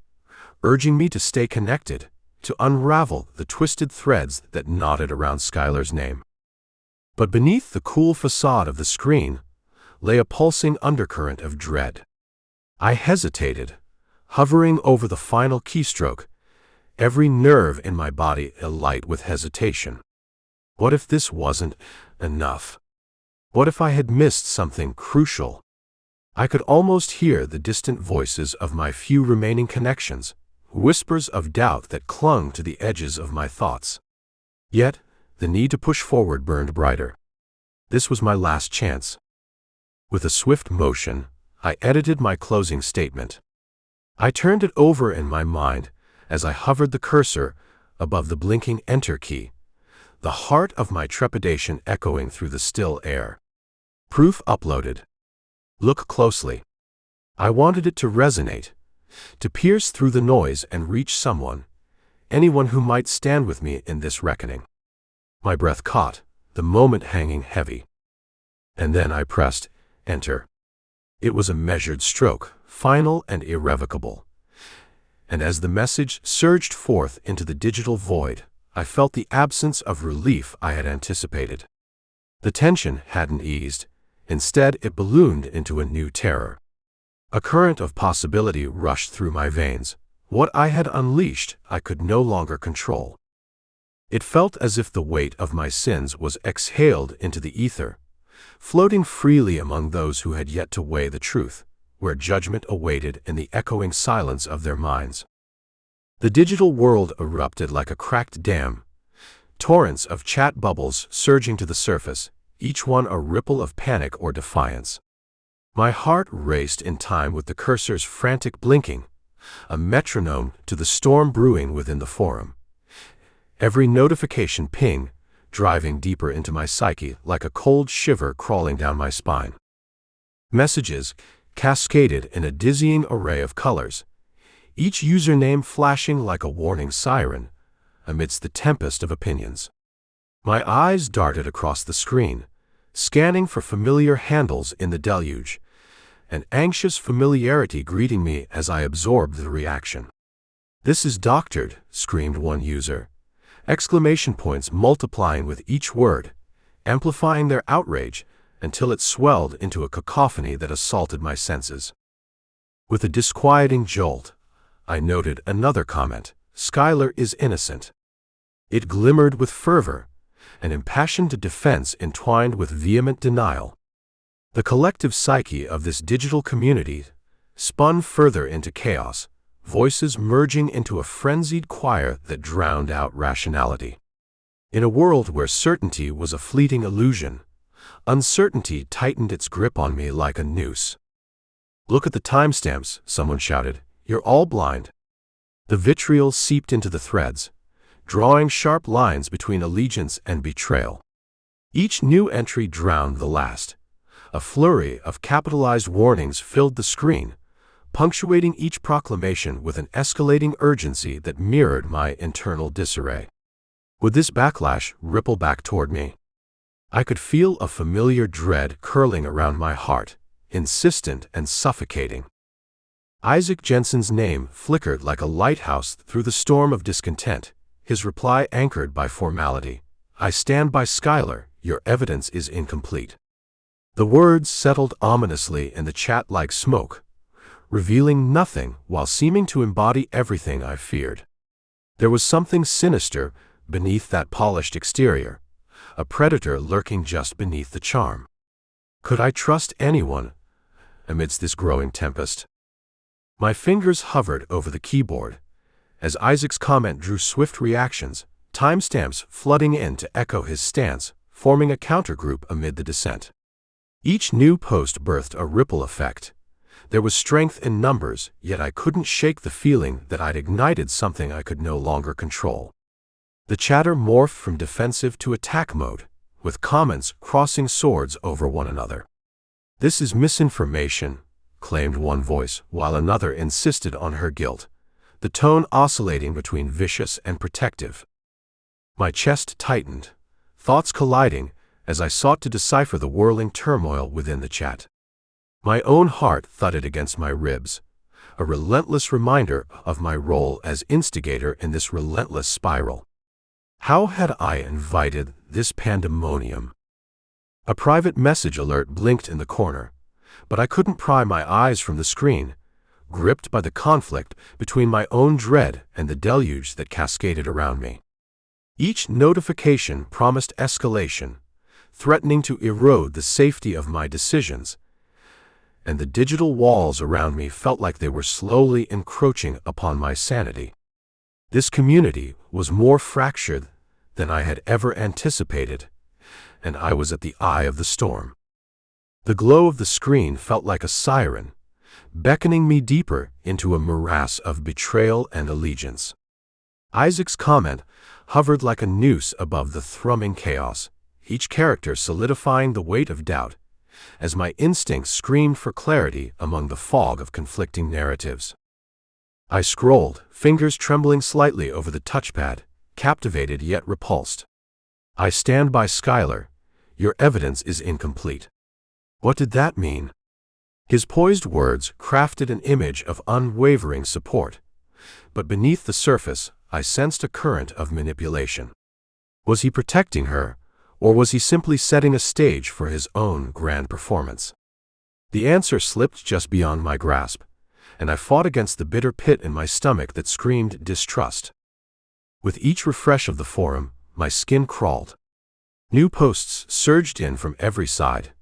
urging me to stay connected, to unravel the twisted threads that knotted around Skylar's name. But beneath the cool facade of the screen lay a pulsing undercurrent of dread. I hesitated, hovering over the final keystroke, every nerve in my body alight with hesitation. What if this wasn't enough? What if I had missed something crucial? I could almost hear the distant voices of my few remaining connections, whispers of doubt that clung to the edges of my thoughts. Yet, the need to push forward burned brighter. This was my last chance. With a swift motion, I edited my closing statement. I turned it over in my mind as I hovered the cursor above the blinking enter key, the heart of my trepidation echoing through the still air. Proof uploaded. Look closely. I wanted it to resonate, to pierce through the noise and reach someone, anyone who might stand with me in this reckoning. My breath caught, the moment hanging heavy. And then I pressed enter. It was a measured stroke, final and irrevocable. And as the message surged forth into the digital void, I felt the absence of relief I had anticipated. The tension hadn't eased. Instead, it ballooned into a new terror. A current of possibility rushed through my veins. What I had unleashed, I could no longer control. It felt as if the weight of my sins was exhaled into the ether, floating freely among those who had yet to weigh the truth, where judgment awaited in the echoing silence of their minds. The digital world erupted like a cracked dam, torrents of chat bubbles surging to the surface, each one a ripple of panic or defiance. My heart raced in time with the cursor's frantic blinking, a metronome to the storm brewing within the forum. Every notification ping, driving deeper into my psyche like a cold shiver crawling down my spine. Messages cascaded in a dizzying array of colors, each username flashing like a warning siren amidst the tempest of opinions. My eyes darted across the screen, scanning for familiar handles in the deluge, an anxious familiarity greeting me as I absorbed the reaction. "This is doctored," screamed one user, exclamation points multiplying with each word, amplifying their outrage until it swelled into a cacophony that assaulted my senses. With a disquieting jolt, I noted another comment, "Skylar is innocent." It glimmered with fervor, an impassioned defense entwined with vehement denial. The collective psyche of this digital community spun further into chaos, voices merging into a frenzied choir that drowned out rationality. In a world where certainty was a fleeting illusion, uncertainty tightened its grip on me like a noose. "Look at the timestamps," someone shouted. "You're all blind." The vitriol seeped into the threads, drawing sharp lines between allegiance and betrayal. Each new entry drowned the last. A flurry of capitalized warnings filled the screen, punctuating each proclamation with an escalating urgency that mirrored my internal disarray. Would this backlash ripple back toward me? I could feel a familiar dread curling around my heart, insistent and suffocating. Isaac Jensen's name flickered like a lighthouse through the storm of discontent, his reply anchored by formality. "I stand by Skylar, your evidence is incomplete." The words settled ominously in the chat like smoke, revealing nothing while seeming to embody everything I feared. There was something sinister beneath that polished exterior, a predator lurking just beneath the charm. Could I trust anyone amidst this growing tempest? My fingers hovered over the keyboard, as Isaac's comment drew swift reactions, timestamps flooding in to echo his stance, forming a countergroup amid the dissent. Each new post birthed a ripple effect. There was strength in numbers, yet I couldn't shake the feeling that I'd ignited something I could no longer control. The chatter morphed from defensive to attack mode, with comments crossing swords over one another. "This is misinformation," claimed one voice, while another insisted on her guilt, the tone oscillating between vicious and protective. My chest tightened, thoughts colliding as I sought to decipher the whirling turmoil within the chat. My own heart thudded against my ribs, a relentless reminder of my role as instigator in this relentless spiral. How had I invited this pandemonium? A private message alert blinked in the corner, but I couldn't pry my eyes from the screen, gripped by the conflict between my own dread and the deluge that cascaded around me. Each notification promised escalation, threatening to erode the safety of my decisions, and the digital walls around me felt like they were slowly encroaching upon my sanity. This community was more fractured than I had ever anticipated, and I was at the eye of the storm. The glow of the screen felt like a siren, beckoning me deeper into a morass of betrayal and allegiance. Isaac's comment hovered like a noose above the thrumming chaos, each character solidifying the weight of doubt, as my instincts screamed for clarity among the fog of conflicting narratives. I scrolled, fingers trembling slightly over the touchpad, captivated yet repulsed. "I stand by Skylar. Your evidence is incomplete." What did that mean? His poised words crafted an image of unwavering support, but beneath the surface, I sensed a current of manipulation. Was he protecting her, or was he simply setting a stage for his own grand performance? The answer slipped just beyond my grasp, and I fought against the bitter pit in my stomach that screamed distrust. With each refresh of the forum, my skin crawled. New posts surged in from every side,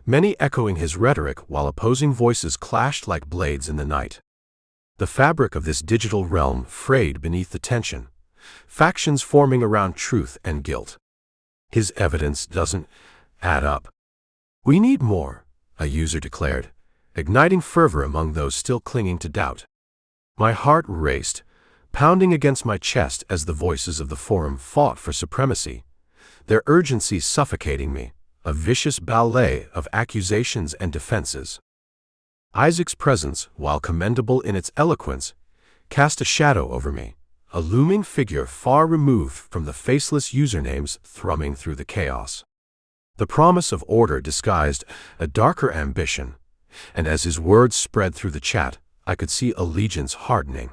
many echoing his rhetoric while opposing voices clashed like blades in the night. The fabric of this digital realm frayed beneath the tension, factions forming around truth and guilt. "His evidence doesn't add up. We need more," a user declared, igniting fervor among those still clinging to doubt. My heart raced, pounding against my chest as the voices of the forum fought for supremacy, their urgency suffocating me, a vicious ballet of accusations and defenses. Isaac's presence, while commendable in its eloquence, cast a shadow over me, a looming figure far removed from the faceless usernames thrumming through the chaos. The promise of order disguised a darker ambition, and as his words spread through the chat, I could see allegiance hardening.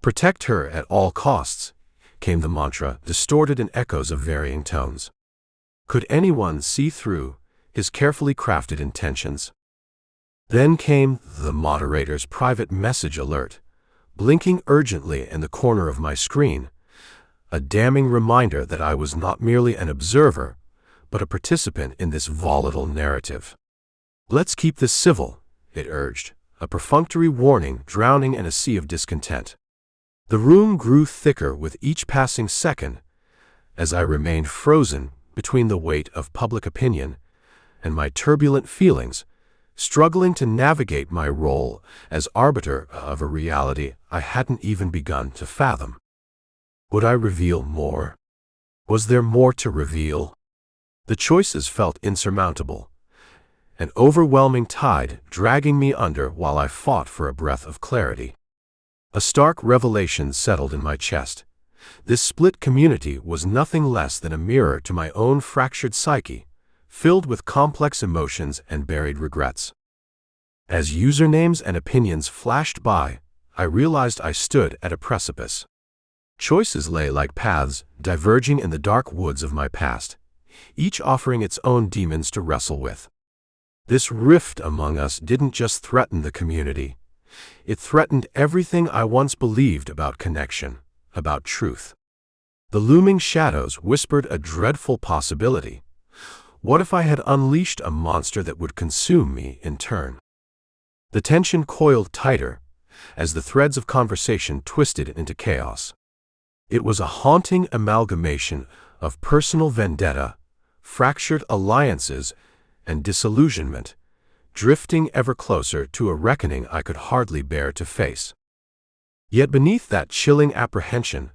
"Protect her at all costs," came the mantra, distorted in echoes of varying tones. Could anyone see through his carefully crafted intentions? Then came the moderator's private message alert, blinking urgently in the corner of my screen, a damning reminder that I was not merely an observer, but a participant in this volatile narrative. "Let's keep this civil," it urged, a perfunctory warning drowning in a sea of discontent. The room grew thicker with each passing second, as I remained frozen between the weight of public opinion and my turbulent feelings, struggling to navigate my role as arbiter of a reality I hadn't even begun to fathom. Would I reveal more? Was there more to reveal? The choices felt insurmountable, an overwhelming tide dragging me under while I fought for a breath of clarity. A stark revelation settled in my chest. This split community was nothing less than a mirror to my own fractured psyche, filled with complex emotions and buried regrets. As usernames and opinions flashed by, I realized I stood at a precipice. Choices lay like paths diverging in the dark woods of my past, each offering its own demons to wrestle with. This rift among us didn't just threaten the community. It threatened everything I once believed about connection, about truth. The looming shadows whispered a dreadful possibility. What if I had unleashed a monster that would consume me in turn? The tension coiled tighter as the threads of conversation twisted into chaos. It was a haunting amalgamation of personal vendetta, fractured alliances, and disillusionment, drifting ever closer to a reckoning I could hardly bear to face. Yet beneath that chilling apprehension,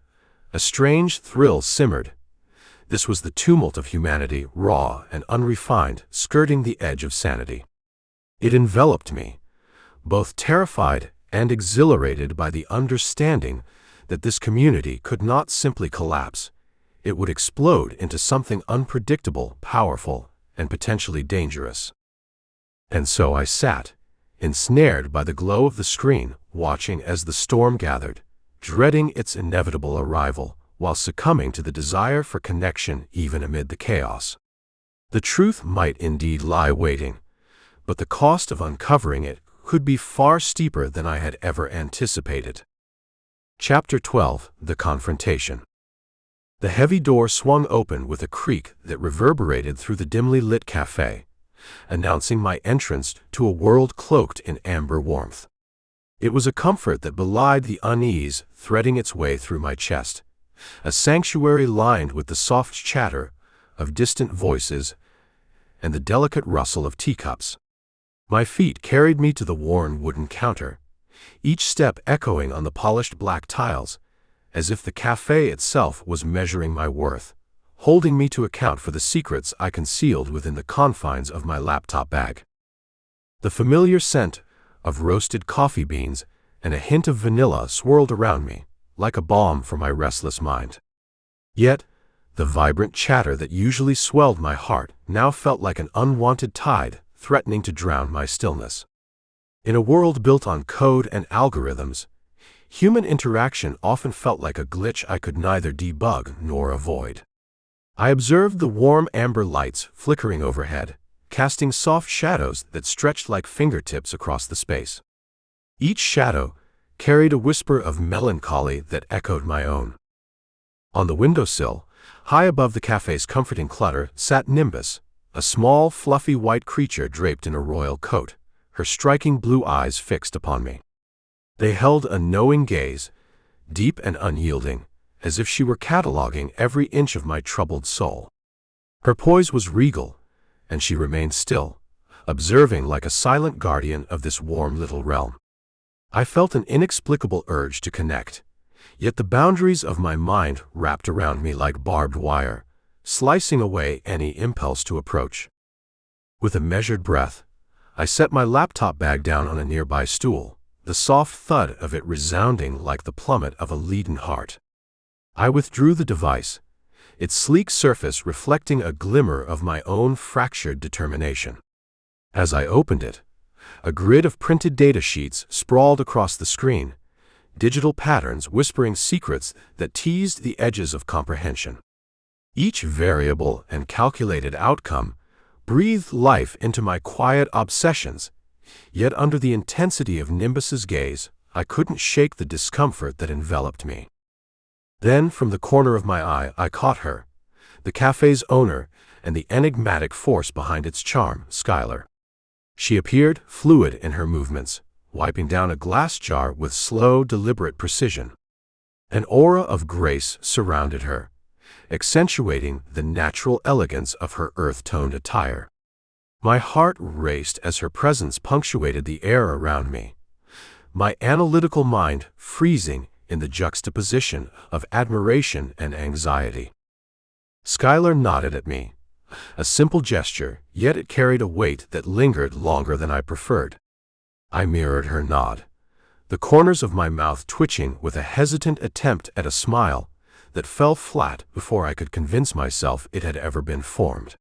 a strange thrill simmered. This was the tumult of humanity, raw and unrefined, skirting the edge of sanity. It enveloped me, both terrified and exhilarated by the understanding that this community could not simply collapse. it would explode into something unpredictable, powerful, and potentially dangerous. And so I sat, ensnared by the glow of the screen, watching as the storm gathered, dreading its inevitable arrival, while succumbing to the desire for connection even amid the chaos. The truth might indeed lie waiting, but the cost of uncovering it could be far steeper than I had ever anticipated. Chapter 12: The Confrontation. The heavy door swung open with a creak that reverberated through the dimly lit cafe, announcing my entrance to a world cloaked in amber warmth. It was a comfort that belied the unease threading its way through my chest, a sanctuary lined with the soft chatter of distant voices and the delicate rustle of teacups. My feet carried me to the worn wooden counter, each step echoing on the polished black tiles, as if the cafe itself was measuring my worth, holding me to account for the secrets I concealed within the confines of my laptop bag. The familiar scent of roasted coffee beans and a hint of vanilla swirled around me, like a balm for my restless mind. Yet, the vibrant chatter that usually swelled my heart now felt like an unwanted tide threatening to drown my stillness. In a world built on code and algorithms, human interaction often felt like a glitch I could neither debug nor avoid. I observed the warm amber lights flickering overhead, casting soft shadows that stretched like fingertips across the space. Each shadow carried a whisper of melancholy that echoed my own. On the windowsill, high above the cafe's comforting clutter, sat Nimbus, a small, fluffy white creature draped in a royal coat, her striking blue eyes fixed upon me. They held a knowing gaze, deep and unyielding, as if she were cataloging every inch of my troubled soul. Her poise was regal, and she remained still, observing like a silent guardian of this warm little realm. I felt an inexplicable urge to connect, yet the boundaries of my mind wrapped around me like barbed wire, slicing away any impulse to approach. With a measured breath, I set my laptop bag down on a nearby stool, the soft thud of it resounding like the plummet of a leaden heart. I withdrew the device, its sleek surface reflecting a glimmer of my own fractured determination. As I opened it, a grid of printed data sheets sprawled across the screen, digital patterns whispering secrets that teased the edges of comprehension. Each variable and calculated outcome breathed life into my quiet obsessions, yet under the intensity of Nimbus's gaze, I couldn't shake the discomfort that enveloped me. Then, from the corner of my eye, I caught her, the cafe's owner and the enigmatic force behind its charm, Skylar. She appeared fluid in her movements, wiping down a glass jar with slow, deliberate precision. An aura of grace surrounded her, accentuating the natural elegance of her earth-toned attire. My heart raced as her presence punctuated the air around me, my analytical mind freezing in the juxtaposition of admiration and anxiety. Skylar nodded at me, a simple gesture, yet it carried a weight that lingered longer than I preferred. I mirrored her nod, the corners of my mouth twitching with a hesitant attempt at a smile that fell flat before I could convince myself it had ever been formed.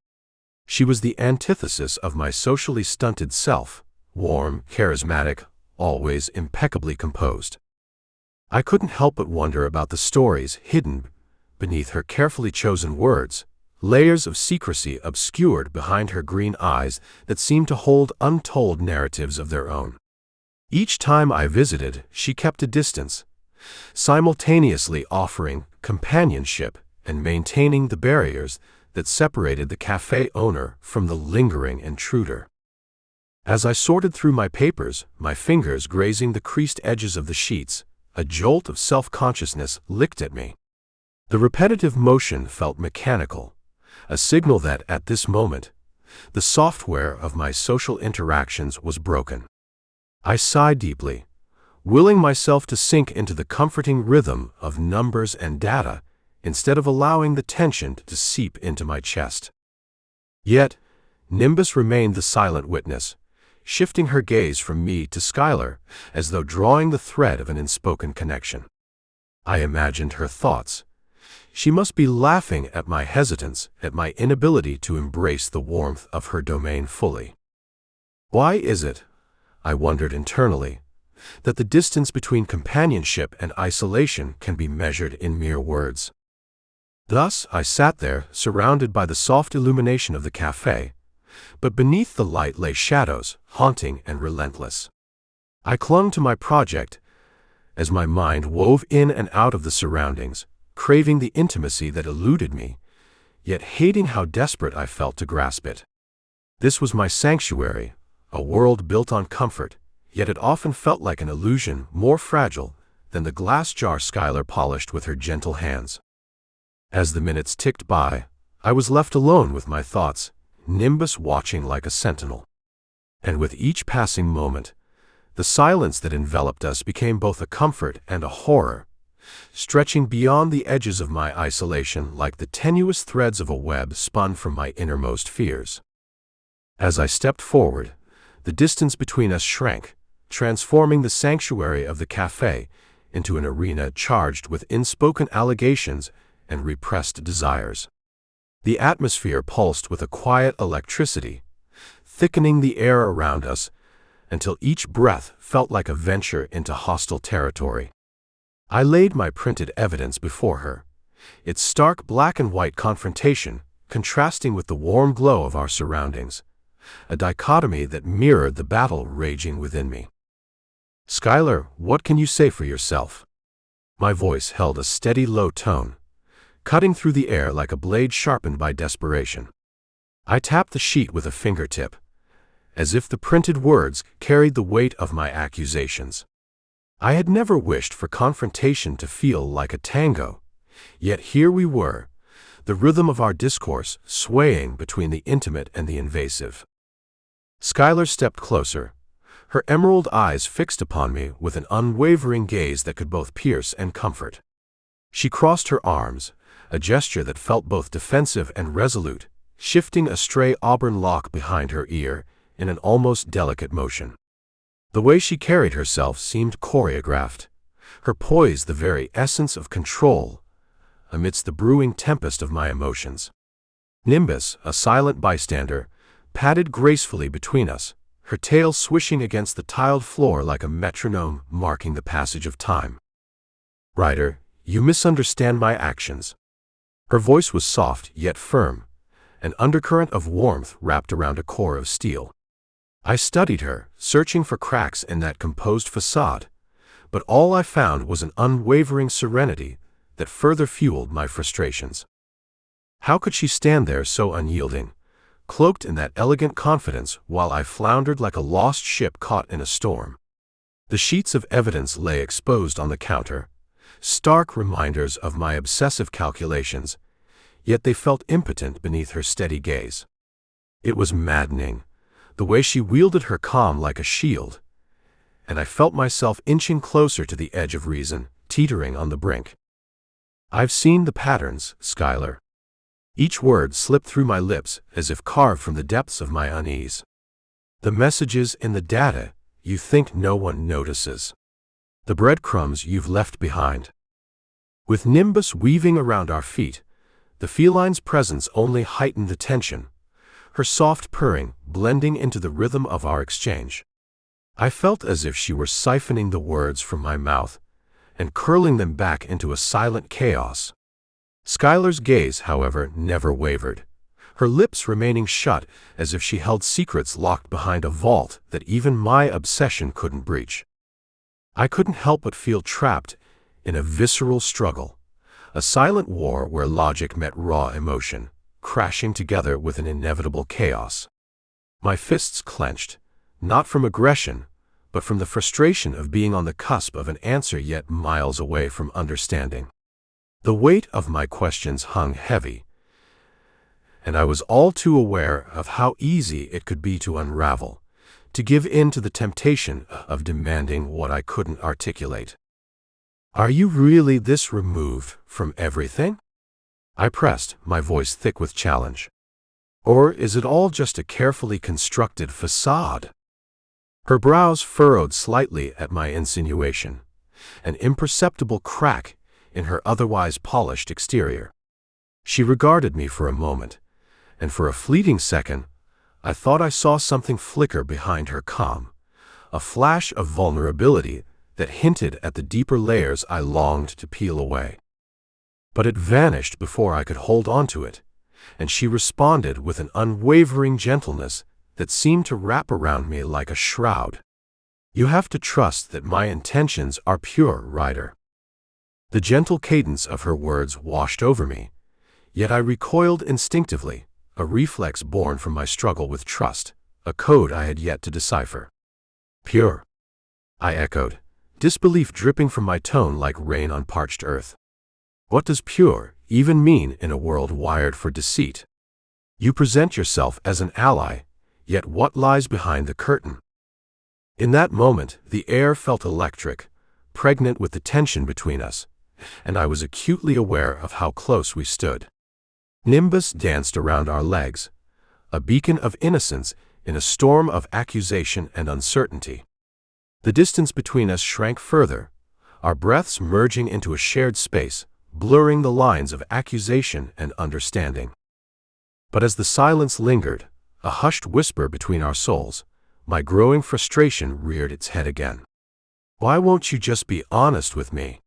She was the antithesis of my socially stunted self, warm, charismatic, always impeccably composed. I couldn't help but wonder about the stories hidden beneath her carefully chosen words, layers of secrecy obscured behind her green eyes that seemed to hold untold narratives of their own. Each time I visited, she kept a distance, simultaneously offering companionship and maintaining the barriers that separated the cafe owner from the lingering intruder. As I sorted through my papers, my fingers grazing the creased edges of the sheets, a jolt of self-consciousness licked at me. The repetitive motion felt mechanical, a signal that, at this moment, the software of my social interactions was broken. I sighed deeply, willing myself to sink into the comforting rhythm of numbers and data instead of allowing the tension to seep into my chest. Yet, Nimbus remained the silent witness, shifting her gaze from me to Skylar as though drawing the thread of an unspoken connection. I imagined her thoughts, She must be laughing at my hesitance, at my inability to embrace the warmth of her domain fully. Why is it, I wondered internally, that the distance between companionship and isolation can be measured in mere words? Thus I sat there, surrounded by the soft illumination of the cafe, but beneath the light lay shadows, haunting and relentless. I clung to my project as my mind wove in and out of the surroundings, craving the intimacy that eluded me, yet hating how desperate I felt to grasp it. This was my sanctuary, a world built on comfort, yet it often felt like an illusion more fragile than the glass jar Skylar polished with her gentle hands. As the minutes ticked by, I was left alone with my thoughts, Nimbus watching like a sentinel. And with each passing moment, the silence that enveloped us became both a comfort and a horror, stretching beyond the edges of my isolation like the tenuous threads of a web spun from my innermost fears. As I stepped forward, the distance between us shrank, transforming the sanctuary of the cafe into an arena charged with unspoken allegations and repressed desires. The atmosphere pulsed with a quiet electricity, thickening the air around us until each breath felt like a venture into hostile territory. I laid my printed evidence before her, its stark black and white confrontation contrasting with the warm glow of our surroundings, a dichotomy that mirrored the battle raging within me. "Skylar, what can you say for yourself?" My voice held a steady low tone, cutting through the air like a blade sharpened by desperation. I tapped the sheet with a fingertip, as if the printed words carried the weight of my accusations. I had never wished for confrontation to feel like a tango, yet here we were, the rhythm of our discourse swaying between the intimate and the invasive. Skylar stepped closer, her emerald eyes fixed upon me with an unwavering gaze that could both pierce and comfort. She crossed her arms, a gesture that felt both defensive and resolute, shifting a stray auburn lock behind her ear in an almost delicate motion. The way she carried herself seemed choreographed, her poise the very essence of control, amidst the brewing tempest of my emotions. Nimbus, a silent bystander, padded gracefully between us, her tail swishing against the tiled floor like a metronome marking the passage of time. "Ryder, you misunderstand my actions." Her voice was soft yet firm, an undercurrent of warmth wrapped around a core of steel. I studied her, searching for cracks in that composed facade, but all I found was an unwavering serenity that further fueled my frustrations. How could she stand there so unyielding, cloaked in that elegant confidence while I floundered like a lost ship caught in a storm? The sheets of evidence lay exposed on the counter, stark reminders of my obsessive calculations, yet they felt impotent beneath her steady gaze. It was maddening, the way she wielded her calm like a shield, and I felt myself inching closer to the edge of reason, teetering on the brink. "I've seen the patterns, Skylar." Each word slipped through my lips as if carved from the depths of my unease. "The messages in the data you think no one notices. The breadcrumbs you've left behind." With Nimbus weaving around our feet, the feline's presence only heightened the tension, her soft purring blending into the rhythm of our exchange. I felt as if she were siphoning the words from my mouth and curling them back into a silent chaos. Skylar's gaze, however, never wavered, her lips remaining shut as if she held secrets locked behind a vault that even my obsession couldn't breach. I couldn't help but feel trapped in a visceral struggle, a silent war where logic met raw emotion, crashing together with an inevitable chaos. My fists clenched, not from aggression, but from the frustration of being on the cusp of an answer yet miles away from understanding. The weight of my questions hung heavy, and I was all too aware of how easy it could be to unravel, to give in to the temptation of demanding what I couldn't articulate. "Are you really this removed from everything?" I pressed, my voice thick with challenge. "Or is it all just a carefully constructed facade?" Her brows furrowed slightly at my insinuation, an imperceptible crack in her otherwise polished exterior. She regarded me for a moment, and for a fleeting second, I thought I saw something flicker behind her calm, a flash of vulnerability that hinted at the deeper layers I longed to peel away. But it vanished before I could hold on to it, and she responded with an unwavering gentleness that seemed to wrap around me like a shroud. "You have to trust that my intentions are pure, Ryder." The gentle cadence of her words washed over me, yet I recoiled instinctively, a reflex born from my struggle with trust, a code I had yet to decipher. "Pure?" I echoed, disbelief dripping from my tone like rain on parched earth. What does pure even mean in a world wired for deceit? You present yourself as an ally, yet what lies behind the curtain? In that moment, the air felt electric, pregnant with the tension between us, and I was acutely aware of how close we stood. Nimbus danced around our legs, a beacon of innocence in a storm of accusation and uncertainty. The distance between us shrank further, our breaths merging into a shared space, blurring the lines of accusation and understanding. But as the silence lingered, a hushed whisper between our souls, my growing frustration reared its head again. "Why won't you just be honest with me?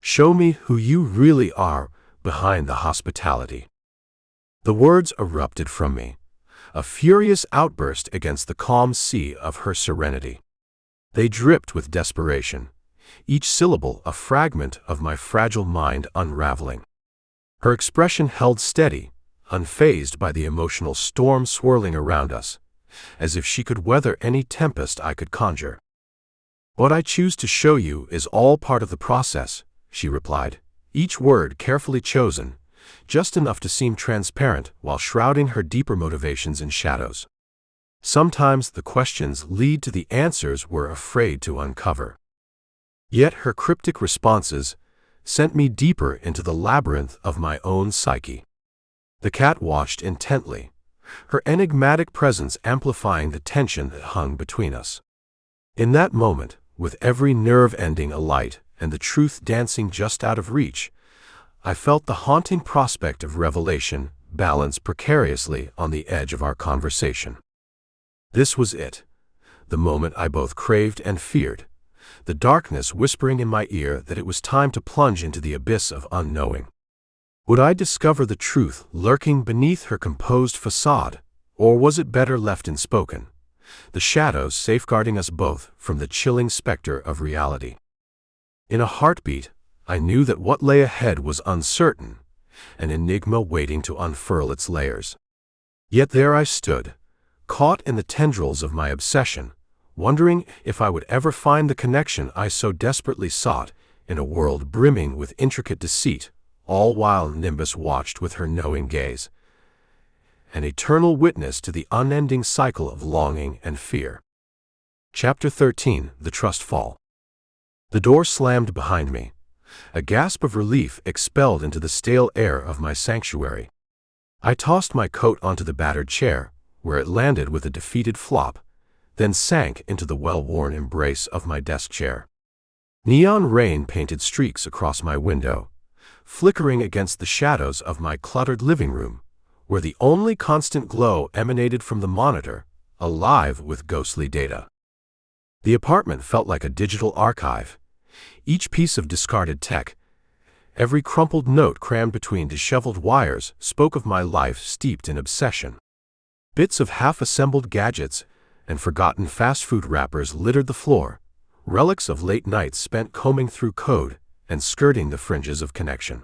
Show me who you really are behind the hospitality." The words erupted from me, a furious outburst against the calm sea of her serenity. They dripped with desperation, each syllable a fragment of my fragile mind unraveling. Her expression held steady, unfazed by the emotional storm swirling around us, as if she could weather any tempest I could conjure. "What I choose to show you is all part of the process," she replied, each word carefully chosen, just enough to seem transparent while shrouding her deeper motivations in shadows. Sometimes the questions lead to the answers we're afraid to uncover. Yet her cryptic responses sent me deeper into the labyrinth of my own psyche. The cat watched intently, her enigmatic presence amplifying the tension that hung between us. In that moment, with every nerve ending alight and the truth dancing just out of reach, I felt the haunting prospect of revelation balance precariously on the edge of our conversation. This was it, the moment I both craved and feared, the darkness whispering in my ear that it was time to plunge into the abyss of unknowing. Would I discover the truth lurking beneath her composed facade, or was it better left unspoken, the shadows safeguarding us both from the chilling specter of reality? In a heartbeat, I knew that what lay ahead was uncertain, an enigma waiting to unfurl its layers. Yet there I stood, caught in the tendrils of my obsession, wondering if I would ever find the connection I so desperately sought in a world brimming with intricate deceit, all while Nimbus watched with her knowing gaze, an eternal witness to the unending cycle of longing and fear. Chapter 13: The Trust Fall. The door slammed behind me, a gasp of relief expelled into the stale air of my sanctuary. I tossed my coat onto the battered chair, where it landed with a defeated flop, then sank into the well-worn embrace of my desk chair. Neon rain painted streaks across my window, flickering against the shadows of my cluttered living room, where the only constant glow emanated from the monitor, alive with ghostly data. The apartment felt like a digital archive, each piece of discarded tech, every crumpled note crammed between disheveled wires spoke of my life steeped in obsession. Bits of half-assembled gadgets and forgotten fast food wrappers littered the floor, relics of late nights spent combing through code and skirting the fringes of connection.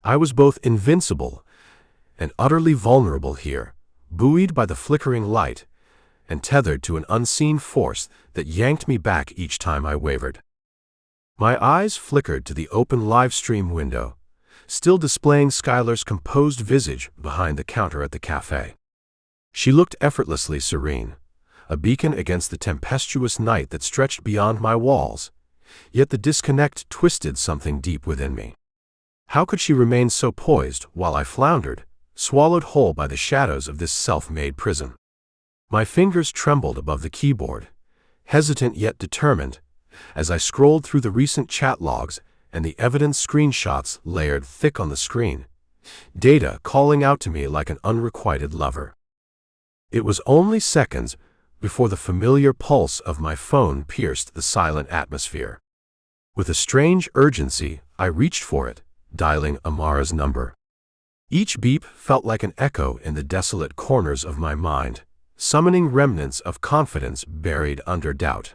I was both invincible and utterly vulnerable here, buoyed by the flickering light and tethered to an unseen force that yanked me back each time I wavered. My eyes flickered to the open live stream window, still displaying Skylar's composed visage behind the counter at the cafe. She looked effortlessly serene, a beacon against the tempestuous night that stretched beyond my walls, yet the disconnect twisted something deep within me. How could she remain so poised while I floundered, swallowed whole by the shadows of this self-made prison? My fingers trembled above the keyboard, hesitant yet determined, as I scrolled through the recent chat logs and the evidence screenshots layered thick on the screen, data calling out to me like an unrequited lover. It was only seconds before the familiar pulse of my phone pierced the silent atmosphere. With a strange urgency, I reached for it, dialing Amara's number. Each beep felt like an echo in the desolate corners of my mind, summoning remnants of confidence buried under doubt.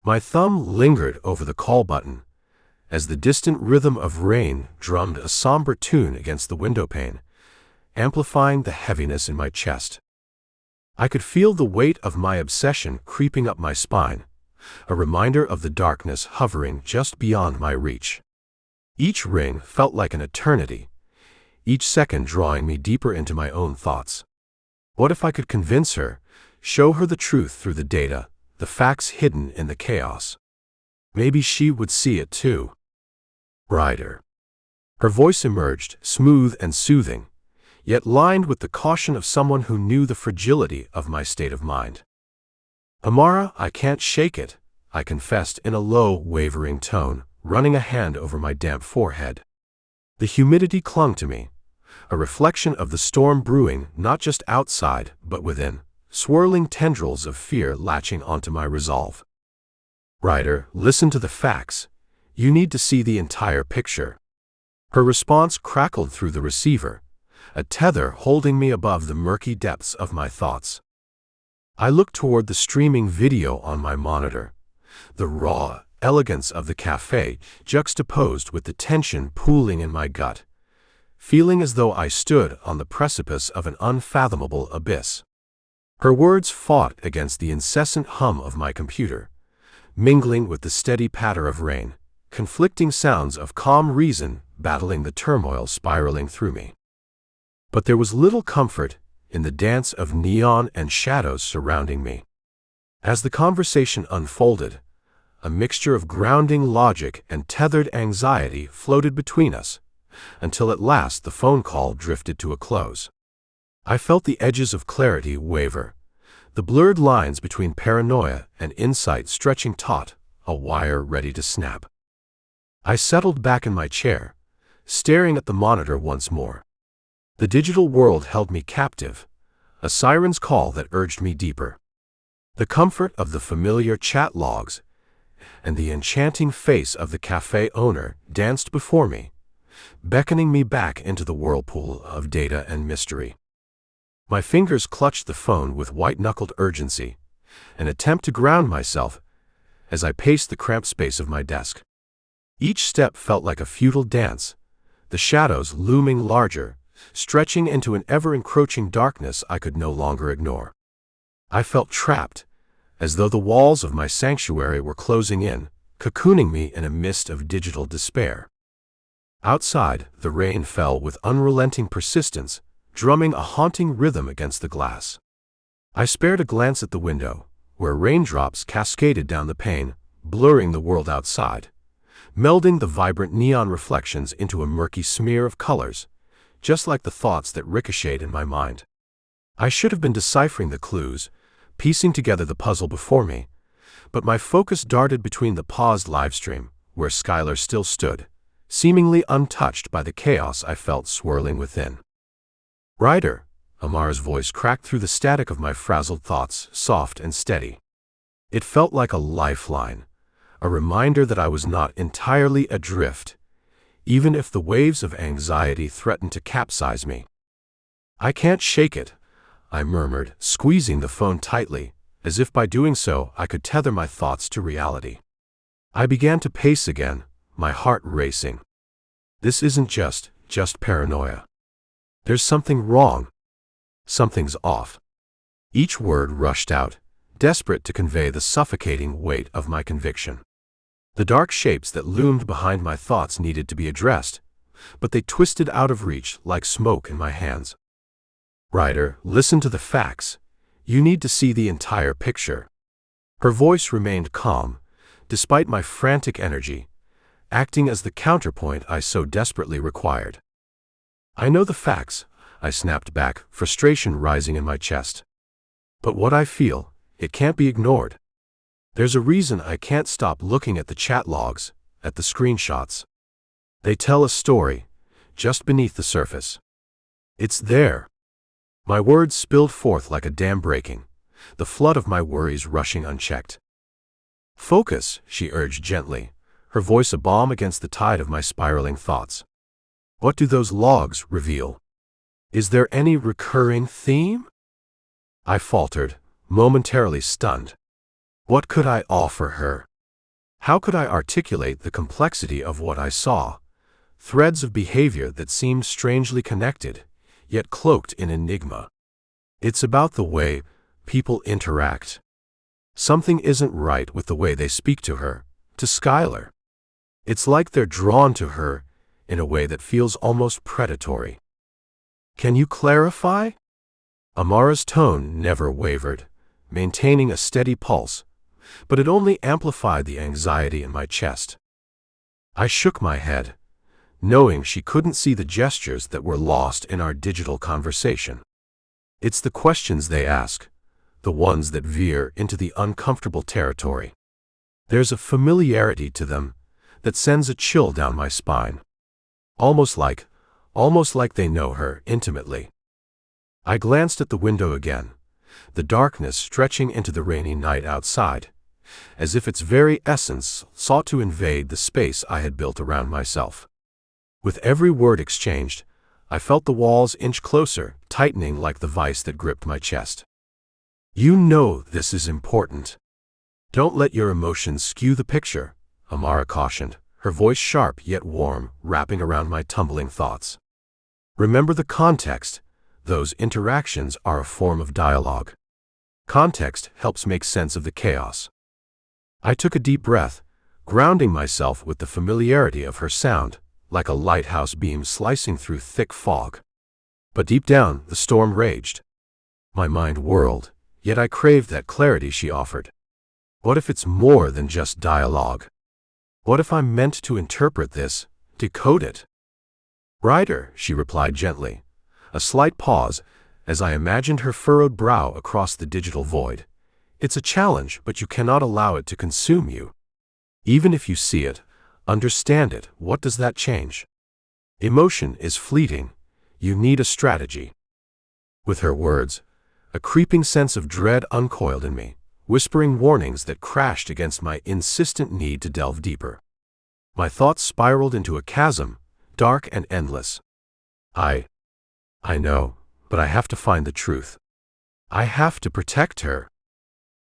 My thumb lingered over the call button, as the distant rhythm of rain drummed a somber tune against the windowpane, amplifying the heaviness in my chest. I could feel the weight of my obsession creeping up my spine, a reminder of the darkness hovering just beyond my reach. Each ring felt like an eternity, each second drawing me deeper into my own thoughts. What if I could convince her, show her the truth through the data, the facts hidden in the chaos? Maybe she would see it too. Ryder. Her voice emerged, smooth and soothing, yet lined with the caution of someone who knew the fragility of my state of mind. Amara, I can't shake it, I confessed in a low, wavering tone, running a hand over my damp forehead. The humidity clung to me, a reflection of the storm brewing not just outside but within, swirling tendrils of fear latching onto my resolve. Ryder, listen to the facts. You need to see the entire picture. Her response crackled through the receiver, a tether holding me above the murky depths of my thoughts. I looked toward the streaming video on my monitor, the raw elegance of the cafe juxtaposed with the tension pooling in my gut, feeling as though I stood on the precipice of an unfathomable abyss. Her words fought against the incessant hum of my computer, mingling with the steady patter of rain, conflicting sounds of calm reason battling the turmoil spiraling through me. But there was little comfort in the dance of neon and shadows surrounding me. As the conversation unfolded, a mixture of grounding logic and tethered anxiety floated between us, until at last the phone call drifted to a close. I felt the edges of clarity waver, the blurred lines between paranoia and insight stretching taut, a wire ready to snap. I settled back in my chair, staring at the monitor once more. The digital world held me captive, a siren's call that urged me deeper. The comfort of the familiar chat logs and the enchanting face of the cafe owner danced before me, beckoning me back into the whirlpool of data and mystery. My fingers clutched the phone with white-knuckled urgency, an attempt to ground myself as I paced the cramped space of my desk. Each step felt like a futile dance, the shadows looming larger, stretching into an ever-encroaching darkness I could no longer ignore. I felt trapped, as though the walls of my sanctuary were closing in, cocooning me in a mist of digital despair. Outside, the rain fell with unrelenting persistence, drumming a haunting rhythm against the glass. I spared a glance at the window, where raindrops cascaded down the pane, blurring the world outside, melding the vibrant neon reflections into a murky smear of colors, just like the thoughts that ricocheted in my mind. I should have been deciphering the clues, piecing together the puzzle before me, but my focus darted between the paused livestream, where Skylar still stood, seemingly untouched by the chaos I felt swirling within. Ryder, Amara's voice cracked through the static of my frazzled thoughts, soft and steady. It felt like a lifeline, a reminder that I was not entirely adrift, even if the waves of anxiety threatened to capsize me. I can't shake it, I murmured, squeezing the phone tightly, as if by doing so I could tether my thoughts to reality. I began to pace again, my heart racing. This isn't just paranoia. There's something wrong. Something's off. Each word rushed out, desperate to convey the suffocating weight of my conviction. The dark shapes that loomed behind my thoughts needed to be addressed, but they twisted out of reach like smoke in my hands. Ryder, listen to the facts. You need to see the entire picture. Her voice remained calm, despite my frantic energy, acting as the counterpoint I so desperately required. I know the facts, I snapped back, frustration rising in my chest. But what I feel, it can't be ignored. There's a reason I can't stop looking at the chat logs, at the screenshots. They tell a story, just beneath the surface. It's there. My words spilled forth like a dam breaking, the flood of my worries rushing unchecked. Focus, she urged gently, her voice a balm against the tide of my spiraling thoughts. What do those logs reveal? Is there any recurring theme? I faltered, momentarily stunned. What could I offer her? How could I articulate the complexity of what I saw? Threads of behavior that seemed strangely connected, yet cloaked in enigma. It's about the way people interact. Something isn't right with the way they speak to her, to Skylar. It's like they're drawn to her in a way that feels almost predatory. Can you clarify? Amara's tone never wavered, maintaining a steady pulse, but it only amplified the anxiety in my chest. I shook my head, knowing she couldn't see the gestures that were lost in our digital conversation. It's the questions they ask, the ones that veer into the uncomfortable territory. There's a familiarity to them that sends a chill down my spine. Almost like they know her intimately. I glanced at the window again, the darkness stretching into the rainy night outside, as if its very essence sought to invade the space I had built around myself. With every word exchanged, I felt the walls inch closer, tightening like the vice that gripped my chest. You know this is important. Don't let your emotions skew the picture, Amara cautioned, her voice sharp yet warm, wrapping around my tumbling thoughts. Remember the context. Those interactions are a form of dialogue. Context helps make sense of the chaos. I took a deep breath, grounding myself with the familiarity of her sound, like a lighthouse beam slicing through thick fog. But deep down, the storm raged. My mind whirled, yet I craved that clarity she offered. What if it's more than just dialogue? What if I'm meant to interpret this, decode it? Ryder, she replied gently, a slight pause as I imagined her furrowed brow across the digital void. It's a challenge, but you cannot allow it to consume you. Even if you see it, understand it, what does that change? Emotion is fleeting. You need a strategy. With her words, a creeping sense of dread uncoiled in me, whispering warnings that crashed against my insistent need to delve deeper. My thoughts spiraled into a chasm, dark and endless. I know, but I have to find the truth. I have to protect her.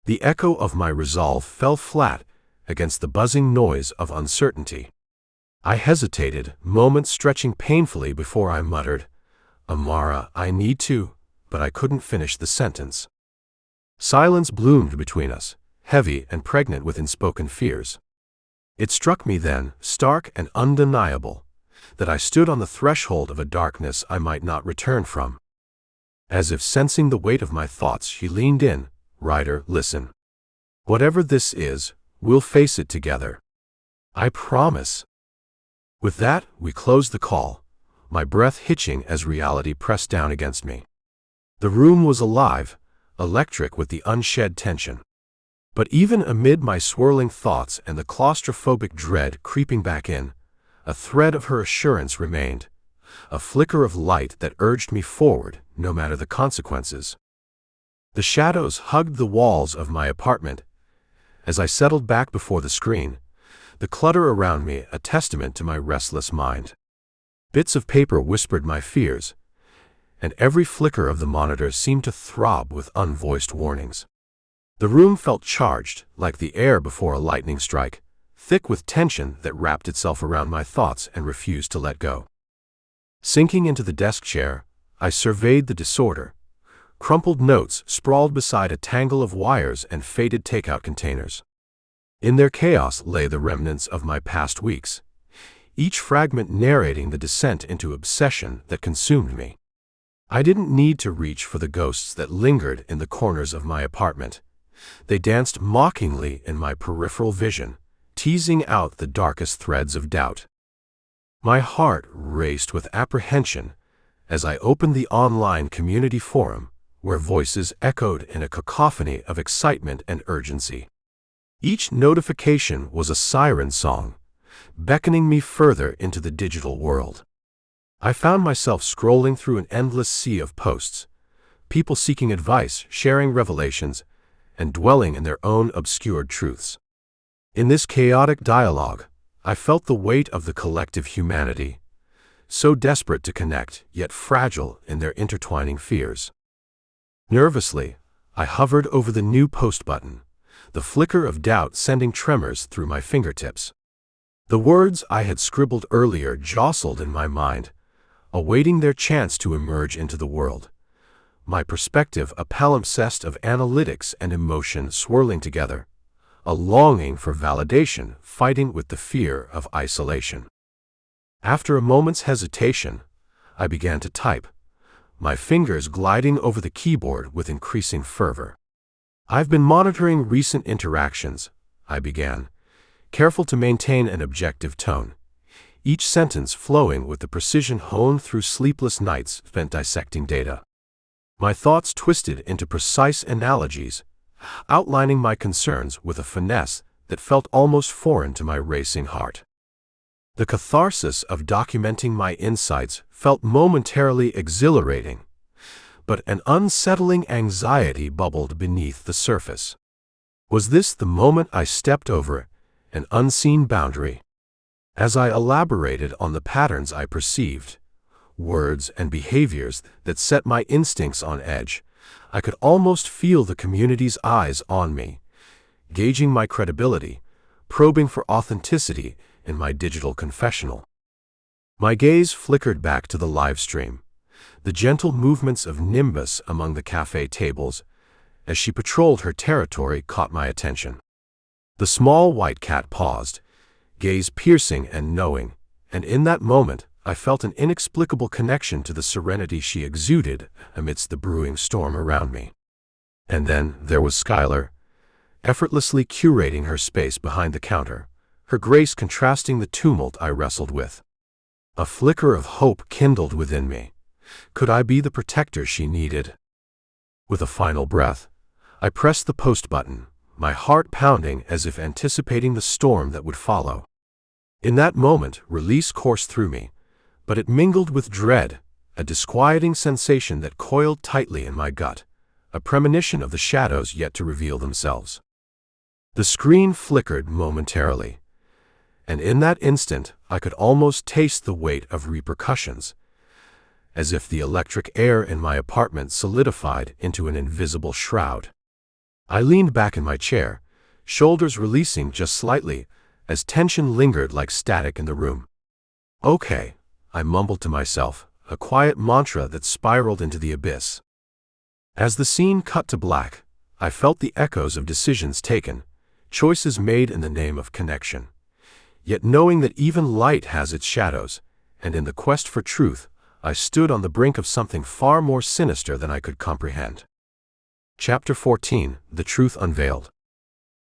The echo of my resolve fell flat against the buzzing noise of uncertainty. I hesitated, moments stretching painfully before I muttered, Amara, I need to, but I couldn't finish the sentence. Silence bloomed between us, heavy and pregnant with unspoken fears. It struck me then, stark and undeniable, that I stood on the threshold of a darkness I might not return from. As if sensing the weight of my thoughts, she leaned in. Ryder, listen. Whatever this is, we'll face it together. I promise. With that, we closed the call, my breath hitching as reality pressed down against me. The room was alive, electric with the unshed tension. But even amid my swirling thoughts and the claustrophobic dread creeping back in, a thread of her assurance remained, a flicker of light that urged me forward, no matter the consequences. The shadows hugged the walls of my apartment. As I settled back before the screen, the clutter around me a testament to my restless mind. Bits of paper whispered my fears, and every flicker of the monitor seemed to throb with unvoiced warnings. The room felt charged, like the air before a lightning strike, thick with tension that wrapped itself around my thoughts and refused to let go. Sinking into the desk chair, I surveyed the disorder. Crumpled notes sprawled beside a tangle of wires and faded takeout containers. In their chaos lay the remnants of my past weeks, each fragment narrating the descent into obsession that consumed me. I didn't need to reach for the ghosts that lingered in the corners of my apartment. They danced mockingly in my peripheral vision, teasing out the darkest threads of doubt. My heart raced with apprehension as I opened the online community forum, where voices echoed in a cacophony of excitement and urgency. Each notification was a siren song, beckoning me further into the digital world. I found myself scrolling through an endless sea of posts, people seeking advice, sharing revelations, and dwelling in their own obscured truths. In this chaotic dialogue, I felt the weight of the collective humanity, so desperate to connect, yet fragile in their intertwining fears. Nervously, I hovered over the new post button, the flicker of doubt sending tremors through my fingertips. The words I had scribbled earlier jostled in my mind, awaiting their chance to emerge into the world. My perspective a palimpsest of analytics and emotion swirling together, a longing for validation fighting with the fear of isolation. After a moment's hesitation, I began to type, my fingers gliding over the keyboard with increasing fervor. I've been monitoring recent interactions, I began, careful to maintain an objective tone, each sentence flowing with the precision honed through sleepless nights spent dissecting data. My thoughts twisted into precise analogies, outlining my concerns with a finesse that felt almost foreign to my racing heart. The catharsis of documenting my insights felt momentarily exhilarating, but an unsettling anxiety bubbled beneath the surface. Was this the moment I stepped over an unseen boundary? As I elaborated on the patterns I perceived, words and behaviors that set my instincts on edge, I could almost feel the community's eyes on me, gauging my credibility, probing for authenticity in my digital confessional. My gaze flickered back to the live stream, the gentle movements of Nimbus among the cafe tables as she patrolled her territory caught my attention. The small white cat paused, gaze piercing and knowing, and in that moment I felt an inexplicable connection to the serenity she exuded amidst the brewing storm around me. And then there was Skylar, effortlessly curating her space behind the counter, her grace contrasting the tumult I wrestled with. A flicker of hope kindled within me. Could I be the protector she needed? With a final breath, I pressed the post button, my heart pounding as if anticipating the storm that would follow. In that moment, release coursed through me, but it mingled with dread, a disquieting sensation that coiled tightly in my gut, a premonition of the shadows yet to reveal themselves. The screen flickered momentarily, and in that instant I could almost taste the weight of repercussions, as if the electric air in my apartment solidified into an invisible shroud. I leaned back in my chair, shoulders releasing just slightly, as tension lingered like static in the room. Okay, I mumbled to myself, a quiet mantra that spiraled into the abyss. As the scene cut to black, I felt the echoes of decisions taken, choices made in the name of connection. Yet knowing that even light has its shadows, and in the quest for truth, I stood on the brink of something far more sinister than I could comprehend. Chapter 14: The Truth Unveiled.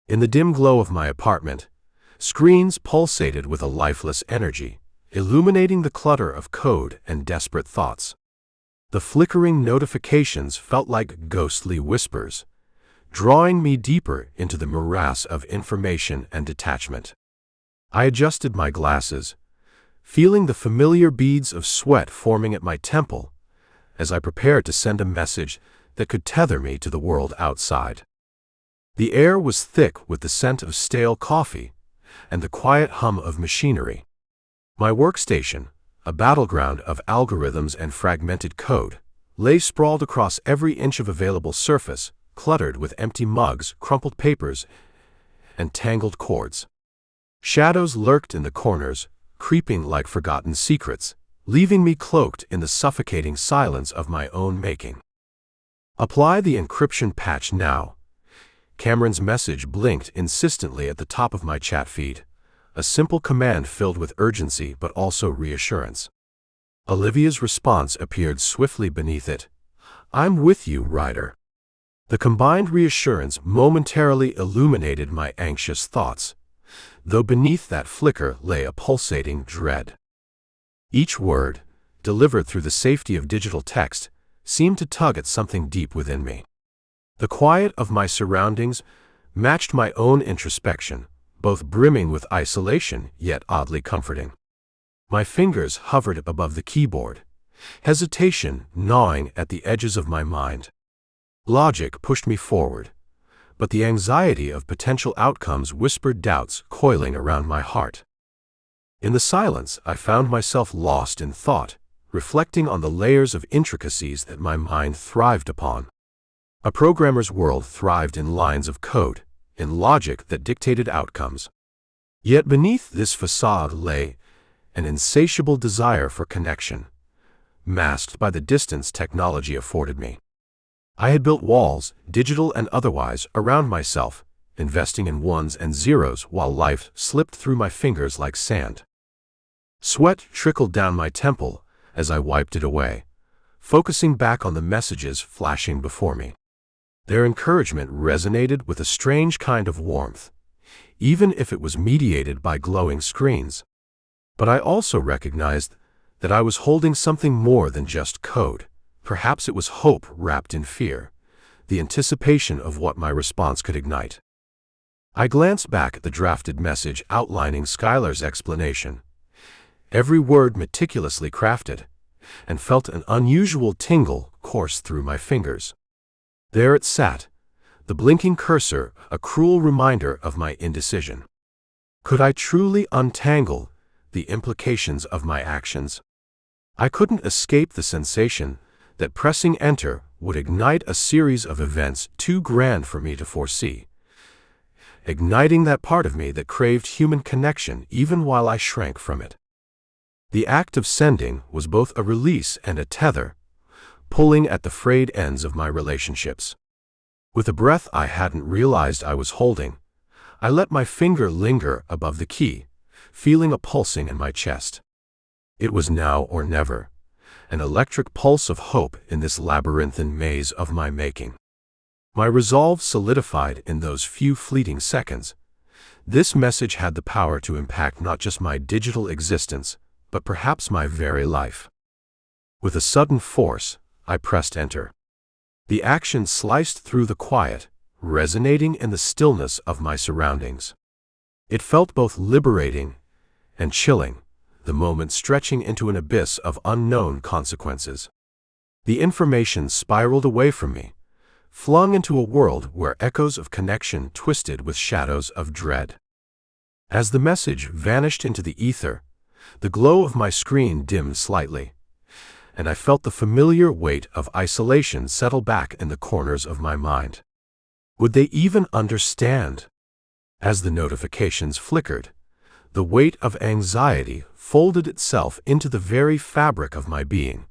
In the dim glow of my apartment, screens pulsated with a lifeless energy, illuminating the clutter of code and desperate thoughts. The flickering notifications felt like ghostly whispers, drawing me deeper into the morass of information and detachment. I adjusted my glasses, feeling the familiar beads of sweat forming at my temple as I prepared to send a message that could tether me to the world outside. The air was thick with the scent of stale coffee and the quiet hum of machinery. My workstation, a battleground of algorithms and fragmented code, lay sprawled across every inch of available surface, cluttered with empty mugs, crumpled papers, and tangled cords. Shadows lurked in the corners, creeping like forgotten secrets, leaving me cloaked in the suffocating silence of my own making. Apply the encryption patch now. Cameron's message blinked insistently at the top of my chat feed, a simple command filled with urgency but also reassurance. Olivia's response appeared swiftly beneath it. I'm with you, Ryder. The combined reassurance momentarily illuminated my anxious thoughts, though beneath that flicker lay a pulsating dread. Each word, delivered through the safety of digital text, seemed to tug at something deep within me. The quiet of my surroundings matched my own introspection, both brimming with isolation yet oddly comforting. My fingers hovered above the keyboard, hesitation gnawing at the edges of my mind. Logic pushed me forward, but the anxiety of potential outcomes whispered doubts coiling around my heart. In the silence, I found myself lost in thought, reflecting on the layers of intricacies that my mind thrived upon. A programmer's world thrived in lines of code, in logic that dictated outcomes. Yet beneath this facade lay an insatiable desire for connection, masked by the distance technology afforded me. I had built walls, digital and otherwise, around myself, investing in ones and zeros while life slipped through my fingers like sand. Sweat trickled down my temple as I wiped it away, focusing back on the messages flashing before me. Their encouragement resonated with a strange kind of warmth, even if it was mediated by glowing screens. But I also recognized that I was holding something more than just code. Perhaps it was hope wrapped in fear, the anticipation of what my response could ignite. I glanced back at the drafted message outlining Skylar's explanation, every word meticulously crafted, and felt an unusual tingle course through my fingers. There it sat, the blinking cursor, a cruel reminder of my indecision. Could I truly untangle the implications of my actions? I couldn't escape the sensation that pressing enter would ignite a series of events too grand for me to foresee, igniting that part of me that craved human connection even while I shrank from it. The act of sending was both a release and a tether, pulling at the frayed ends of my relationships. With a breath I hadn't realized I was holding, I let my finger linger above the key, feeling a pulsing in my chest. It was now or never, an electric pulse of hope in this labyrinthine maze of my making. My resolve solidified in those few fleeting seconds. This message had the power to impact not just my digital existence, but perhaps my very life. With a sudden force, I pressed enter. The action sliced through the quiet, resonating in the stillness of my surroundings. It felt both liberating and chilling, the moment stretching into an abyss of unknown consequences. The information spiraled away from me, flung into a world where echoes of connection twisted with shadows of dread. As the message vanished into the ether, the glow of my screen dimmed slightly, and I felt the familiar weight of isolation settle back in the corners of my mind. Would they even understand? As the notifications flickered, the weight of anxiety folded itself into the very fabric of my being,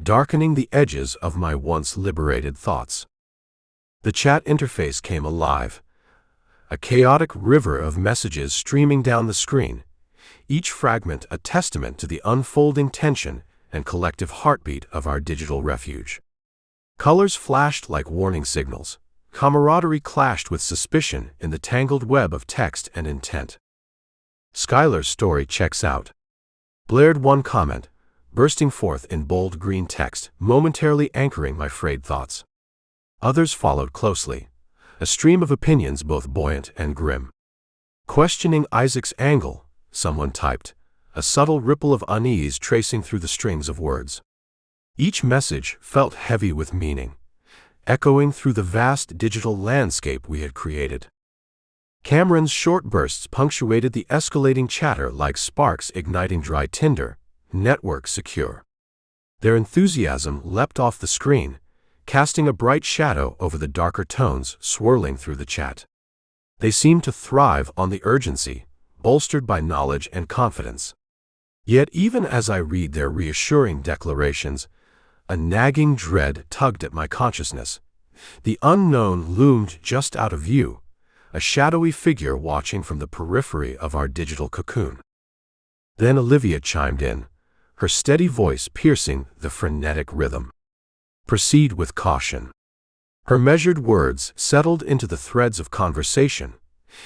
darkening the edges of my once liberated thoughts. The chat interface came alive, a chaotic river of messages streaming down the screen, each fragment a testament to the unfolding tension and collective heartbeat of our digital refuge. Colors flashed like warning signals, camaraderie clashed with suspicion in the tangled web of text and intent. Skylar's story checks out, blared one comment, bursting forth in bold green text, momentarily anchoring my frayed thoughts. Others followed closely, a stream of opinions both buoyant and grim. Questioning Isaac's angle, someone typed, a subtle ripple of unease tracing through the strings of words. Each message felt heavy with meaning, echoing through the vast digital landscape we had created. Cameron's short bursts punctuated the escalating chatter like sparks igniting dry tinder, network secure. Their enthusiasm leapt off the screen, casting a bright shadow over the darker tones swirling through the chat. They seemed to thrive on the urgency, bolstered by knowledge and confidence. Yet even as I read their reassuring declarations, a nagging dread tugged at my consciousness. The unknown loomed just out of view, a shadowy figure watching from the periphery of our digital cocoon. Then Olivia chimed in, her steady voice piercing the frenetic rhythm. Proceed with caution. Her measured words settled into the threads of conversation,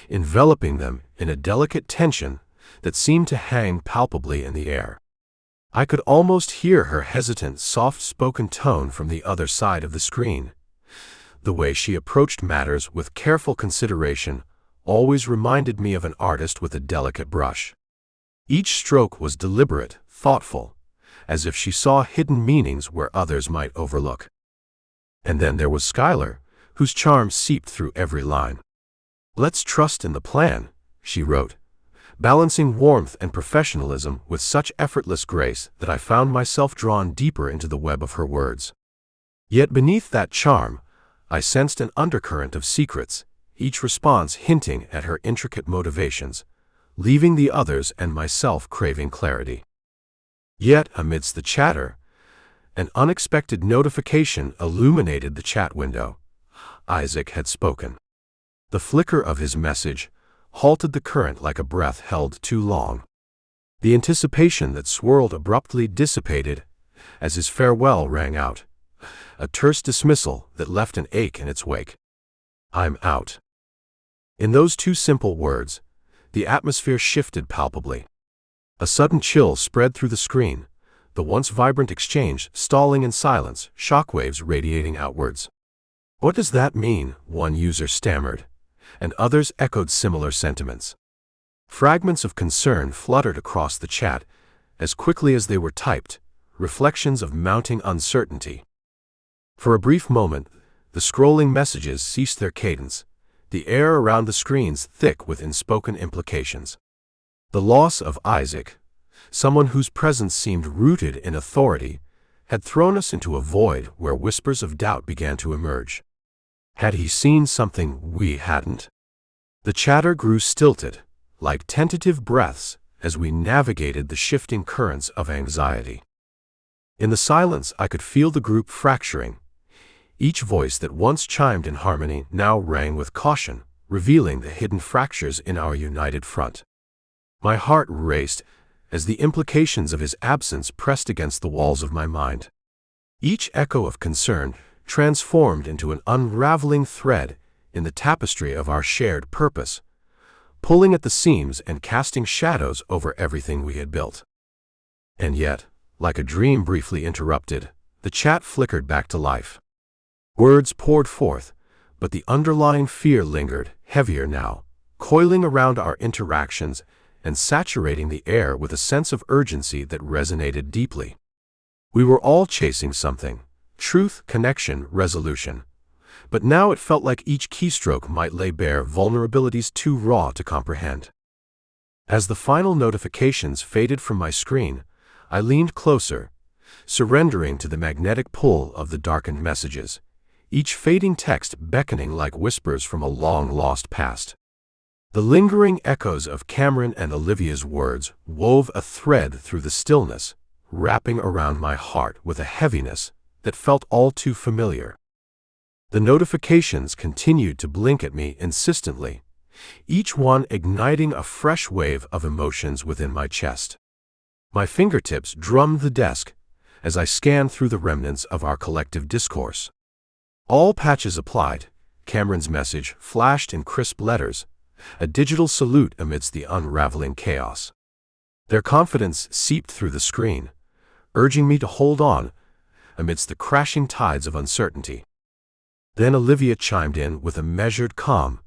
enveloping them in a delicate tension that seemed to hang palpably in the air. I could almost hear her hesitant, soft-spoken tone from the other side of the screen, the way she approached matters with careful consideration, always reminded me of an artist with a delicate brush. Each stroke was deliberate, thoughtful, as if she saw hidden meanings where others might overlook. And then there was Skylar, whose charm seeped through every line. "Let's trust in the plan," she wrote, balancing warmth and professionalism with such effortless grace that I found myself drawn deeper into the web of her words. Yet beneath that charm, I sensed an undercurrent of secrets, each response hinting at her intricate motivations, leaving the others and myself craving clarity. Yet, amidst the chatter, an unexpected notification illuminated the chat window. Isaac had spoken. The flicker of his message halted the current like a breath held too long. The anticipation that swirled abruptly dissipated as his farewell rang out, a terse dismissal that left an ache in its wake. "I'm out." In those two simple words, the atmosphere shifted palpably. A sudden chill spread through the screen, the once vibrant exchange stalling in silence, shockwaves radiating outwards. "What does that mean?" one user stammered, and others echoed similar sentiments. Fragments of concern fluttered across the chat as quickly as they were typed, reflections of mounting uncertainty. For a brief moment, the scrolling messages ceased their cadence, the air around the screens thick with unspoken implications. The loss of Isaac, someone whose presence seemed rooted in authority, had thrown us into a void where whispers of doubt began to emerge. Had he seen something we hadn't? The chatter grew stilted, like tentative breaths, as we navigated the shifting currents of anxiety. In the silence, I could feel the group fracturing. Each voice that once chimed in harmony now rang with caution, revealing the hidden fractures in our united front. My heart raced as the implications of his absence pressed against the walls of my mind. Each echo of concern transformed into an unraveling thread in the tapestry of our shared purpose, pulling at the seams and casting shadows over everything we had built. And yet, like a dream briefly interrupted, the chat flickered back to life. Words poured forth, but the underlying fear lingered, heavier now, coiling around our interactions and saturating the air with a sense of urgency that resonated deeply. We were all chasing something: truth, connection, resolution. But now it felt like each keystroke might lay bare vulnerabilities too raw to comprehend. As the final notifications faded from my screen, I leaned closer, surrendering to the magnetic pull of the darkened messages, each fading text beckoning like whispers from a long-lost past. The lingering echoes of Cameron and Olivia's words wove a thread through the stillness, wrapping around my heart with a heaviness that felt all too familiar. The notifications continued to blink at me insistently, each one igniting a fresh wave of emotions within my chest. My fingertips drummed the desk as I scanned through the remnants of our collective discourse. All patches applied, Cameron's message flashed in crisp letters, a digital salute amidst the unraveling chaos. Their confidence seeped through the screen, urging me to hold on amidst the crashing tides of uncertainty. Then Olivia chimed in with a measured calm: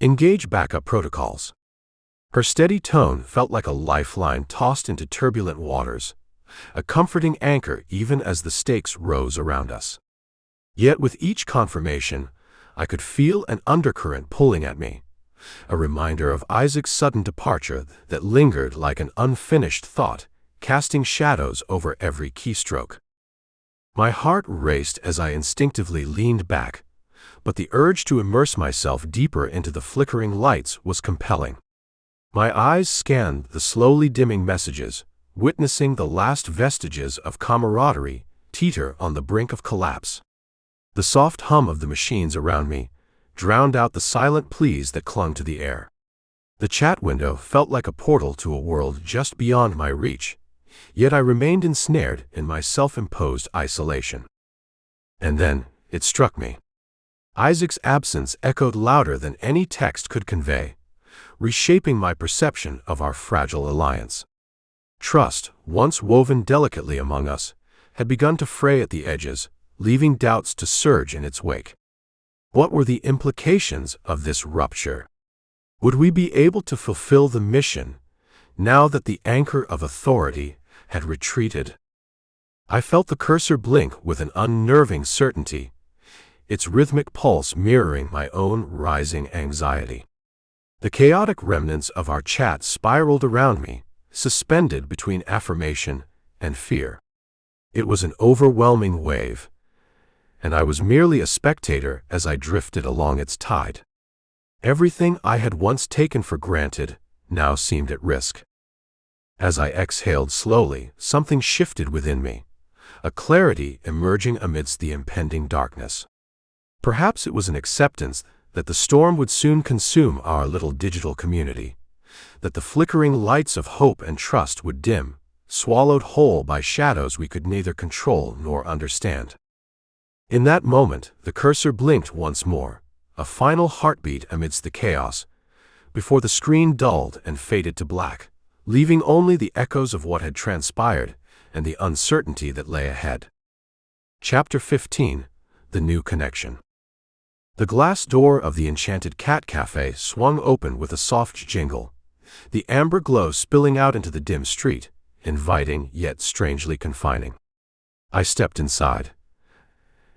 "Engage backup protocols." Her steady tone felt like a lifeline tossed into turbulent waters, a comforting anchor even as the stakes rose around us. Yet with each confirmation, I could feel an undercurrent pulling at me, a reminder of Isaac's sudden departure that lingered like an unfinished thought, casting shadows over every keystroke. My heart raced as I instinctively leaned back, but the urge to immerse myself deeper into the flickering lights was compelling. My eyes scanned the slowly dimming messages, witnessing the last vestiges of camaraderie teeter on the brink of collapse. The soft hum of the machines around me drowned out the silent pleas that clung to the air. The chat window felt like a portal to a world just beyond my reach, yet I remained ensnared in my self-imposed isolation. And then it struck me. Isaac's absence echoed louder than any text could convey, reshaping my perception of our fragile alliance. Trust, once woven delicately among us, had begun to fray at the edges, leaving doubts to surge in its wake. What were the implications of this rupture? Would we be able to fulfill the mission, now that the anchor of authority had retreated? I felt the cursor blink with an unnerving certainty, its rhythmic pulse mirroring my own rising anxiety. The chaotic remnants of our chat spiraled around me, suspended between affirmation and fear. It was an overwhelming wave, and I was merely a spectator as I drifted along its tide. Everything I had once taken for granted now seemed at risk. As I exhaled slowly, something shifted within me, a clarity emerging amidst the impending darkness. Perhaps it was an acceptance that the storm would soon consume our little digital community, that the flickering lights of hope and trust would dim, swallowed whole by shadows we could neither control nor understand. In that moment, the cursor blinked once more, a final heartbeat amidst the chaos, before the screen dulled and faded to black, leaving only the echoes of what had transpired and the uncertainty that lay ahead. Chapter 15: The New Connection. The glass door of the Enchanted Cat Cafe swung open with a soft jingle, the amber glow spilling out into the dim street, inviting yet strangely confining. I stepped inside,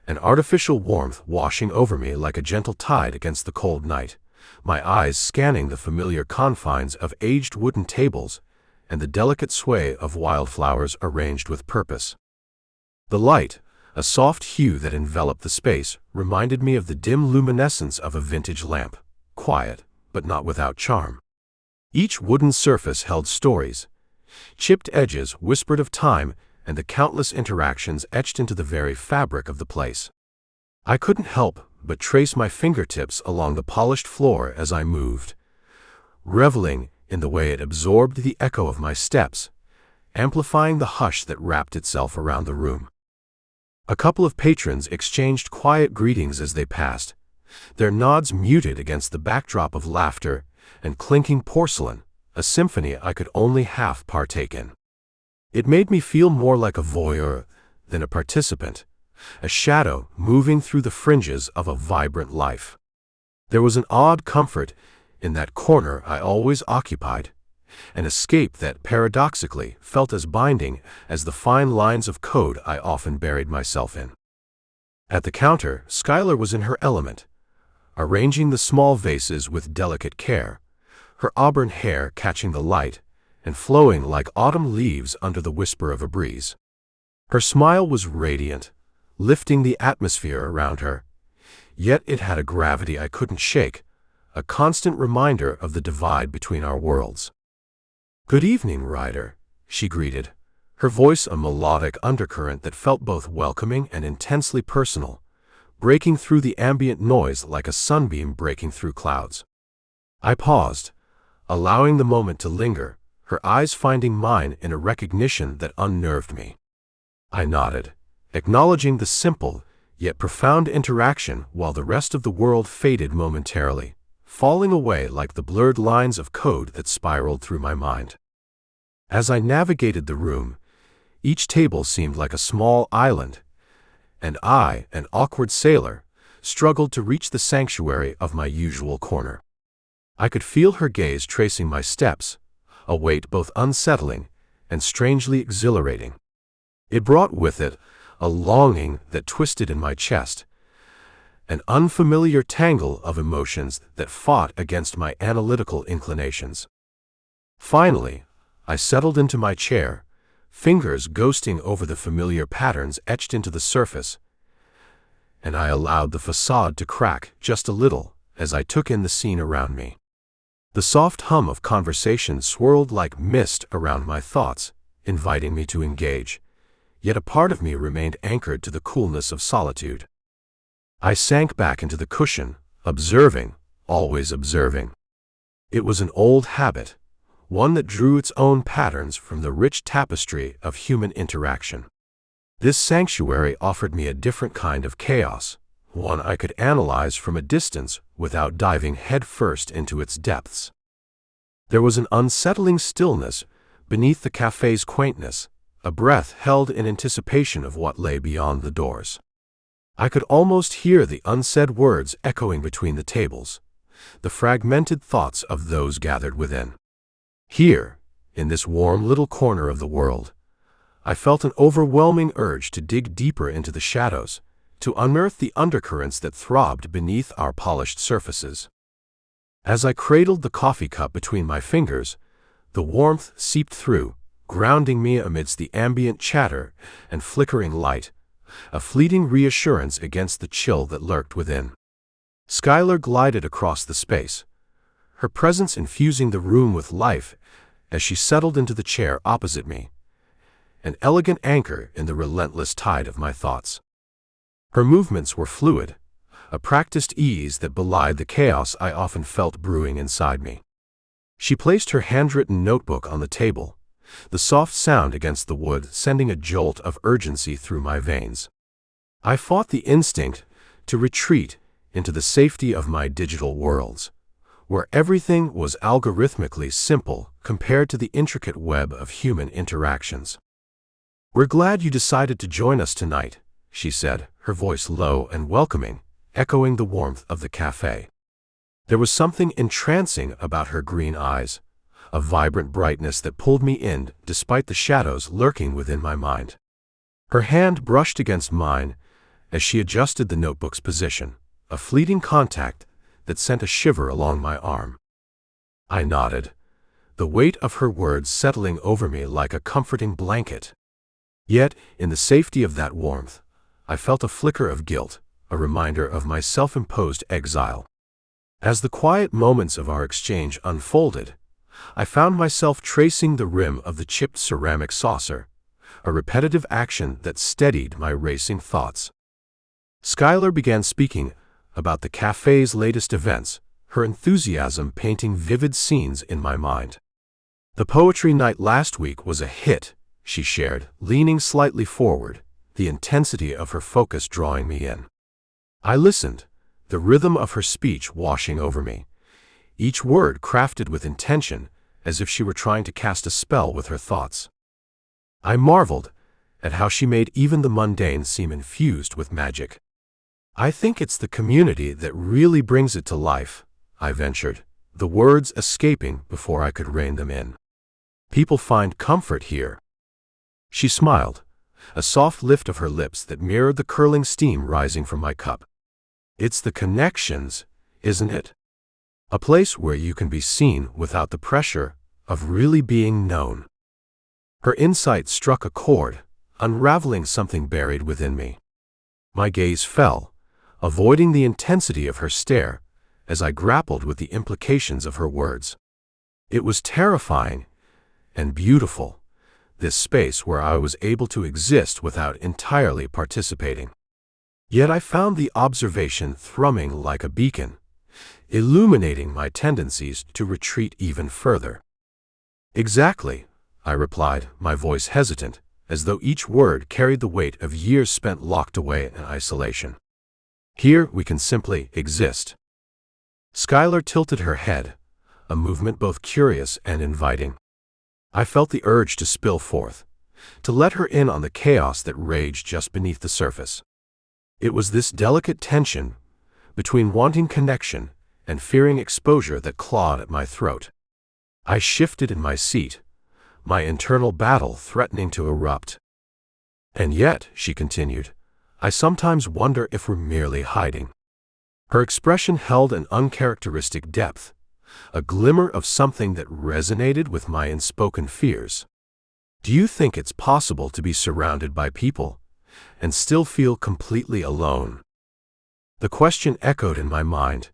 an artificial warmth washing over me like a gentle tide against the cold night, my eyes scanning the familiar confines of aged wooden tables and the delicate sway of wildflowers arranged with purpose. The light, a soft hue that enveloped the space, reminded me of the dim luminescence of a vintage lamp, quiet, but not without charm. Each wooden surface held stories. Chipped edges whispered of time and the countless interactions etched into the very fabric of the place. I couldn't help but trace my fingertips along the polished floor as I moved, reveling in the way it absorbed the echo of my steps, amplifying the hush that wrapped itself around the room. A couple of patrons exchanged quiet greetings as they passed, their nods muted against the backdrop of laughter and clinking porcelain, a symphony I could only half partake in. It made me feel more like a voyeur than a participant, a shadow moving through the fringes of a vibrant life. There was an odd comfort in that corner I always occupied, an escape that paradoxically felt as binding as the fine lines of code I often buried myself in. At the counter, Skylar was in her element, arranging the small vases with delicate care, her auburn hair catching the light and flowing like autumn leaves under the whisper of a breeze. Her smile was radiant, lifting the atmosphere around her, yet it had a gravity I couldn't shake, a constant reminder of the divide between our worlds. "Good evening, Ryder," she greeted, her voice a melodic undercurrent that felt both welcoming and intensely personal, breaking through the ambient noise like a sunbeam breaking through clouds. I paused, allowing the moment to linger, her eyes finding mine in a recognition that unnerved me. I nodded, acknowledging the simple yet profound interaction while the rest of the world faded momentarily, falling away like the blurred lines of code that spiraled through my mind. As I navigated the room, each table seemed like a small island, and I, an awkward sailor, struggled to reach the sanctuary of my usual corner. I could feel her gaze tracing my steps, a weight both unsettling and strangely exhilarating. It brought with it a longing that twisted in my chest, an unfamiliar tangle of emotions that fought against my analytical inclinations. Finally, I settled into my chair, fingers ghosting over the familiar patterns etched into the surface, and I allowed the facade to crack just a little as I took in the scene around me. The soft hum of conversation swirled like mist around my thoughts, inviting me to engage, yet a part of me remained anchored to the coolness of solitude. I sank back into the cushion, observing, always observing. It was an old habit, one that drew its own patterns from the rich tapestry of human interaction. This sanctuary offered me a different kind of chaos, one I could analyze from a distance without diving headfirst into its depths. There was an unsettling stillness beneath the cafe's quaintness, a breath held in anticipation of what lay beyond the doors. I could almost hear the unsaid words echoing between the tables, the fragmented thoughts of those gathered within. Here, in this warm little corner of the world, I felt an overwhelming urge to dig deeper into the shadows, to unearth the undercurrents that throbbed beneath our polished surfaces. As I cradled the coffee cup between my fingers, the warmth seeped through, grounding me amidst the ambient chatter and flickering light, a fleeting reassurance against the chill that lurked within. Skylar glided across the space, her presence infusing the room with life as she settled into the chair opposite me, an elegant anchor in the relentless tide of my thoughts. Her movements were fluid, a practiced ease that belied the chaos I often felt brewing inside me. She placed her handwritten notebook on the table, the soft sound against the wood sending a jolt of urgency through my veins. I fought the instinct to retreat into the safety of my digital worlds, where everything was algorithmically simple compared to the intricate web of human interactions. "We're glad you decided to join us tonight," she said, her voice low and welcoming, echoing the warmth of the cafe. There was something entrancing about her green eyes, a vibrant brightness that pulled me in despite the shadows lurking within my mind. Her hand brushed against mine as she adjusted the notebook's position, a fleeting contact that sent a shiver along my arm. I nodded, the weight of her words settling over me like a comforting blanket. Yet, in the safety of that warmth, I felt a flicker of guilt, a reminder of my self-imposed exile. As the quiet moments of our exchange unfolded, I found myself tracing the rim of the chipped ceramic saucer, a repetitive action that steadied my racing thoughts. Skylar began speaking about the cafe's latest events, her enthusiasm painting vivid scenes in my mind. "The poetry night last week was a hit," she shared, leaning slightly forward, the intensity of her focus drawing me in. I listened, the rhythm of her speech washing over me, each word crafted with intention, as if she were trying to cast a spell with her thoughts. I marveled at how she made even the mundane seem infused with magic. "I think it's the community that really brings it to life," I ventured, the words escaping before I could rein them in. "People find comfort here." She smiled, a soft lift of her lips that mirrored the curling steam rising from my cup. "It's the connections, isn't it? A place where you can be seen without the pressure of really being known." Her insight struck a chord, unraveling something buried within me. My gaze fell, avoiding the intensity of her stare as I grappled with the implications of her words. It was terrifying and beautiful, this space where I was able to exist without entirely participating. Yet I found the observation thrumming like a beacon, illuminating my tendencies to retreat even further. "Exactly," I replied, my voice hesitant, as though each word carried the weight of years spent locked away in isolation. "Here we can simply exist." Skylar tilted her head, a movement both curious and inviting. I felt the urge to spill forth, to let her in on the chaos that raged just beneath the surface. It was this delicate tension between wanting connection and fearing exposure that clawed at my throat. I shifted in my seat, my internal battle threatening to erupt. "And yet," she continued, "I sometimes wonder if we're merely hiding." Her expression held an uncharacteristic depth, a glimmer of something that resonated with my unspoken fears. "Do you think it's possible to be surrounded by people and still feel completely alone?" The question echoed in my mind,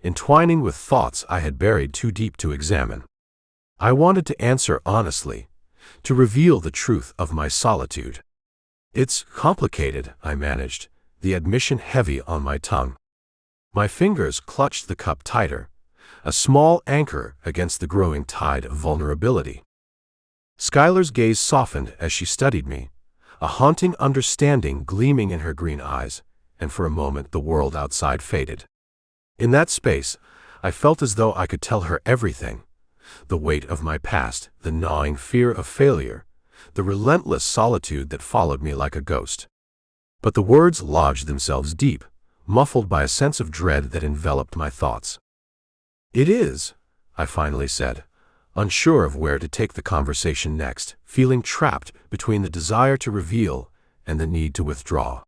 entwining with thoughts I had buried too deep to examine. I wanted to answer honestly, to reveal the truth of my solitude. "It's complicated," I managed, the admission heavy on my tongue. My fingers clutched the cup tighter, a small anchor against the growing tide of vulnerability. Skylar's gaze softened as she studied me, a haunting understanding gleaming in her green eyes, and for a moment the world outside faded. In that space, I felt as though I could tell her everything, the weight of my past, the gnawing fear of failure, the relentless solitude that followed me like a ghost. But the words lodged themselves deep, muffled by a sense of dread that enveloped my thoughts. "It is," I finally said, unsure of where to take the conversation next, feeling trapped between the desire to reveal and the need to withdraw.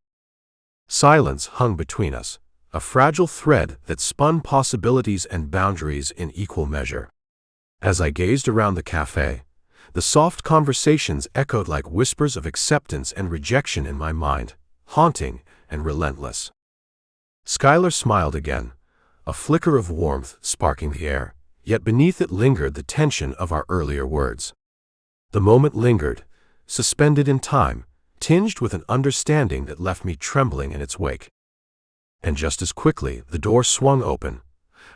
Silence hung between us, a fragile thread that spun possibilities and boundaries in equal measure. As I gazed around the cafe, the soft conversations echoed like whispers of acceptance and rejection in my mind, haunting and relentless. Skylar smiled again, a flicker of warmth sparking the air, yet beneath it lingered the tension of our earlier words. The moment lingered, suspended in time, tinged with an understanding that left me trembling in its wake. And just as quickly, the door swung open,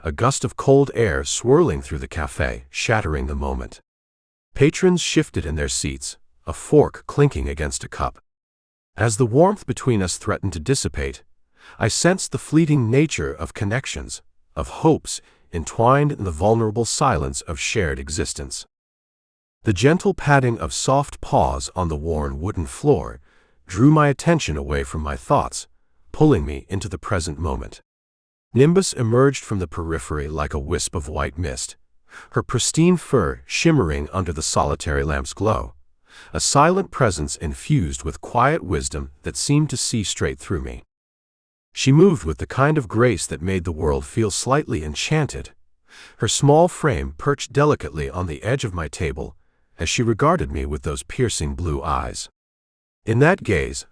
a gust of cold air swirling through the cafe, shattering the moment. Patrons shifted in their seats, a fork clinking against a cup. As the warmth between us threatened to dissipate, I sensed the fleeting nature of connections, of hopes entwined in the vulnerable silence of shared existence. The gentle padding of soft paws on the worn wooden floor drew my attention away from my thoughts, pulling me into the present moment. Nimbus emerged from the periphery like a wisp of white mist, her pristine fur shimmering under the solitary lamp's glow, a silent presence infused with quiet wisdom that seemed to see straight through me. She moved with the kind of grace that made the world feel slightly enchanted, her small frame perched delicately on the edge of my table as she regarded me with those piercing blue eyes. In that gaze,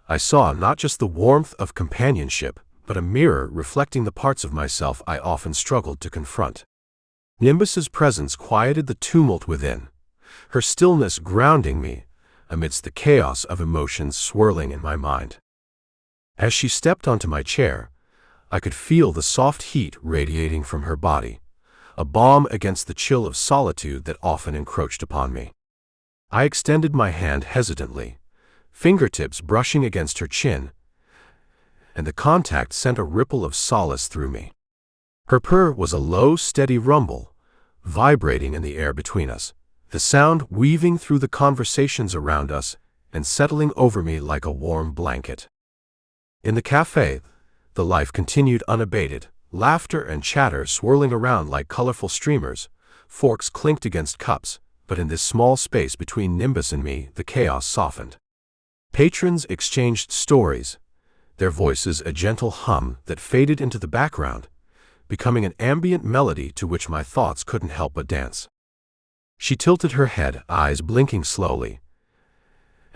I saw not just the warmth of companionship, but a mirror reflecting the parts of myself I often struggled to confront. Nimbus's presence quieted the tumult within, her stillness grounding me amidst the chaos of emotions swirling in my mind. As she stepped onto my chair, I could feel the soft heat radiating from her body, a balm against the chill of solitude that often encroached upon me. I extended my hand hesitantly, fingertips brushing against her chin, and the contact sent a ripple of solace through me. Her purr was a low, steady rumble, vibrating in the air between us, the sound weaving through the conversations around us and settling over me like a warm blanket. In the cafe, the life continued unabated, laughter and chatter swirling around like colorful streamers, forks clinked against cups, but in this small space between Nimbus and me, the chaos softened. Patrons exchanged stories, their voices a gentle hum that faded into the background, becoming an ambient melody to which my thoughts couldn't help but dance. She tilted her head, eyes blinking slowly,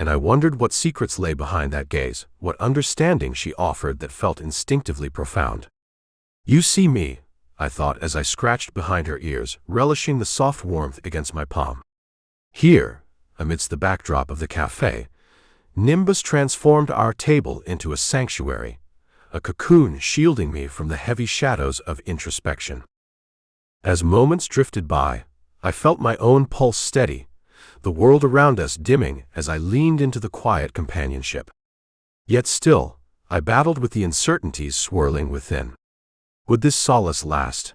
and I wondered what secrets lay behind that gaze, what understanding she offered that felt instinctively profound. "You see me," I thought as I scratched behind her ears, relishing the soft warmth against my palm. Here, amidst the backdrop of the cafe, Nimbus transformed our table into a sanctuary, a cocoon shielding me from the heavy shadows of introspection. As moments drifted by, I felt my own pulse steady, the world around us dimming as I leaned into the quiet companionship. Yet still, I battled with the uncertainties swirling within. Would this solace last?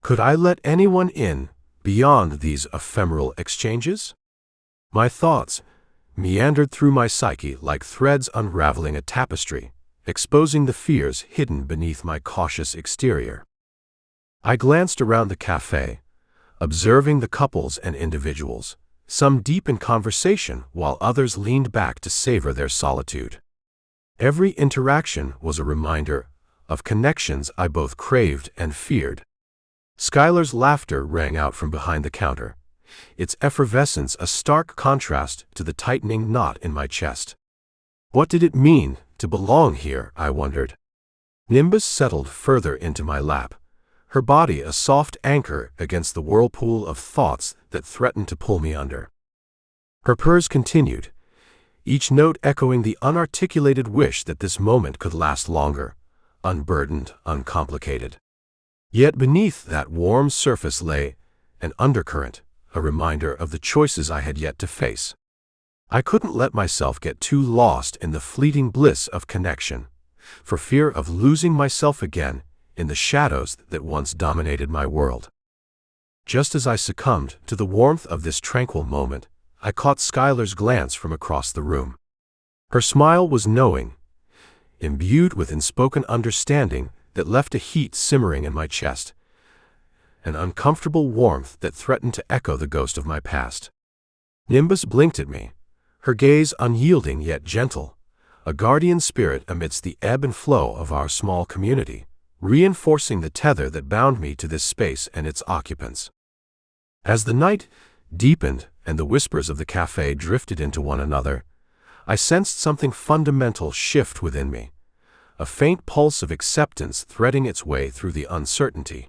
Could I let anyone in beyond these ephemeral exchanges? My thoughts meandered through my psyche like threads unraveling a tapestry, exposing the fears hidden beneath my cautious exterior. I glanced around the cafe, observing the couples and individuals, some deep in conversation while others leaned back to savor their solitude. Every interaction was a reminder of connections I both craved and feared. Skylar's laughter rang out from behind the counter, its effervescence a stark contrast to the tightening knot in my chest. What did it mean to belong here, I wondered. Nimbus settled further into my lap, her body a soft anchor against the whirlpool of thoughts that threatened to pull me under. Her purrs continued, each note echoing the unarticulated wish that this moment could last longer, unburdened, uncomplicated. Yet beneath that warm surface lay an undercurrent, a reminder of the choices I had yet to face. I couldn't let myself get too lost in the fleeting bliss of connection, for fear of losing myself again in the shadows that once dominated my world. Just as I succumbed to the warmth of this tranquil moment, I caught Skylar's glance from across the room. Her smile was knowing, imbued with unspoken understanding that left a heat simmering in my chest, an uncomfortable warmth that threatened to echo the ghost of my past. Nimbus blinked at me, her gaze unyielding yet gentle, a guardian spirit amidst the ebb and flow of our small community, reinforcing the tether that bound me to this space and its occupants. As the night deepened and the whispers of the cafe drifted into one another, I sensed something fundamental shift within me, a faint pulse of acceptance threading its way through the uncertainty.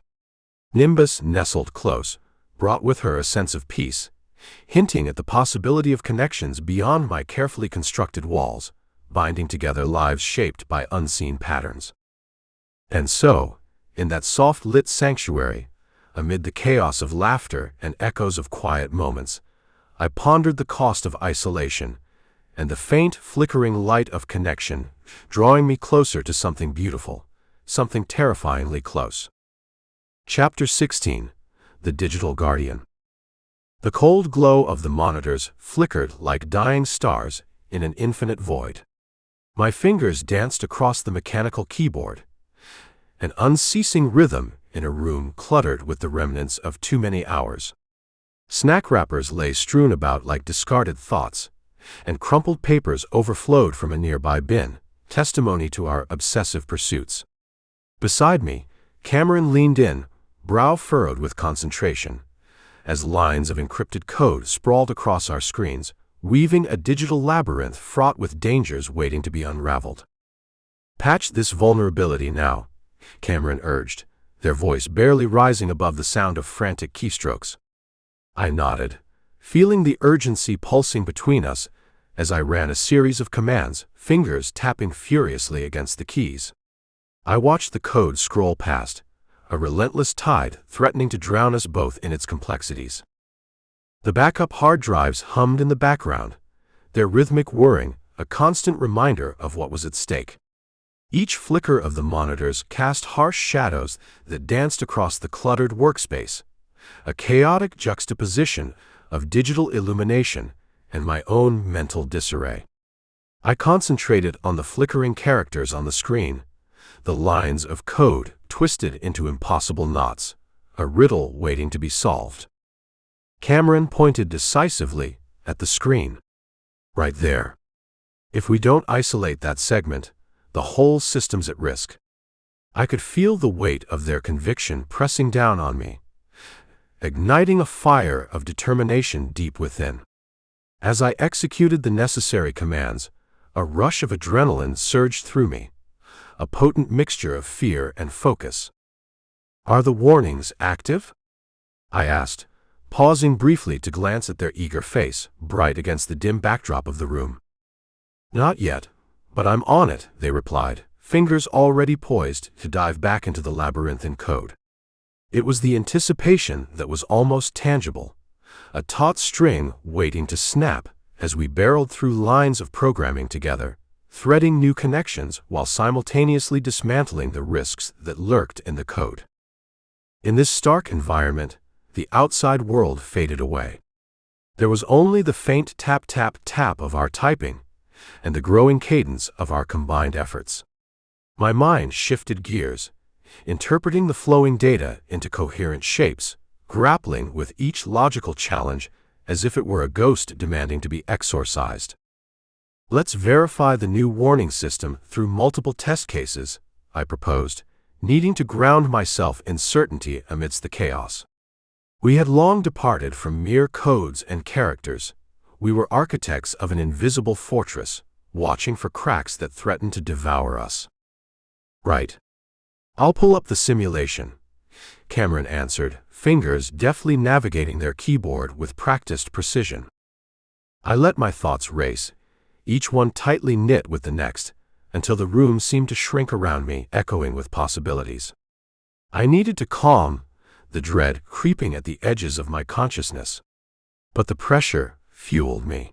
Nimbus nestled close, brought with her a sense of peace, hinting at the possibility of connections beyond my carefully constructed walls, binding together lives shaped by unseen patterns. And so, in that soft-lit sanctuary, amid the chaos of laughter and echoes of quiet moments, I pondered the cost of isolation and the faint, flickering light of connection, drawing me closer to something beautiful, something terrifyingly close. Chapter 16. The Digital Guardian. The cold glow of the monitors flickered like dying stars in an infinite void. My fingers danced across the mechanical keyboard, an unceasing rhythm in a room cluttered with the remnants of too many hours. Snack wrappers lay strewn about like discarded thoughts, and crumpled papers overflowed from a nearby bin, testimony to our obsessive pursuits. Beside me, Cameron leaned in, brow furrowed with concentration, as lines of encrypted code sprawled across our screens, weaving a digital labyrinth fraught with dangers waiting to be unraveled. "Patch this vulnerability now," Cameron urged, their voice barely rising above the sound of frantic keystrokes. I nodded, feeling the urgency pulsing between us as I ran a series of commands, fingers tapping furiously against the keys. I watched the code scroll past, a relentless tide threatening to drown us both in its complexities. The backup hard drives hummed in the background, their rhythmic whirring a constant reminder of what was at stake. Each flicker of the monitors cast harsh shadows that danced across the cluttered workspace, a chaotic juxtaposition of digital illumination and my own mental disarray. I concentrated on the flickering characters on the screen, the lines of code twisted into impossible knots, a riddle waiting to be solved. Cameron pointed decisively at the screen. "Right there. If we don't isolate that segment, the whole system's at risk." I could feel the weight of their conviction pressing down on me, igniting a fire of determination deep within. As I executed the necessary commands, a rush of adrenaline surged through me, a potent mixture of fear and focus. "Are the warnings active?" I asked, pausing briefly to glance at their eager face, bright against the dim backdrop of the room. "Not yet, but I'm on it," they replied, fingers already poised to dive back into the labyrinthine code. It was the anticipation that was almost tangible, a taut string waiting to snap as we barreled through lines of programming together, threading new connections while simultaneously dismantling the risks that lurked in the code. In this stark environment, the outside world faded away. There was only the faint tap-tap-tap of our typing and the growing cadence of our combined efforts. My mind shifted gears, interpreting the flowing data into coherent shapes, grappling with each logical challenge as if it were a ghost demanding to be exorcised. "Let's verify the new warning system through multiple test cases," I proposed, needing to ground myself in certainty amidst the chaos. We had long departed from mere codes and characters. We were architects of an invisible fortress, watching for cracks that threatened to devour us. "Right. I'll pull up the simulation," Cameron answered, fingers deftly navigating their keyboard with practiced precision. I let my thoughts race, each one tightly knit with the next, until the room seemed to shrink around me, echoing with possibilities. I needed to calm the dread creeping at the edges of my consciousness. But the pressure fueled me.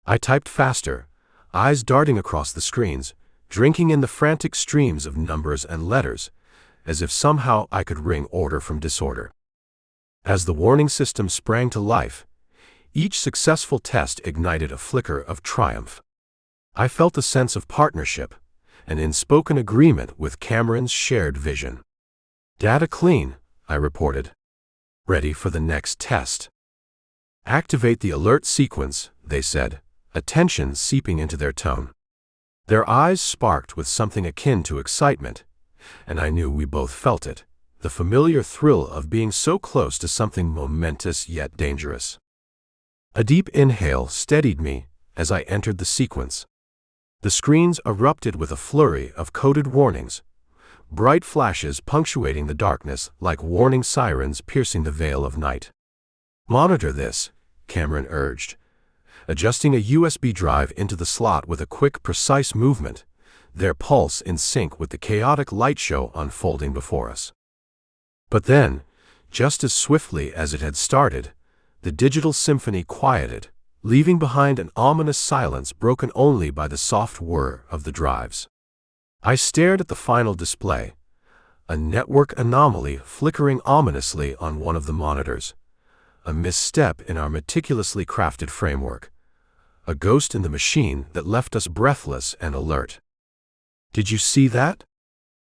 I typed faster, eyes darting across the screens, drinking in the frantic streams of numbers and letters, as if somehow I could wring order from disorder. As the warning system sprang to life, each successful test ignited a flicker of triumph. I felt a sense of partnership, an unspoken agreement with Cameron's shared vision. "Data clean," I reported, ready for the next test. Activate the alert sequence, they said, attention seeping into their tone. Their eyes sparked with something akin to excitement, and I knew we both felt it, the familiar thrill of being so close to something momentous yet dangerous. A deep inhale steadied me as I entered the sequence. The screens erupted with a flurry of coded warnings, bright flashes punctuating the darkness like warning sirens piercing the veil of night. "Monitor this," Cameron urged, adjusting a USB drive into the slot with a quick, precise movement, their pulse in sync with the chaotic light show unfolding before us. But then, just as swiftly as it had started, the digital symphony quieted, leaving behind an ominous silence broken only by the soft whir of the drives. I stared at the final display, a network anomaly flickering ominously on one of the monitors, a misstep in our meticulously crafted framework, a ghost in the machine that left us breathless and alert. "Did you see that?"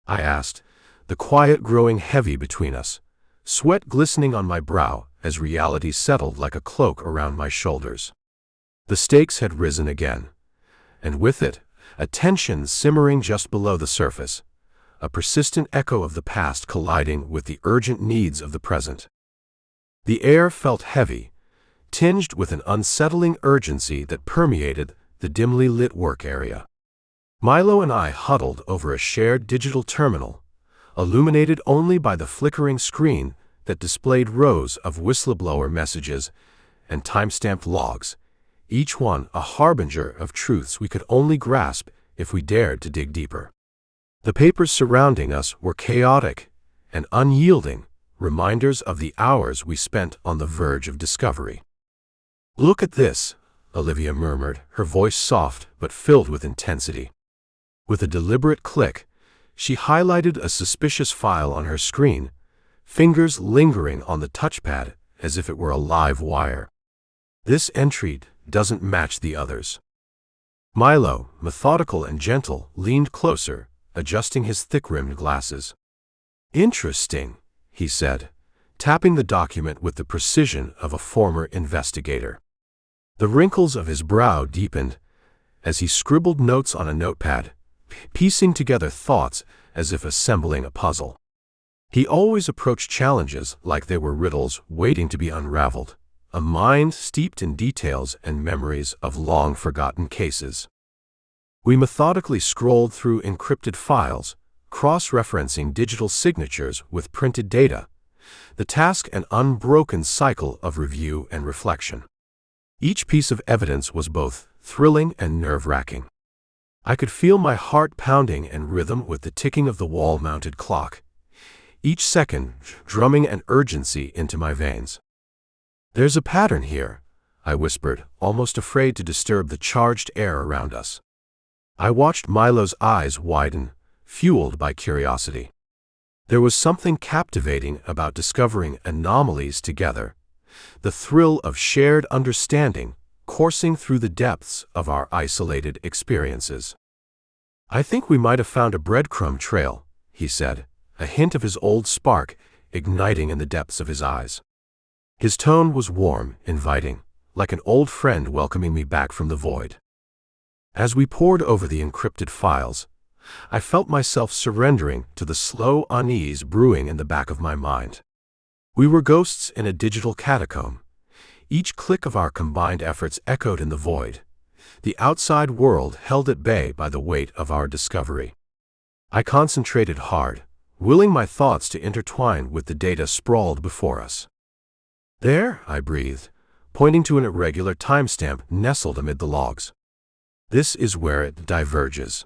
I asked, the quiet growing heavy between us, sweat glistening on my brow as reality settled like a cloak around my shoulders. The stakes had risen again, and with it, a tension simmering just below the surface, a persistent echo of the past colliding with the urgent needs of the present. The air felt heavy, tinged with an unsettling urgency that permeated the dimly lit work area. Milo and I huddled over a shared digital terminal, illuminated only by the flickering screen that displayed rows of whistleblower messages and timestamped logs, each one a harbinger of truths we could only grasp if we dared to dig deeper. The papers surrounding us were chaotic and unyielding, reminders of the hours we spent on the verge of discovery. "Look at this," Olivia murmured, her voice soft but filled with intensity. With a deliberate click, she highlighted a suspicious file on her screen, fingers lingering on the touchpad as if it were a live wire. "This entry doesn't match the others." Milo, methodical and gentle, leaned closer, adjusting his thick-rimmed glasses. "Interesting," he said, tapping the document with the precision of a former investigator. The wrinkles of his brow deepened as he scribbled notes on a notepad, piecing together thoughts as if assembling a puzzle. He always approached challenges like they were riddles waiting to be unraveled, a mind steeped in details and memories of long-forgotten cases. We methodically scrolled through encrypted files, cross-referencing digital signatures with printed data, the task an unbroken cycle of review and reflection. Each piece of evidence was both thrilling and nerve-wracking. I could feel my heart pounding in rhythm with the ticking of the wall-mounted clock, each second drumming an urgency into my veins. "There's a pattern here," I whispered, almost afraid to disturb the charged air around us. I watched Milo's eyes widen, fueled by curiosity. There was something captivating about discovering anomalies together, the thrill of shared understanding coursing through the depths of our isolated experiences. "I think we might have found a breadcrumb trail," he said, a hint of his old spark igniting in the depths of his eyes. His tone was warm, inviting, like an old friend welcoming me back from the void. As we pored over the encrypted files, I felt myself surrendering to the slow unease brewing in the back of my mind. We were ghosts in a digital catacomb. Each click of our combined efforts echoed in the void, the outside world held at bay by the weight of our discovery. I concentrated hard, willing my thoughts to intertwine with the data sprawled before us. "There," I breathed, pointing to an irregular timestamp nestled amid the logs. "This is where it diverges."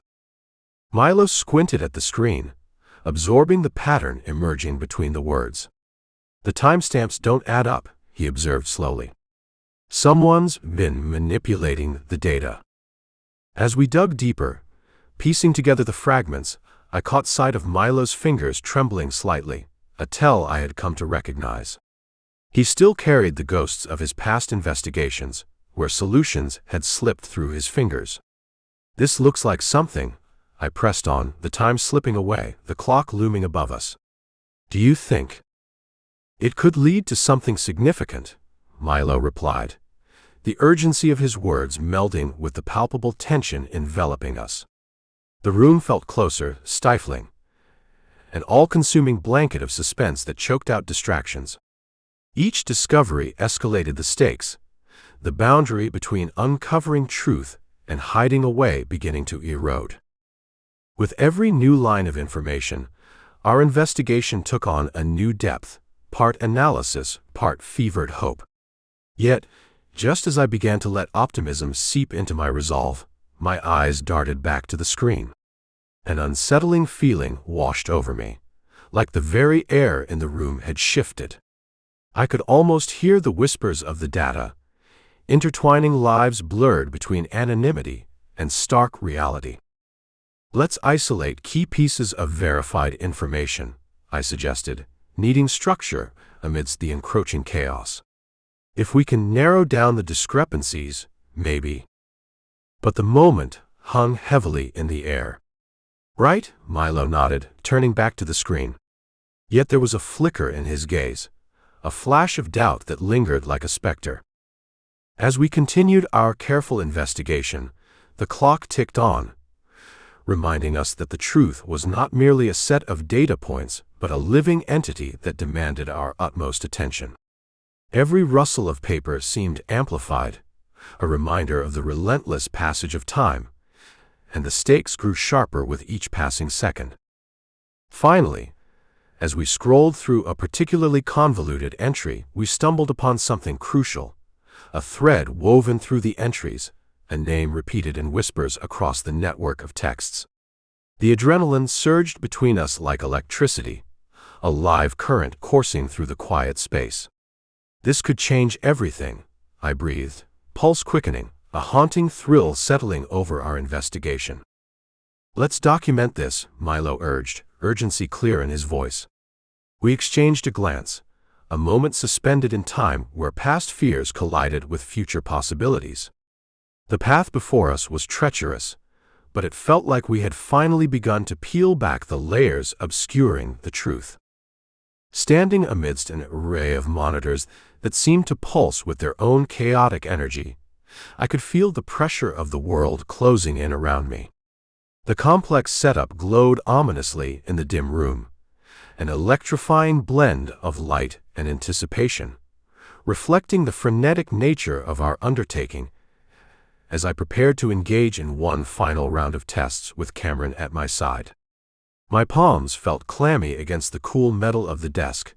Milo squinted at the screen, absorbing the pattern emerging between the words. "The timestamps don't add up," he observed slowly. "Someone's been manipulating the data." As we dug deeper, piecing together the fragments, I caught sight of Milo's fingers trembling slightly, a tell I had come to recognize. He still carried the ghosts of his past investigations, where solutions had slipped through his fingers. "This looks like something," I pressed on, the time slipping away, the clock looming above us. "Do you think?" It could lead to something significant, Milo replied, the urgency of his words melding with the palpable tension enveloping us. The room felt closer, stifling, an all-consuming blanket of suspense that choked out distractions. Each discovery escalated the stakes, the boundary between uncovering truth and hiding away beginning to erode. With every new line of information, our investigation took on a new depth, part analysis, part fevered hope. Yet, just as I began to let optimism seep into my resolve, my eyes darted back to the screen. An unsettling feeling washed over me, like the very air in the room had shifted. I could almost hear the whispers of the data, intertwining lives blurred between anonymity and stark reality. Let's isolate key pieces of verified information, I suggested, needing structure amidst the encroaching chaos. If we can narrow down the discrepancies, maybe. But the moment hung heavily in the air. Right? Milo nodded, turning back to the screen. Yet there was a flicker in his gaze, a flash of doubt that lingered like a specter. As we continued our careful investigation, the clock ticked on, reminding us that the truth was not merely a set of data points, but a living entity that demanded our utmost attention. Every rustle of paper seemed amplified, a reminder of the relentless passage of time, and the stakes grew sharper with each passing second. Finally, as we scrolled through a particularly convoluted entry, we stumbled upon something crucial, a thread woven through the entries, a name repeated in whispers across the network of texts. The adrenaline surged between us like electricity, a live current coursing through the quiet space. This could change everything, I breathed, pulse quickening, a haunting thrill settling over our investigation. Let's document this, Milo urged, urgency clear in his voice. We exchanged a glance, a moment suspended in time where past fears collided with future possibilities. The path before us was treacherous, but it felt like we had finally begun to peel back the layers obscuring the truth. Standing amidst an array of monitors that seemed to pulse with their own chaotic energy, I could feel the pressure of the world closing in around me. The complex setup glowed ominously in the dim room, an electrifying blend of light and anticipation, reflecting the frenetic nature of our undertaking as I prepared to engage in one final round of tests with Cameron at my side. My palms felt clammy against the cool metal of the desk,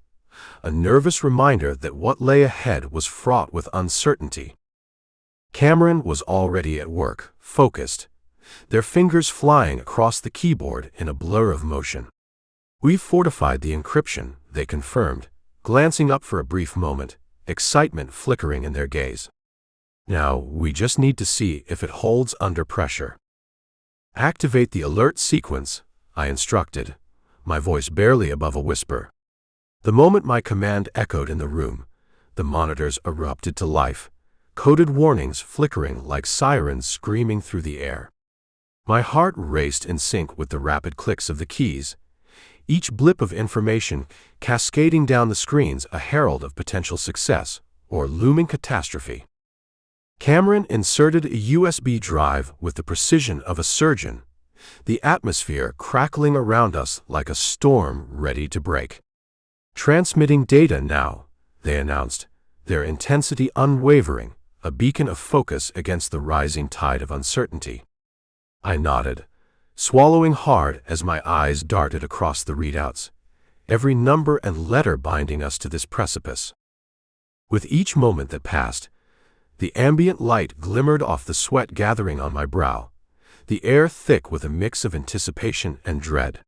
a nervous reminder that what lay ahead was fraught with uncertainty. Cameron was already at work, focused, their fingers flying across the keyboard in a blur of motion. "We've fortified the encryption," they confirmed, glancing up for a brief moment, excitement flickering in their gaze. "Now, we just need to see if it holds under pressure." "Activate the alert sequence," I instructed, my voice barely above a whisper. The moment my command echoed in the room, the monitors erupted to life, coded warnings flickering like sirens screaming through the air. My heart raced in sync with the rapid clicks of the keys, each blip of information cascading down the screens a herald of potential success or looming catastrophe. Cameron inserted a USB drive with the precision of a surgeon, the atmosphere crackling around us like a storm ready to break. "Transmitting data now," they announced, their intensity unwavering, a beacon of focus against the rising tide of uncertainty. I nodded, swallowing hard as my eyes darted across the readouts, every number and letter binding us to this precipice. With each moment that passed, the ambient light glimmered off the sweat gathering on my brow, the air thick with a mix of anticipation and dread.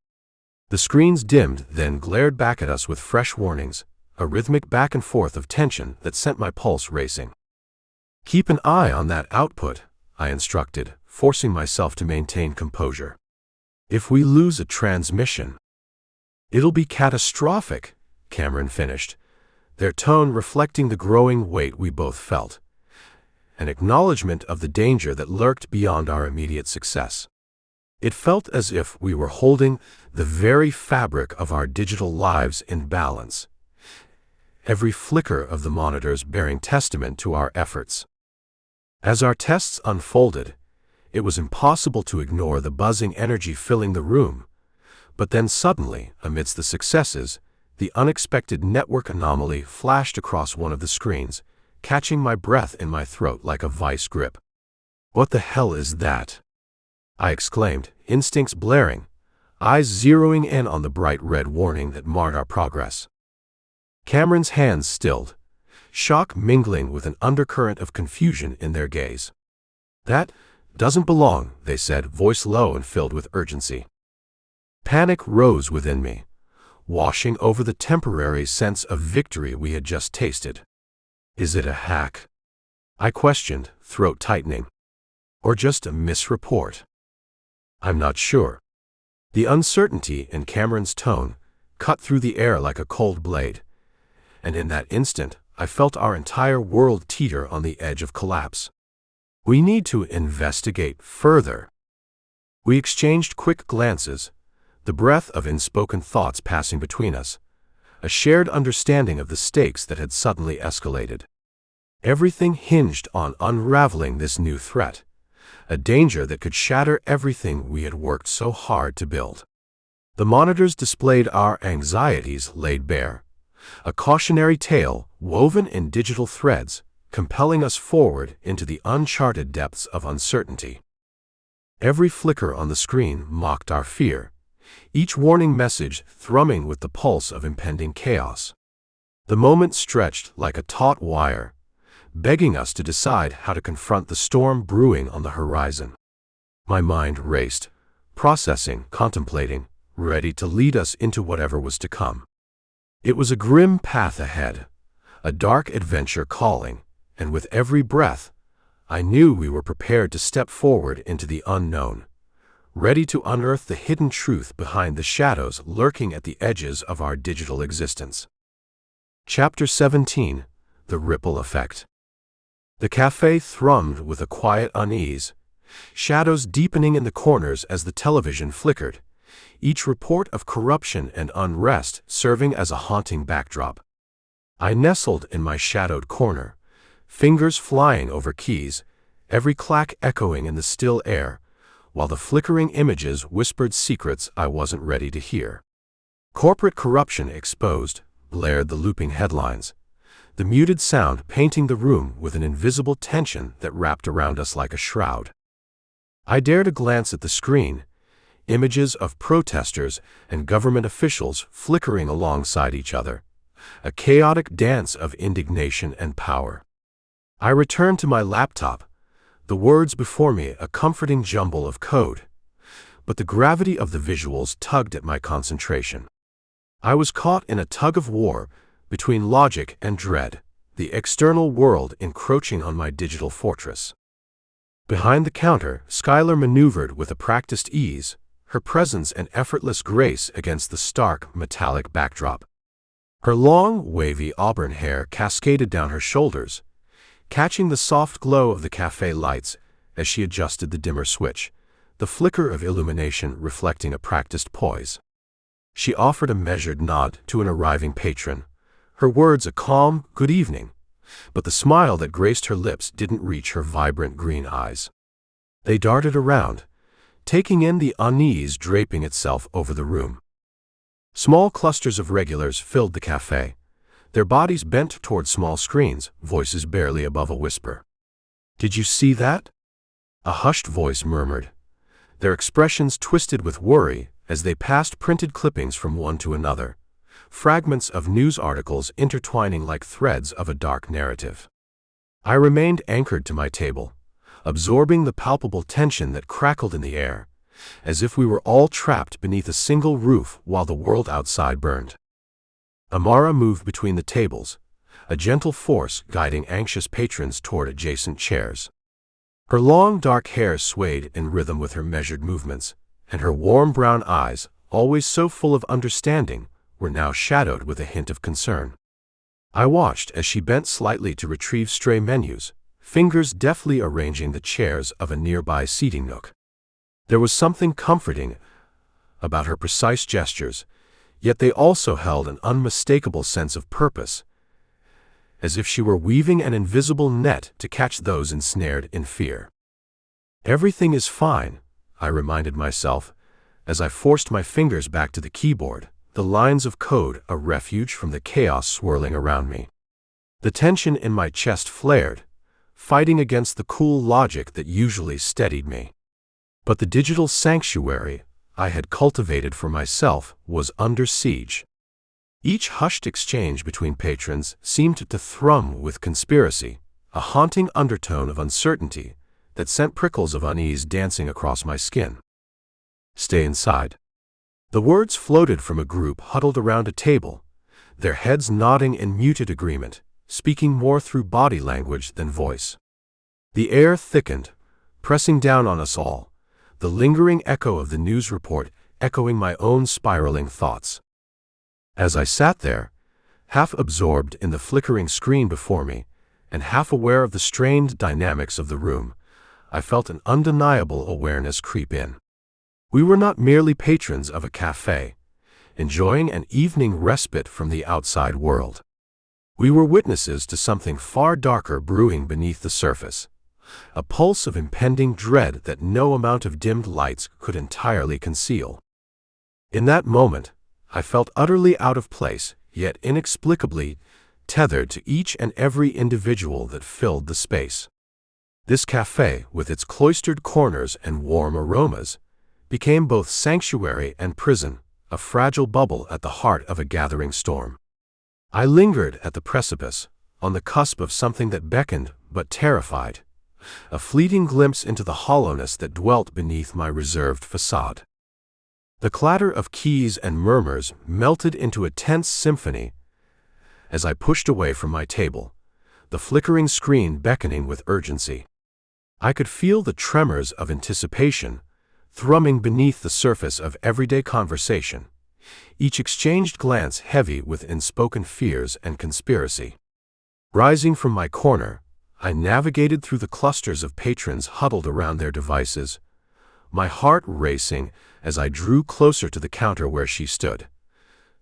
The screens dimmed, then glared back at us with fresh warnings, a rhythmic back and forth of tension that sent my pulse racing. "Keep an eye on that output," I instructed, forcing myself to maintain composure. "If we lose a transmission, it'll be catastrophic," Cameron finished, their tone reflecting the growing weight we both felt, an acknowledgement of the danger that lurked beyond our immediate success. It felt as if we were holding the very fabric of our digital lives in balance, every flicker of the monitors bearing testament to our efforts. As our tests unfolded, it was impossible to ignore the buzzing energy filling the room, but then suddenly, amidst the successes, the unexpected network anomaly flashed across one of the screens, catching my breath in my throat like a vice grip. "What the hell is that?" I exclaimed, instincts blaring, eyes zeroing in on the bright red warning that marred our progress. Cameron's hands stilled, shock mingling with an undercurrent of confusion in their gaze. "That doesn't belong," they said, voice low and filled with urgency. Panic rose within me, washing over the temporary sense of victory we had just tasted. "Is it a hack?" I questioned, throat tightening. "Or just a misreport?" "I'm not sure." The uncertainty in Cameron's tone cut through the air like a cold blade, and in that instant I felt our entire world teeter on the edge of collapse. "We need to investigate further." We exchanged quick glances, the breath of unspoken thoughts passing between us, a shared understanding of the stakes that had suddenly escalated. Everything hinged on unraveling this new threat, a danger that could shatter everything we had worked so hard to build. The monitors displayed our anxieties laid bare, a cautionary tale woven in digital threads, compelling us forward into the uncharted depths of uncertainty. Every flicker on the screen mocked our fear, each warning message thrumming with the pulse of impending chaos. The moment stretched like a taut wire, begging us to decide how to confront the storm brewing on the horizon. My mind raced, processing, contemplating, ready to lead us into whatever was to come. It was a grim path ahead, a dark adventure calling, and with every breath, I knew we were prepared to step forward into the unknown, ready to unearth the hidden truth behind the shadows lurking at the edges of our digital existence. Chapter 17: The Ripple Effect. The cafe thrummed with a quiet unease, shadows deepening in the corners as the television flickered, each report of corruption and unrest serving as a haunting backdrop. I nestled in my shadowed corner, fingers flying over keys, every clack echoing in the still air, while the flickering images whispered secrets I wasn't ready to hear. "Corporate corruption exposed," blared the looping headlines, the muted sound painting the room with an invisible tension that wrapped around us like a shroud. I dared a glance at the screen, images of protesters and government officials flickering alongside each other, a chaotic dance of indignation and power. I returned to my laptop, the words before me a comforting jumble of code, but the gravity of the visuals tugged at my concentration. I was caught in a tug of war between logic and dread, the external world encroaching on my digital fortress. Behind the counter, Skylar maneuvered with a practiced ease, her presence an effortless grace against the stark, metallic backdrop. Her long, wavy auburn hair cascaded down her shoulders, catching the soft glow of the cafe lights as she adjusted the dimmer switch, the flicker of illumination reflecting a practiced poise. She offered a measured nod to an arriving patron, her words a calm, "good evening," but the smile that graced her lips didn't reach her vibrant green eyes. They darted around, taking in the unease draping itself over the room. Small clusters of regulars filled the cafe, their bodies bent toward small screens, voices barely above a whisper. "Did you see that?" a hushed voice murmured, their expressions twisted with worry as they passed printed clippings from one to another, fragments of news articles intertwining like threads of a dark narrative. I remained anchored to my table, absorbing the palpable tension that crackled in the air, as if we were all trapped beneath a single roof while the world outside burned. Amara moved between the tables, a gentle force guiding anxious patrons toward adjacent chairs. Her long dark hair swayed in rhythm with her measured movements, and her warm brown eyes, always so full of understanding, were now shadowed with a hint of concern. I watched as she bent slightly to retrieve stray menus, fingers deftly arranging the chairs of a nearby seating nook. There was something comforting about her precise gestures, yet they also held an unmistakable sense of purpose, as if she were weaving an invisible net to catch those ensnared in fear. "Everything is fine," I reminded myself, as I forced my fingers back to the keyboard, the lines of code a refuge from the chaos swirling around me. The tension in my chest flared, fighting against the cool logic that usually steadied me. But the digital sanctuary I had cultivated for myself was under siege. Each hushed exchange between patrons seemed to thrum with conspiracy, a haunting undertone of uncertainty that sent prickles of unease dancing across my skin. "Stay inside." The words floated from a group huddled around a table, their heads nodding in muted agreement, speaking more through body language than voice. The air thickened, pressing down on us all, the lingering echo of the news report echoing my own spiraling thoughts. As I sat there, half absorbed in the flickering screen before me, and half aware of the strained dynamics of the room, I felt an undeniable awareness creep in. We were not merely patrons of a cafe, enjoying an evening respite from the outside world. We were witnesses to something far darker brewing beneath the surface, a pulse of impending dread that no amount of dimmed lights could entirely conceal. In that moment, I felt utterly out of place, yet inexplicably tethered to each and every individual that filled the space. This cafe, with its cloistered corners and warm aromas, became both sanctuary and prison, a fragile bubble at the heart of a gathering storm. I lingered at the precipice, on the cusp of something that beckoned but terrified, a fleeting glimpse into the hollowness that dwelt beneath my reserved facade. The clatter of keys and murmurs melted into a tense symphony as I pushed away from my table, the flickering screen beckoning with urgency. I could feel the tremors of anticipation thrumming beneath the surface of everyday conversation, each exchanged glance heavy with unspoken fears and conspiracy. Rising from my corner, I navigated through the clusters of patrons huddled around their devices, my heart racing as I drew closer to the counter where she stood.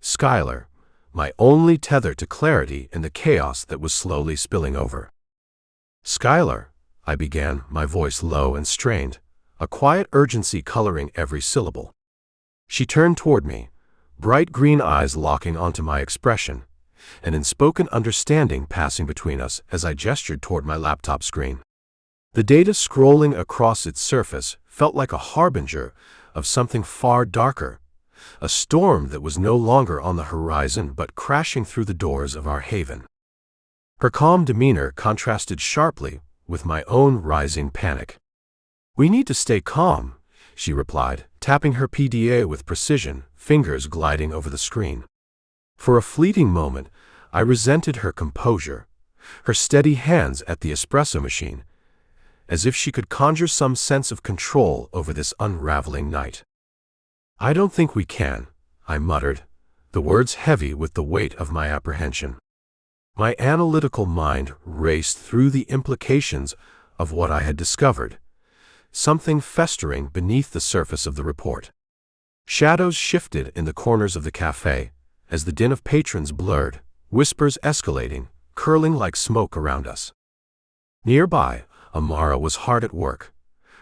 Skylar, my only tether to clarity in the chaos that was slowly spilling over. "Skylar," I began, my voice low and strained, a quiet urgency coloring every syllable. She turned toward me, bright green eyes locking onto my expression, an unspoken understanding passing between us as I gestured toward my laptop screen. The data scrolling across its surface felt like a harbinger of something far darker, a storm that was no longer on the horizon but crashing through the doors of our haven. Her calm demeanor contrasted sharply with my own rising panic. "We need to stay calm," she replied, tapping her PDA with precision, fingers gliding over the screen. For a fleeting moment, I resented her composure, her steady hands at the espresso machine, as if she could conjure some sense of control over this unraveling night. "I don't think we can," I muttered, the words heavy with the weight of my apprehension. My analytical mind raced through the implications of what I had discovered, something festering beneath the surface of the report. Shadows shifted in the corners of the cafe as the din of patrons blurred, whispers escalating, curling like smoke around us. Nearby, Amara was hard at work,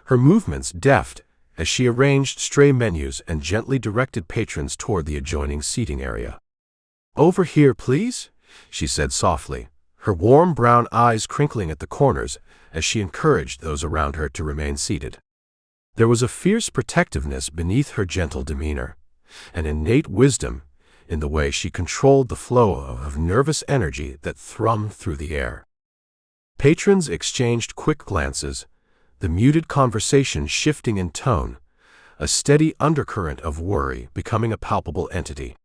her movements deft as she arranged stray menus and gently directed patrons toward the adjoining seating area. "Over here, please," she said softly, her warm brown eyes crinkling at the corners as she encouraged those around her to remain seated. There was a fierce protectiveness beneath her gentle demeanor, an innate wisdom in the way she controlled the flow of nervous energy that thrummed through the air. Patrons exchanged quick glances, the muted conversation shifting in tone, a steady undercurrent of worry becoming a palpable entity.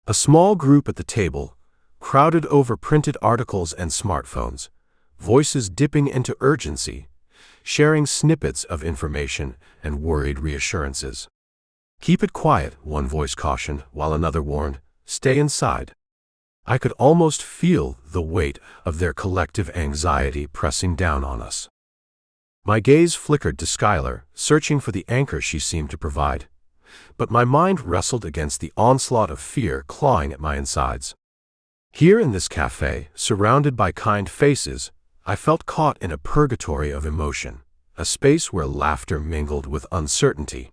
A small group at the table crowded over printed articles and smartphones, voices dipping into urgency, sharing snippets of information and worried reassurances. "Keep it quiet," one voice cautioned, while another warned, "Stay inside." I could almost feel the weight of their collective anxiety pressing down on us. My gaze flickered to Skylar, searching for the anchor she seemed to provide, but my mind wrestled against the onslaught of fear clawing at my insides. Here in this cafe, surrounded by kind faces, I felt caught in a purgatory of emotion, a space where laughter mingled with uncertainty.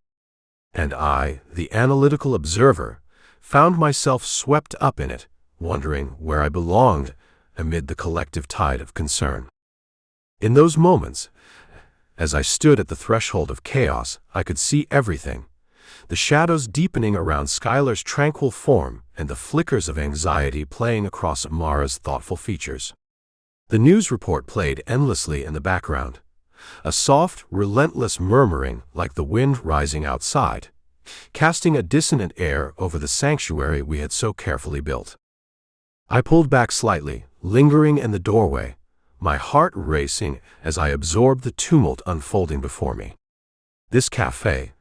And I, the analytical observer, found myself swept up in it, wondering where I belonged amid the collective tide of concern. In those moments, as I stood at the threshold of chaos, I could see everything: the shadows deepening around Skylar's tranquil form and the flickers of anxiety playing across Amara's thoughtful features. The news report played endlessly in the background, a soft, relentless murmuring like the wind rising outside, casting a dissonant air over the sanctuary we had so carefully built. I pulled back slightly, lingering in the doorway, my heart racing as I absorbed the tumult unfolding before me. This cafe,